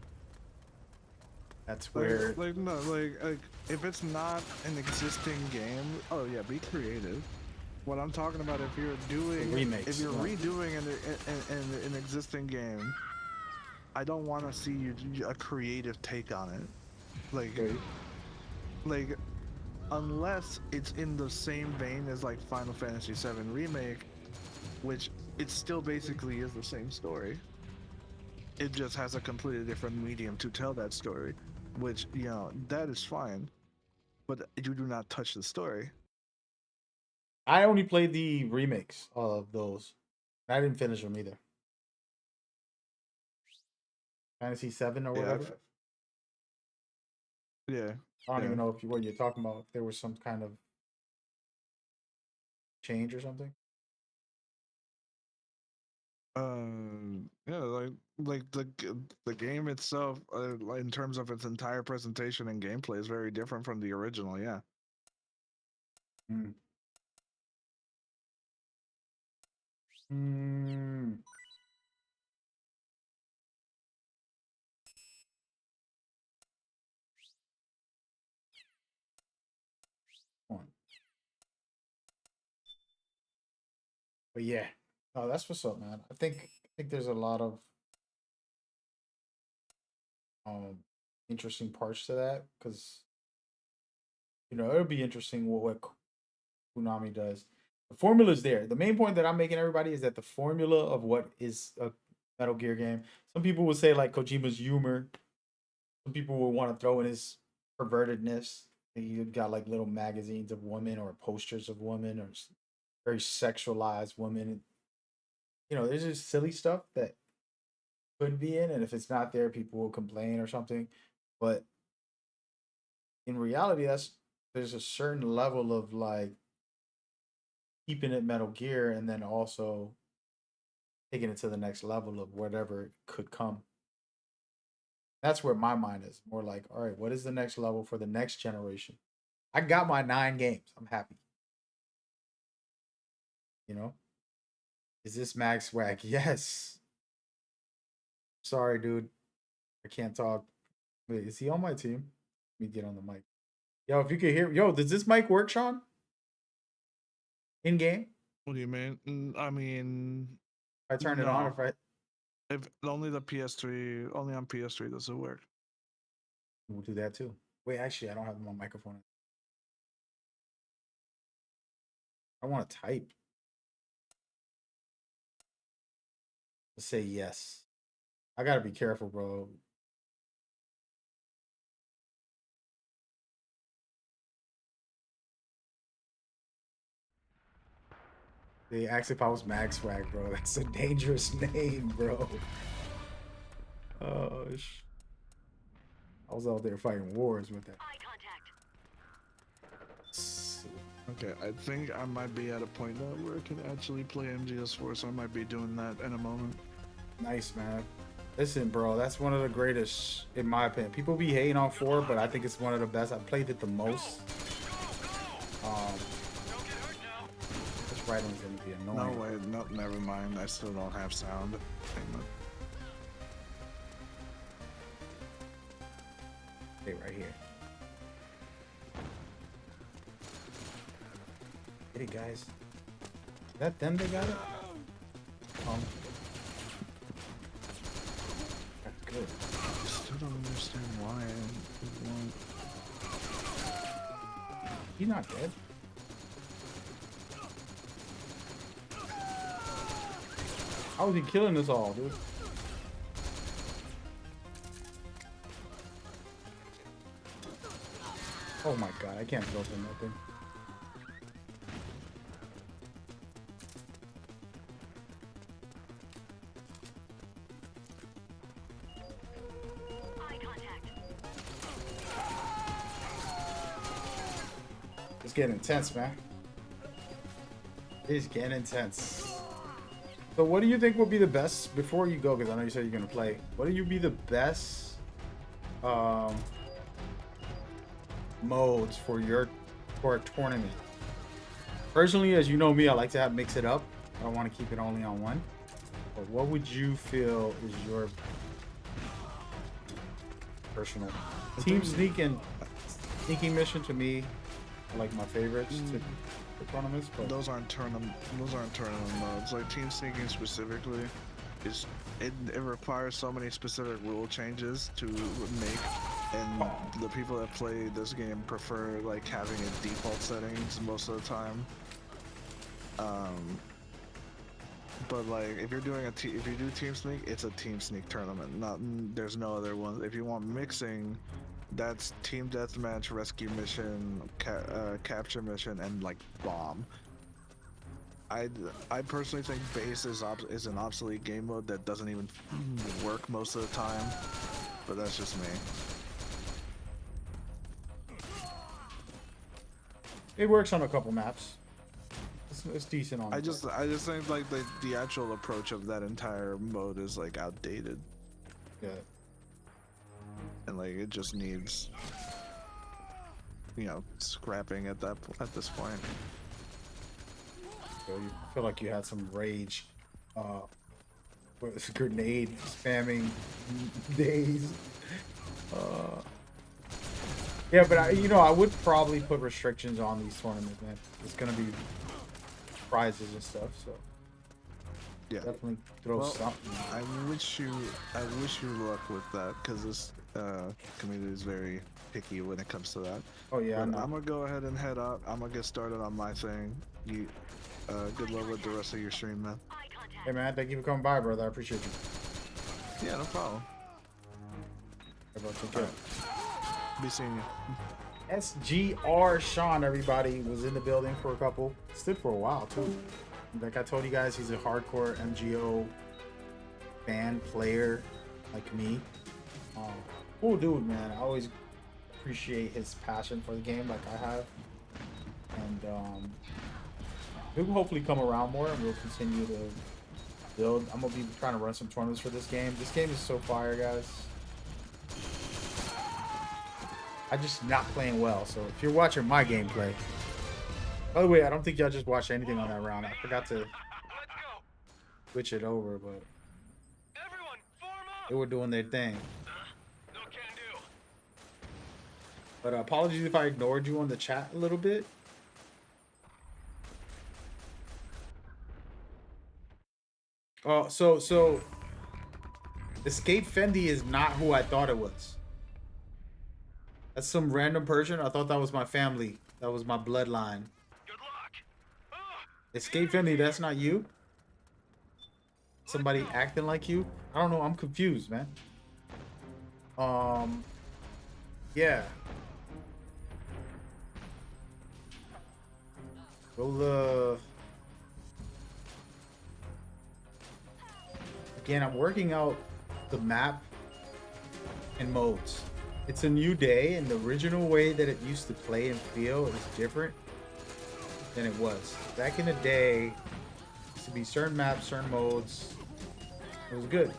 that's where like if it's not an existing game, oh yeah, be creative. What I'm talking about, if you're doing remakes, if you're redoing an existing game, I don't want to see you do a creative take on it. Like unless it's in the same vein as like Final Fantasy VII Remake, which it still basically is the same story. It just has a completely different medium to tell that story, which, you know, that is fine, but you do not touch the story. I only played the remakes of those. I didn't finish them either. Fantasy 7 or whatever. Yeah. I don't even know what you're talking about. If there was some kind of change or something. Yeah, like the game itself, in terms of its entire presentation and gameplay, is very different from the original. Yeah. Hmm. Hmm. On. But yeah, no, that's what's up, man. I think there's a lot of interesting parts to that because you know it'll be interesting what Konami does. The formula is there. The main point that I'm making everybody is that the formula of what is a Metal Gear game. Some people would say like Kojima's humor. Some people will want to throw in his pervertedness. You got like little magazines of women or posters of women or very sexualized women. You know, there's just silly stuff that could be in, and if it's not there, people will complain or something. But in reality, there's a certain level of like keeping it Metal Gear and then also taking it to the next level of whatever could come. That's where my mind is more like, all right, what is the next level for the next generation? I got my 9 games. I'm happy. You know, is this Max Swag? Yes. Sorry, dude. I can't talk. Wait, is he on my team? Let me get on the mic. Yo, if you could hear, yo, does this mic work, Sean? In game? What do you mean? I mean, If I turn it on, if only the PS3, only on PS3 does it work. We'll do that too. Wait, actually, I don't have my microphone. I want to type. Let's say yes. I gotta be careful, bro. They asked if I was Max Swag, bro. That's a dangerous name, bro. Oh, I was out there fighting wars with that. Eye contact. Okay, I think I might be at a point now where I can actually play MGS4, so I might be doing that in a moment. Nice, man. Listen, bro, that's one of the greatest, in my opinion. People be hating on 4, but I think it's one of the best. I played it the most. It's writing's gonna be No annoying. way, no, never mind. I still don't have sound. Dang it. Stay right here. Get it, guys. Is that them they got it? That's good. I still don't understand why it won't. He's not dead. How is he killing us all, dude? Oh my god, I can't build him nothing. Eye contact. It's getting intense, man. It's getting intense. So what do you think will be the best, before you go, because I know you said you're going to play, what do you be the best modes for a tournament? Personally, as you know me, I like to mix it up. I don't want to keep it only on one. But what would you feel is your personal team sneaking mission? To me, are like my favorites for tournaments, but Those aren't tournament modes. Like team sneaking specifically, it requires so many specific rule changes to make, and the people that play this game prefer like having it default settings most of the time. But like if you're doing if you do team sneak, it's a team sneak tournament. There's no other one. If you want mixing, that's team deathmatch, rescue mission, capture mission, and like bomb. I personally think base is an obsolete game mode that doesn't even work most of the time, but that's just me. it works on a couple maps. It's decent on. I just think like the actual approach of that entire mode is like outdated, yeah. and like it just needs, scrapping at this point. So you feel like you had some rage, with grenade spamming days. Yeah, but I would probably put restrictions on these tournaments, man. It's gonna be prizes and stuff, so Yeah. definitely throw Well, something. I wish you luck with that, because this community is very picky when it comes to that. Oh yeah, I But know. I'm gonna go ahead and head up. I'm gonna get started on my thing. You, good luck with the rest of your stream, man. Eye contact. Hey man, thank you for coming by, brother. I appreciate you. Yeah, no problem. Hey, bro, take care. Be seeing you. SGR Sean, everybody, was in the building for a couple. Stood for a while too. Like I told you guys, he's a hardcore MGO fan player like me. Cool dude, man. I always appreciate his passion for the game like I have. And he'll hopefully come around more, and we'll continue to build. I'm gonna be trying to run some tournaments for this game. This game is so fire, guys. I'm just not playing well, so if you're watching my gameplay. By the way, I don't think y'all just watched anything on that round. I forgot to switch it over, but Everyone, form up. they were doing their thing. No can do. But apologies if I ignored you on the chat a little bit. Oh, so Escape Fendi is not who I thought it was. That's some random person. I thought that was my family. That was my bloodline. Good luck. Escape Fendi, that's not you? Somebody acting like you? I don't know. I'm confused, man. Yeah. Well, again, I'm working out the map and modes. It's a new day, and the original way that it used to play and feel is different than it was. Back in the day, used to be certain maps, certain modes. It was good.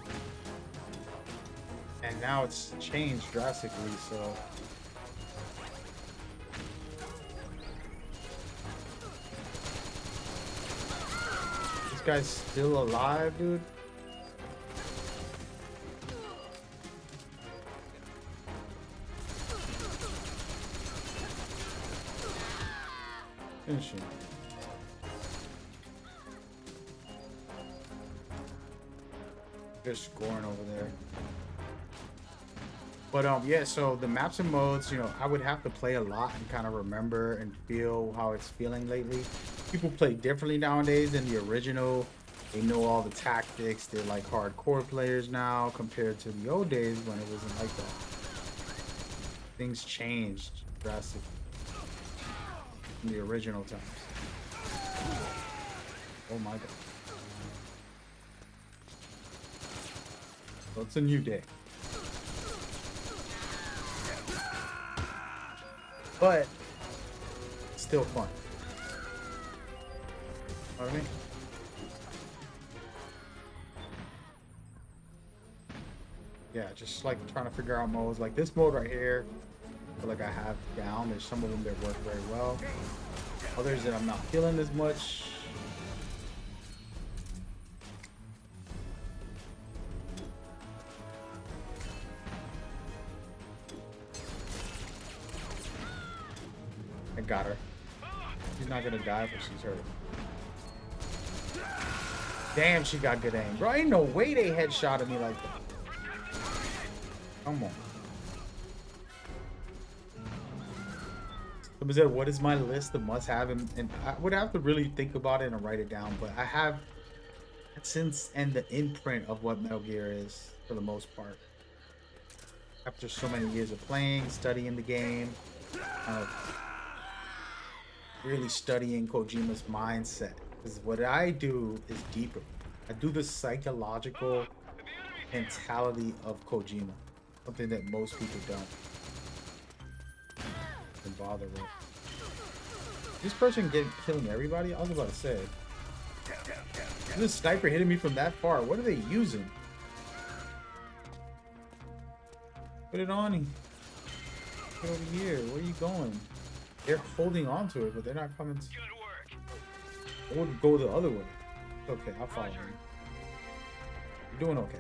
And now it's changed drastically, so guy's still alive, dude. Finish him. They're scoring over there. But yeah, so the maps and modes, you know, I would have to play a lot and kind of remember and feel how it's feeling lately. People play differently nowadays than the original. They know all the tactics. They're like hardcore players now compared to the old days when it wasn't like that. Things changed drastically from the original times. Oh my god. So it's a new day. But it's still fun. You know what I mean? Yeah, just like trying to figure out modes. Like this mode right here, I feel like I have down. There's some of them that work very well. Others that I'm not feeling as much. I got her. She's not gonna die, but she's hurt. Damn, she got good aim. Bro, ain't no way they headshotted me like that. Come on. Somebody said, what is my list of must-have? And I would have to really think about it and write it down, but I have since and the imprint of what Metal Gear is for the most part. After so many years of playing, studying the game, really studying Kojima's mindset. Because what I do is deeper. I do the psychological mentality of Kojima. Something that most people don't bother with. This person killing everybody? I was about to say. This sniper hitting me from that far. What are they using? Put it on him. Get over here. Where are you going? They're holding on to it, but they're not coming. I would go the other way. Okay, I'll follow you. You're doing okay.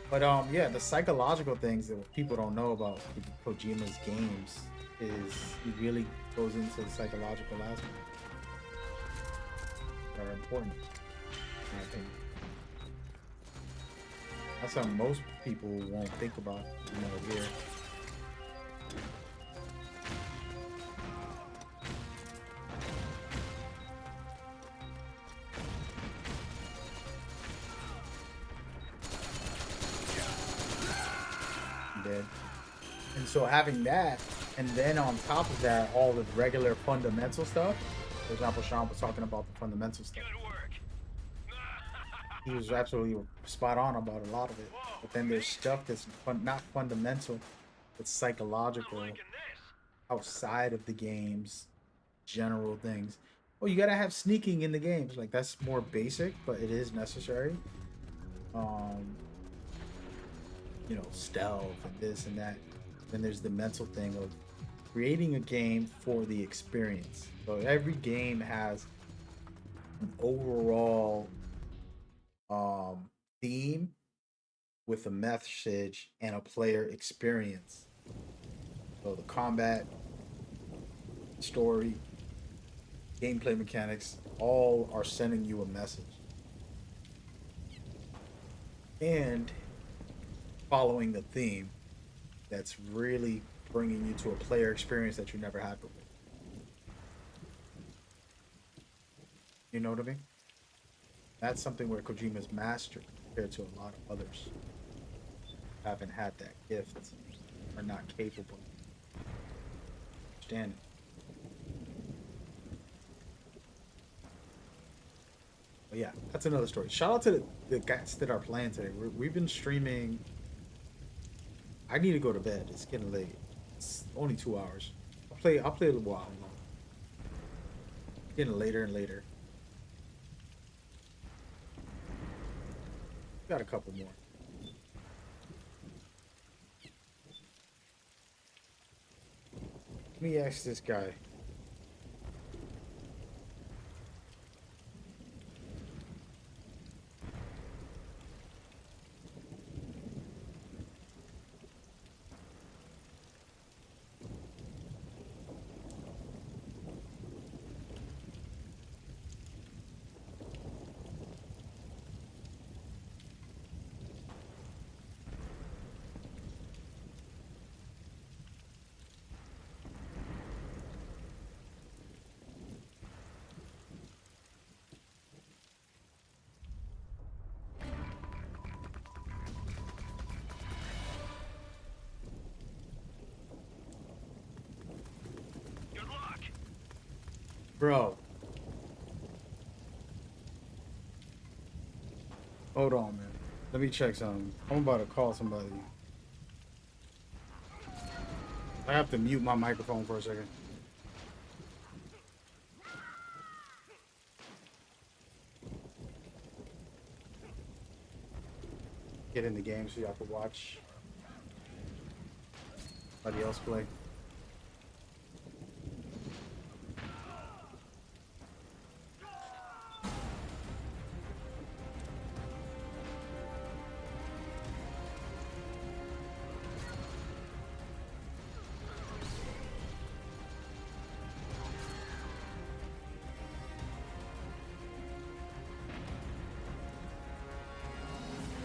But yeah, the psychological things that people don't know about Kojima's games is he really goes into the psychological aspect that are important, in my opinion. That's how most people won't think about Metal Gear. Dead. And so having that, and then on top of that, all the regular fundamental stuff. For example, Sean was talking about the fundamental stuff. He was absolutely spot on about a lot of it. But then there's stuff that's not fundamental, it's psychological, outside of the game's general things. Oh, you gotta have sneaking in the games. Like that's more basic, but it is necessary. You know, stealth and this and that. Then there's the mental thing of creating a game for the experience. So every game has an overall theme with a message and a player experience. So the combat, story, gameplay mechanics, all are sending you a message. And following the theme that's really bringing you to a player experience that you never had before. You know what I mean? That's something where Kojima's mastered compared to a lot of others who haven't had that gift, are not capable of understanding. But yeah, that's another story. Shout out to the guys that are playing today. We've been streaming. I need to go to bed. It's getting late. It's only 2 hours. I'll play a little while. It's getting later and later. Got a couple more. Let me ask this guy. Bro. Hold on, man. Let me check something. I'm about to call somebody. I have to mute my microphone for a second. Get in the game so y'all can watch somebody else play.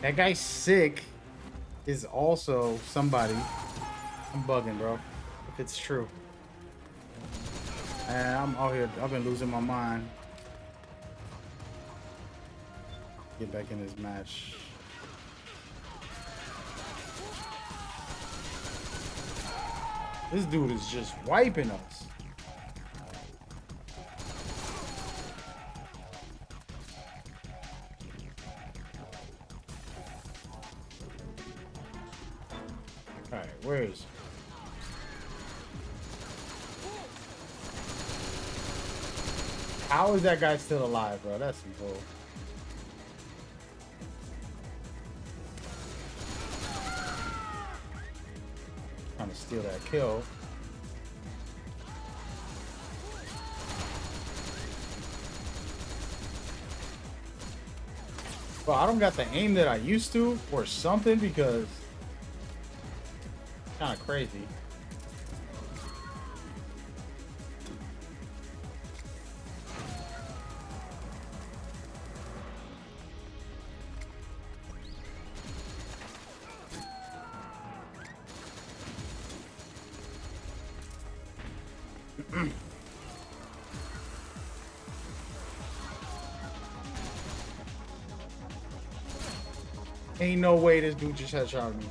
That guy sick is also somebody. I'm bugging, bro. If it's true. And I'm out here. I've been losing my mind. Get back in this match. This dude is just wiping us. Alright, where is he? How is that guy still alive, bro? That's some bull. Trying to steal that kill. Well, I don't got the aim that I used to or something because it's kind of crazy. Ain't no way this dude just headshot me.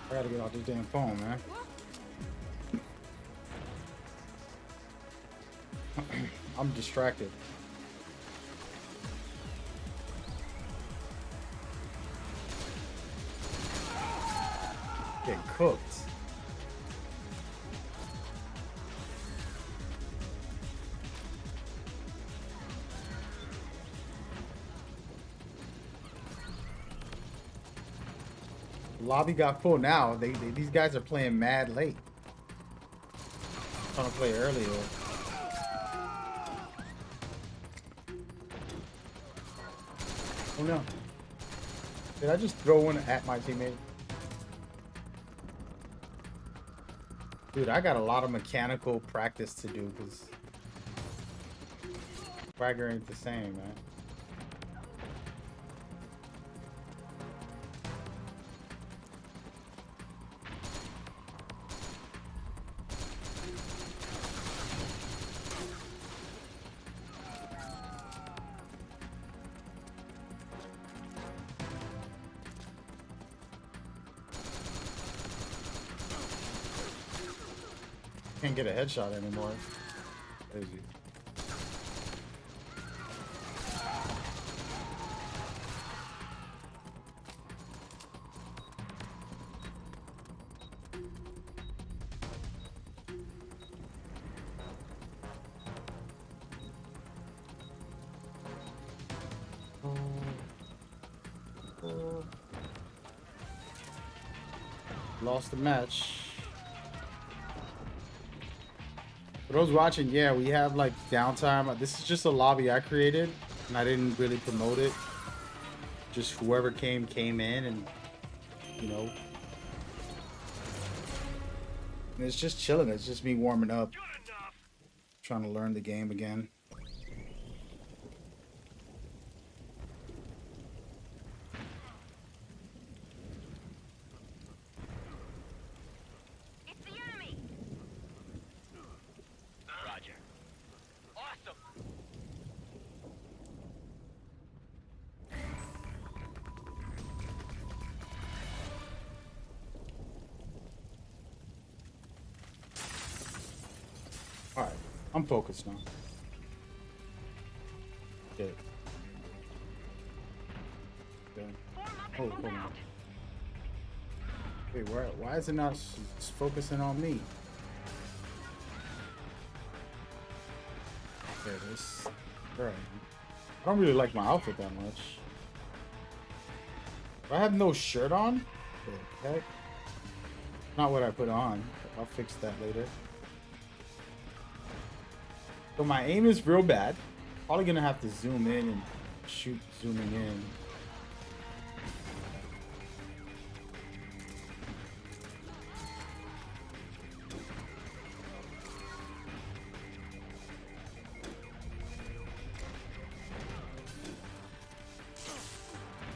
I gotta get off this damn phone, man. I'm distracted. Getting cooked. Lobby got full now. These guys are playing mad late. Trying to play earlier. Oh no. Did I just throw one at my teammate? Dude, I got a lot of mechanical practice to do because Swagger ain't the same, man. Can't get a headshot anymore. Crazy. Lost the match. For those watching, yeah, we have like downtime. This is just a lobby I created and I didn't really promote it. Just whoever came in and, you know, And it's just chilling. It's just me warming up, Good enough. trying to learn the game again. It's the enemy. Roger. Awesome. All right, I'm focused now. Okay. Okay. Form up Oh, and hold move on. out. Wait, why is it not focusing on me? Okay, this. All right. I don't really like my outfit that much. Do I have no shirt on? The heck? Not what I put on. I'll fix that later. So my aim is real bad. Probably gonna have to zoom in and shoot zooming in.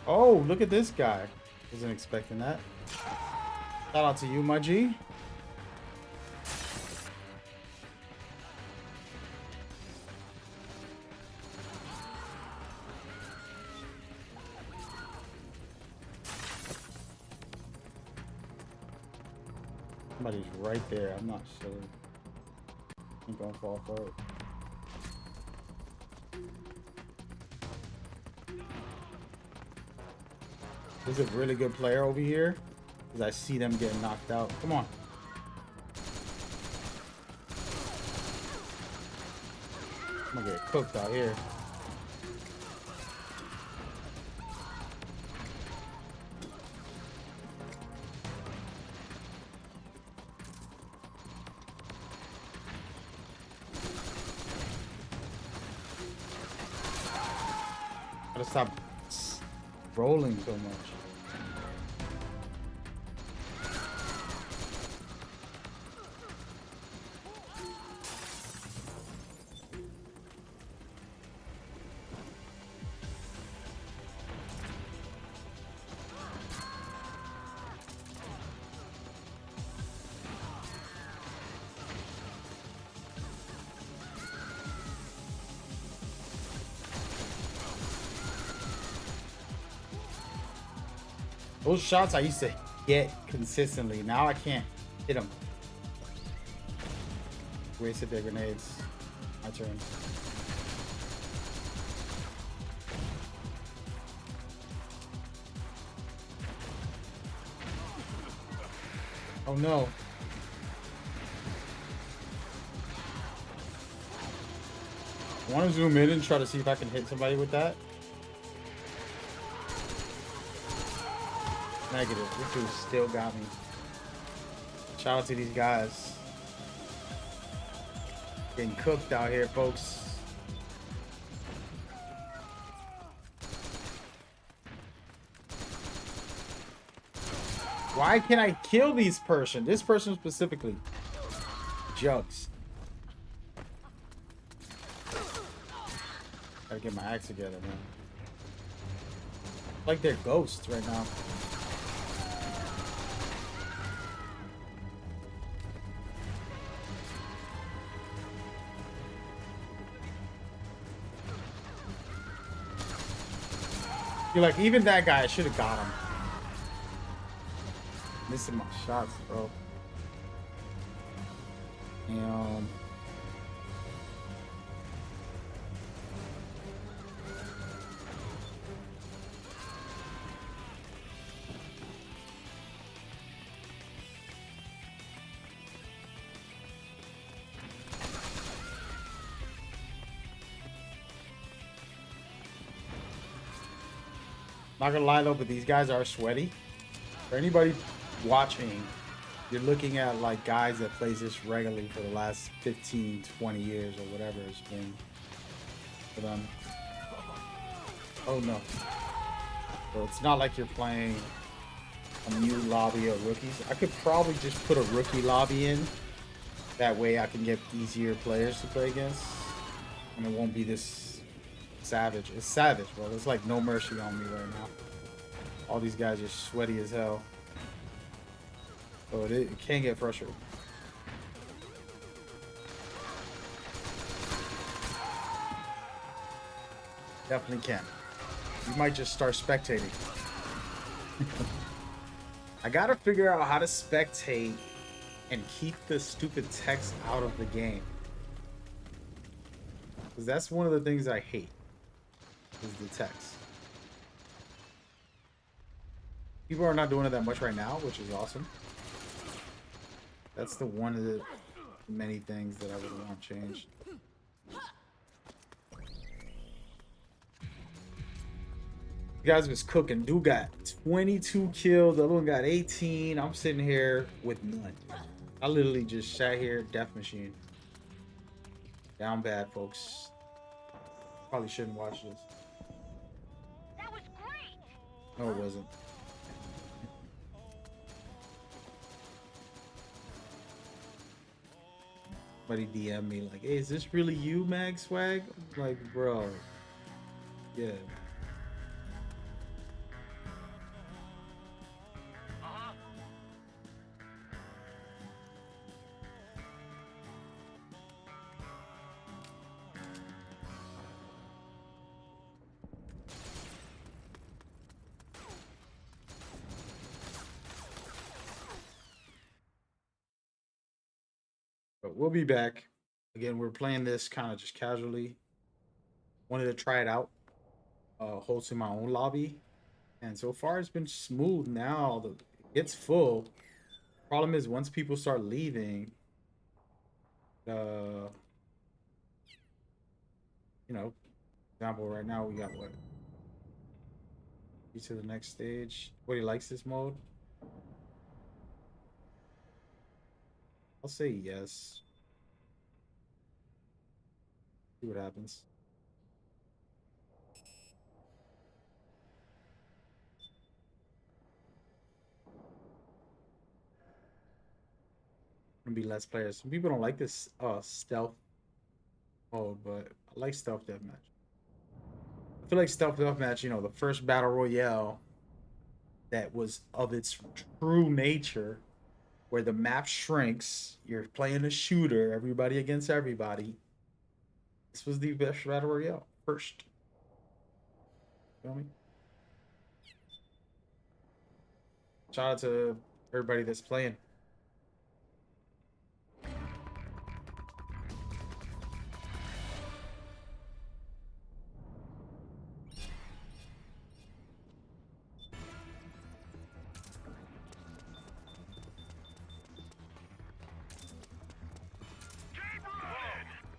Oh, look at this guy. Wasn't expecting that. Shout out to you, my G. Somebody's right there. I'm not sure. I'm gonna fall for it. There's a really good player over here. Because I see them getting knocked out. Come on. I'm gonna get cooked out here. Gotta stop rolling so much. Those shots I used to get consistently. Now I can't hit them. Wasted their grenades. My turn. Oh no. I want to zoom in and try to see if I can hit somebody with that. Negative. This dude still got me. Shout out to these guys. Getting cooked out here, folks. Why can't I kill these person? This person specifically. Jugs. Gotta get my axe together, man. Like they're ghosts right now. You're like, even that guy, I should have got him. Missing my shots, bro. And not gonna lie though, but these guys are sweaty. For anybody watching, you're looking at like guys that plays this regularly for the last 15, 20 years or whatever it's been for them. Oh no. So it's not like you're playing a new lobby of rookies. I could probably just put a rookie lobby in. That way I can get easier players to play against. And it won't be this savage. It's savage, bro. There's like no mercy on me right now. All these guys are sweaty as hell. So it can get frustrating. Definitely can. You might just start spectating. I gotta figure out how to spectate and keep the stupid text out of the game. Because that's one of the things I hate, is the text. People are not doing it that much right now, which is awesome. That's the one of the many things that I would want changed. You guys was cooking. Dude got 22 kills. The other one got 18. I'm sitting here with none. I literally just sat here, death machine. Down bad, folks. Probably shouldn't watch this. That was great. No, it wasn't. Somebody DM me like, "Hey, is this really you, Mag Swag?" I'm like, bro, yeah. But we'll be back. Again, we're playing this kind of just casually. Wanted to try it out. Hosting my own lobby. And so far it's been smooth. Now it's full. Problem is once people start leaving, you know, example right now we got what? To the next stage. What, he likes this mode? I'll say yes. See what happens. Gonna be less players. Some people don't like this stealth mode, but I like stealth deathmatch. I feel like stealth deathmatch, you know, the first battle royale that was of its true nature, where the map shrinks, you're playing a shooter, everybody against everybody. This was the best battle royale first. You know what I mean? Shout out to everybody that's playing.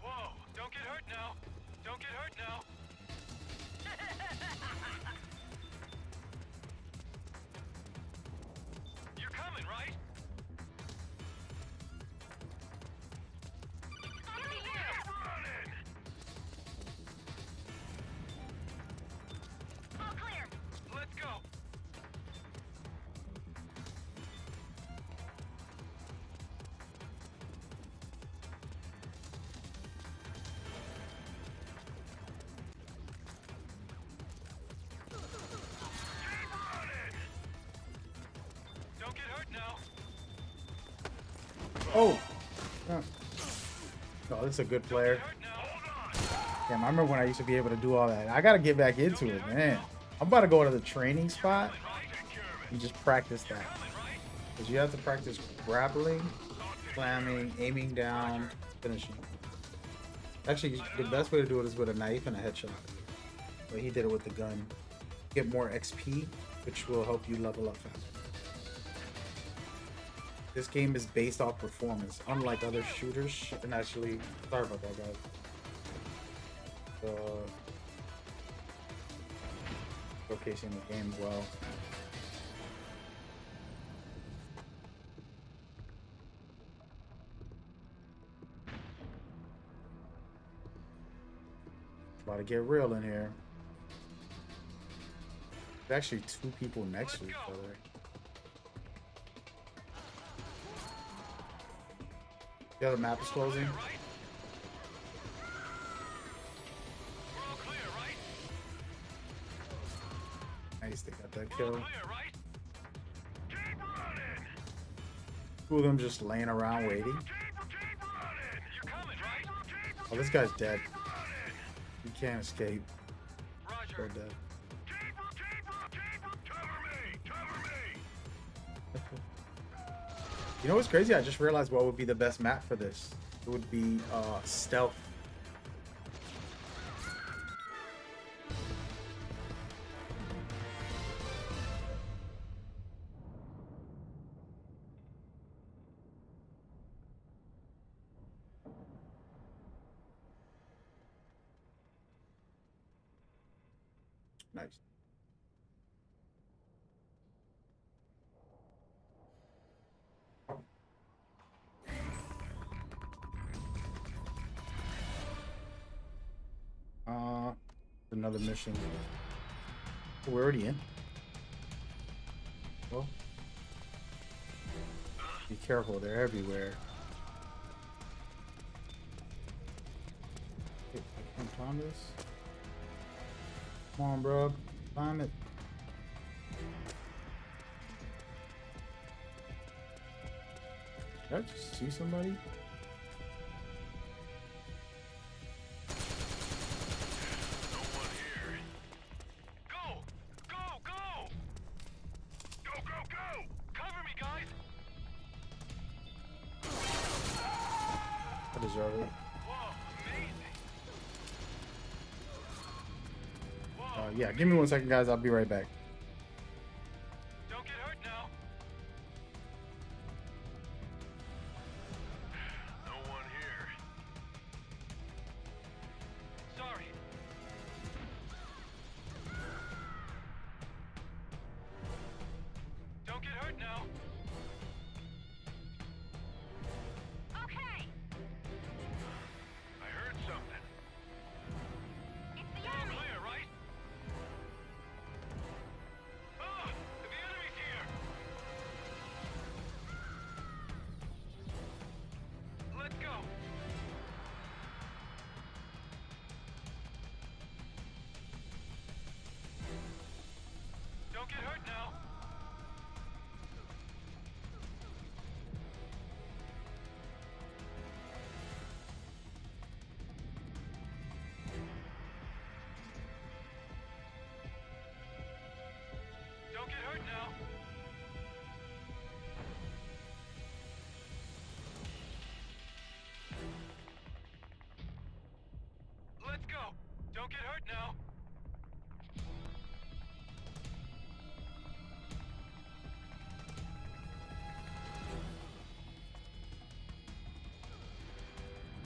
Whoa, don't get hurt now. Don't get hurt now. You're coming, right? Running. All clear. Let's go. Don't get hurt now. Oh! Oh, this is a good player. Hurt now. Damn, I remember when I used to be able to do all that. I gotta get back into it, man. I'm about to go to the training spot and just practice that. Because you have to practice grappling, slamming, aiming down, finishing. Actually, the best way to do it is with a knife and a headshot. But he did it with the gun. Get more XP, which will help you level up faster. This game is based off performance, unlike other shooters. And actually, sorry about that, guys. Showcasing the game well. About to get real in here. There's actually two people next to each other. The other map is closing. Right? We're all clear, right? Nice, they got that We're all kill. clear, right? Keep running! Two of them just laying around waiting. Keep running! You're coming, right? Oh, this guy's dead. Running! He can't escape. Roger. Still dead. Cover me! Cover me! You know what's crazy? I just realized what would be the best map for this. It would be stealth. Nice. Another mission. Oh, we're already in. Well, be careful, they're everywhere. Hey, I can't climb this. Come on, bro. Climb it. Did I just see somebody? No one here. Go! Go! Go! Go! Go! Go! Cover me, guys! I deserve it. Whoa! Amazing! Whoa! Yeah, give me 1 second, guys. I'll be right back. Don't get hurt now. No one here. Sorry. Don't get hurt now. Okay. I heard something. It's the We're all enemy. clear, right? Ah! The enemy's here! Let's go! Don't get hurt now. Don't get hurt now. Let's go. Don't get hurt now.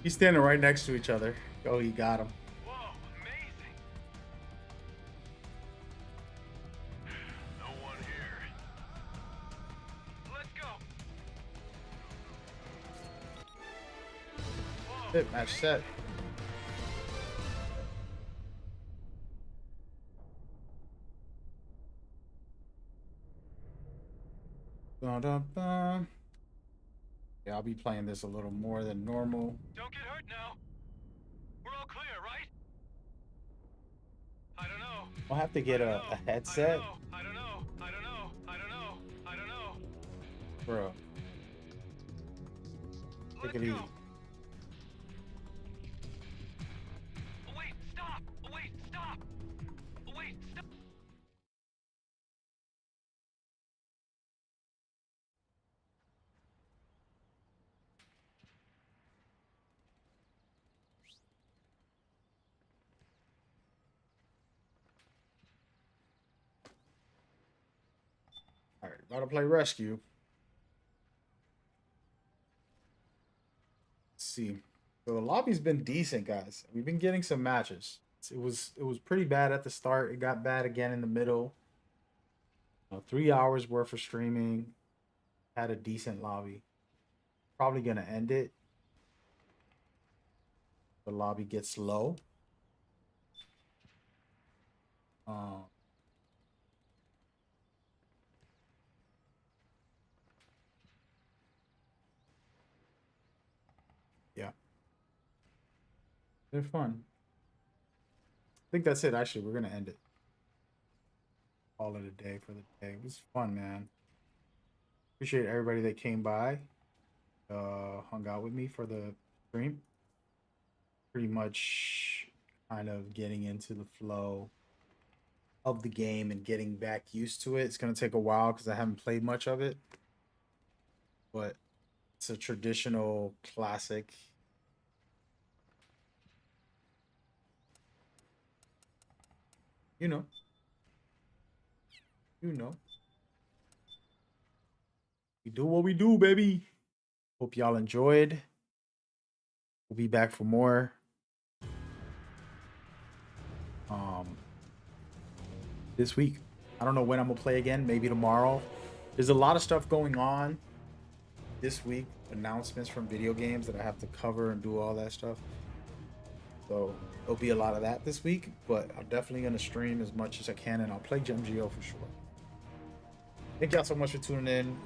He's standing right next to each other. Oh, he got him. Whoa, amazing. No one here. Let's go. Whoa, Hit match set. Dun, dun, dun. Yeah, I'll be playing this a little more than normal. don't get hurt now. We're all clear, right? I don't know. I'll have to get I a don't know. headset. I don't know. I don't know. I don't know. I don't know. Bro, Let's take it easy. go. Oh, wait, stop. Oh, wait, stop. Oh, wait, stop. All right, about to play rescue. Let's see. So the lobby's been decent, guys. We've been getting some matches. It was pretty bad at the start. It got bad again in the middle. 3 hours worth of streaming. Had a decent lobby. Probably gonna end it. The lobby gets low. Um, They're fun. I think that's it. Actually, we're gonna end it. Call it a day for the day. It was fun, man. Appreciate everybody that came by, hung out with me for the stream. Pretty much kind of getting into the flow of the game and getting back used to it. It's gonna take a while because I haven't played much of it, but it's a traditional classic. You know, you know. We do what we do, baby. Hope y'all enjoyed. We'll be back for more. Um, this week. I don't know when I'm gonna play again. Maybe tomorrow. There's a lot of stuff going on this week. Announcements from video games that I have to cover and do all that stuff. So there'll be a lot of that this week. But I'm definitely gonna stream as much as I can, and I'll play MGO for sure. Thank y'all so much for tuning in.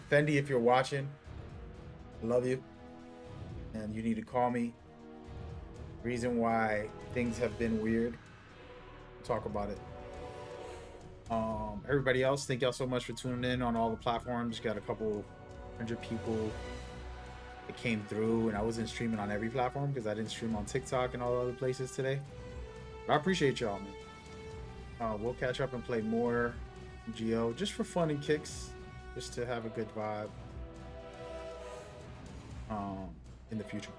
Fendi, if you're watching, I love you, and you need to call me. Reason why things have been weird. We'll talk about it. Everybody else, thank y'all so much for tuning in on all the platforms. Got a couple hundred people that came through, and I wasn't streaming on every platform because I didn't stream on TikTok and all other places today. But I appreciate y'all, man. We'll catch up and play more MGO just for fun and kicks, just to have a good vibe in the future.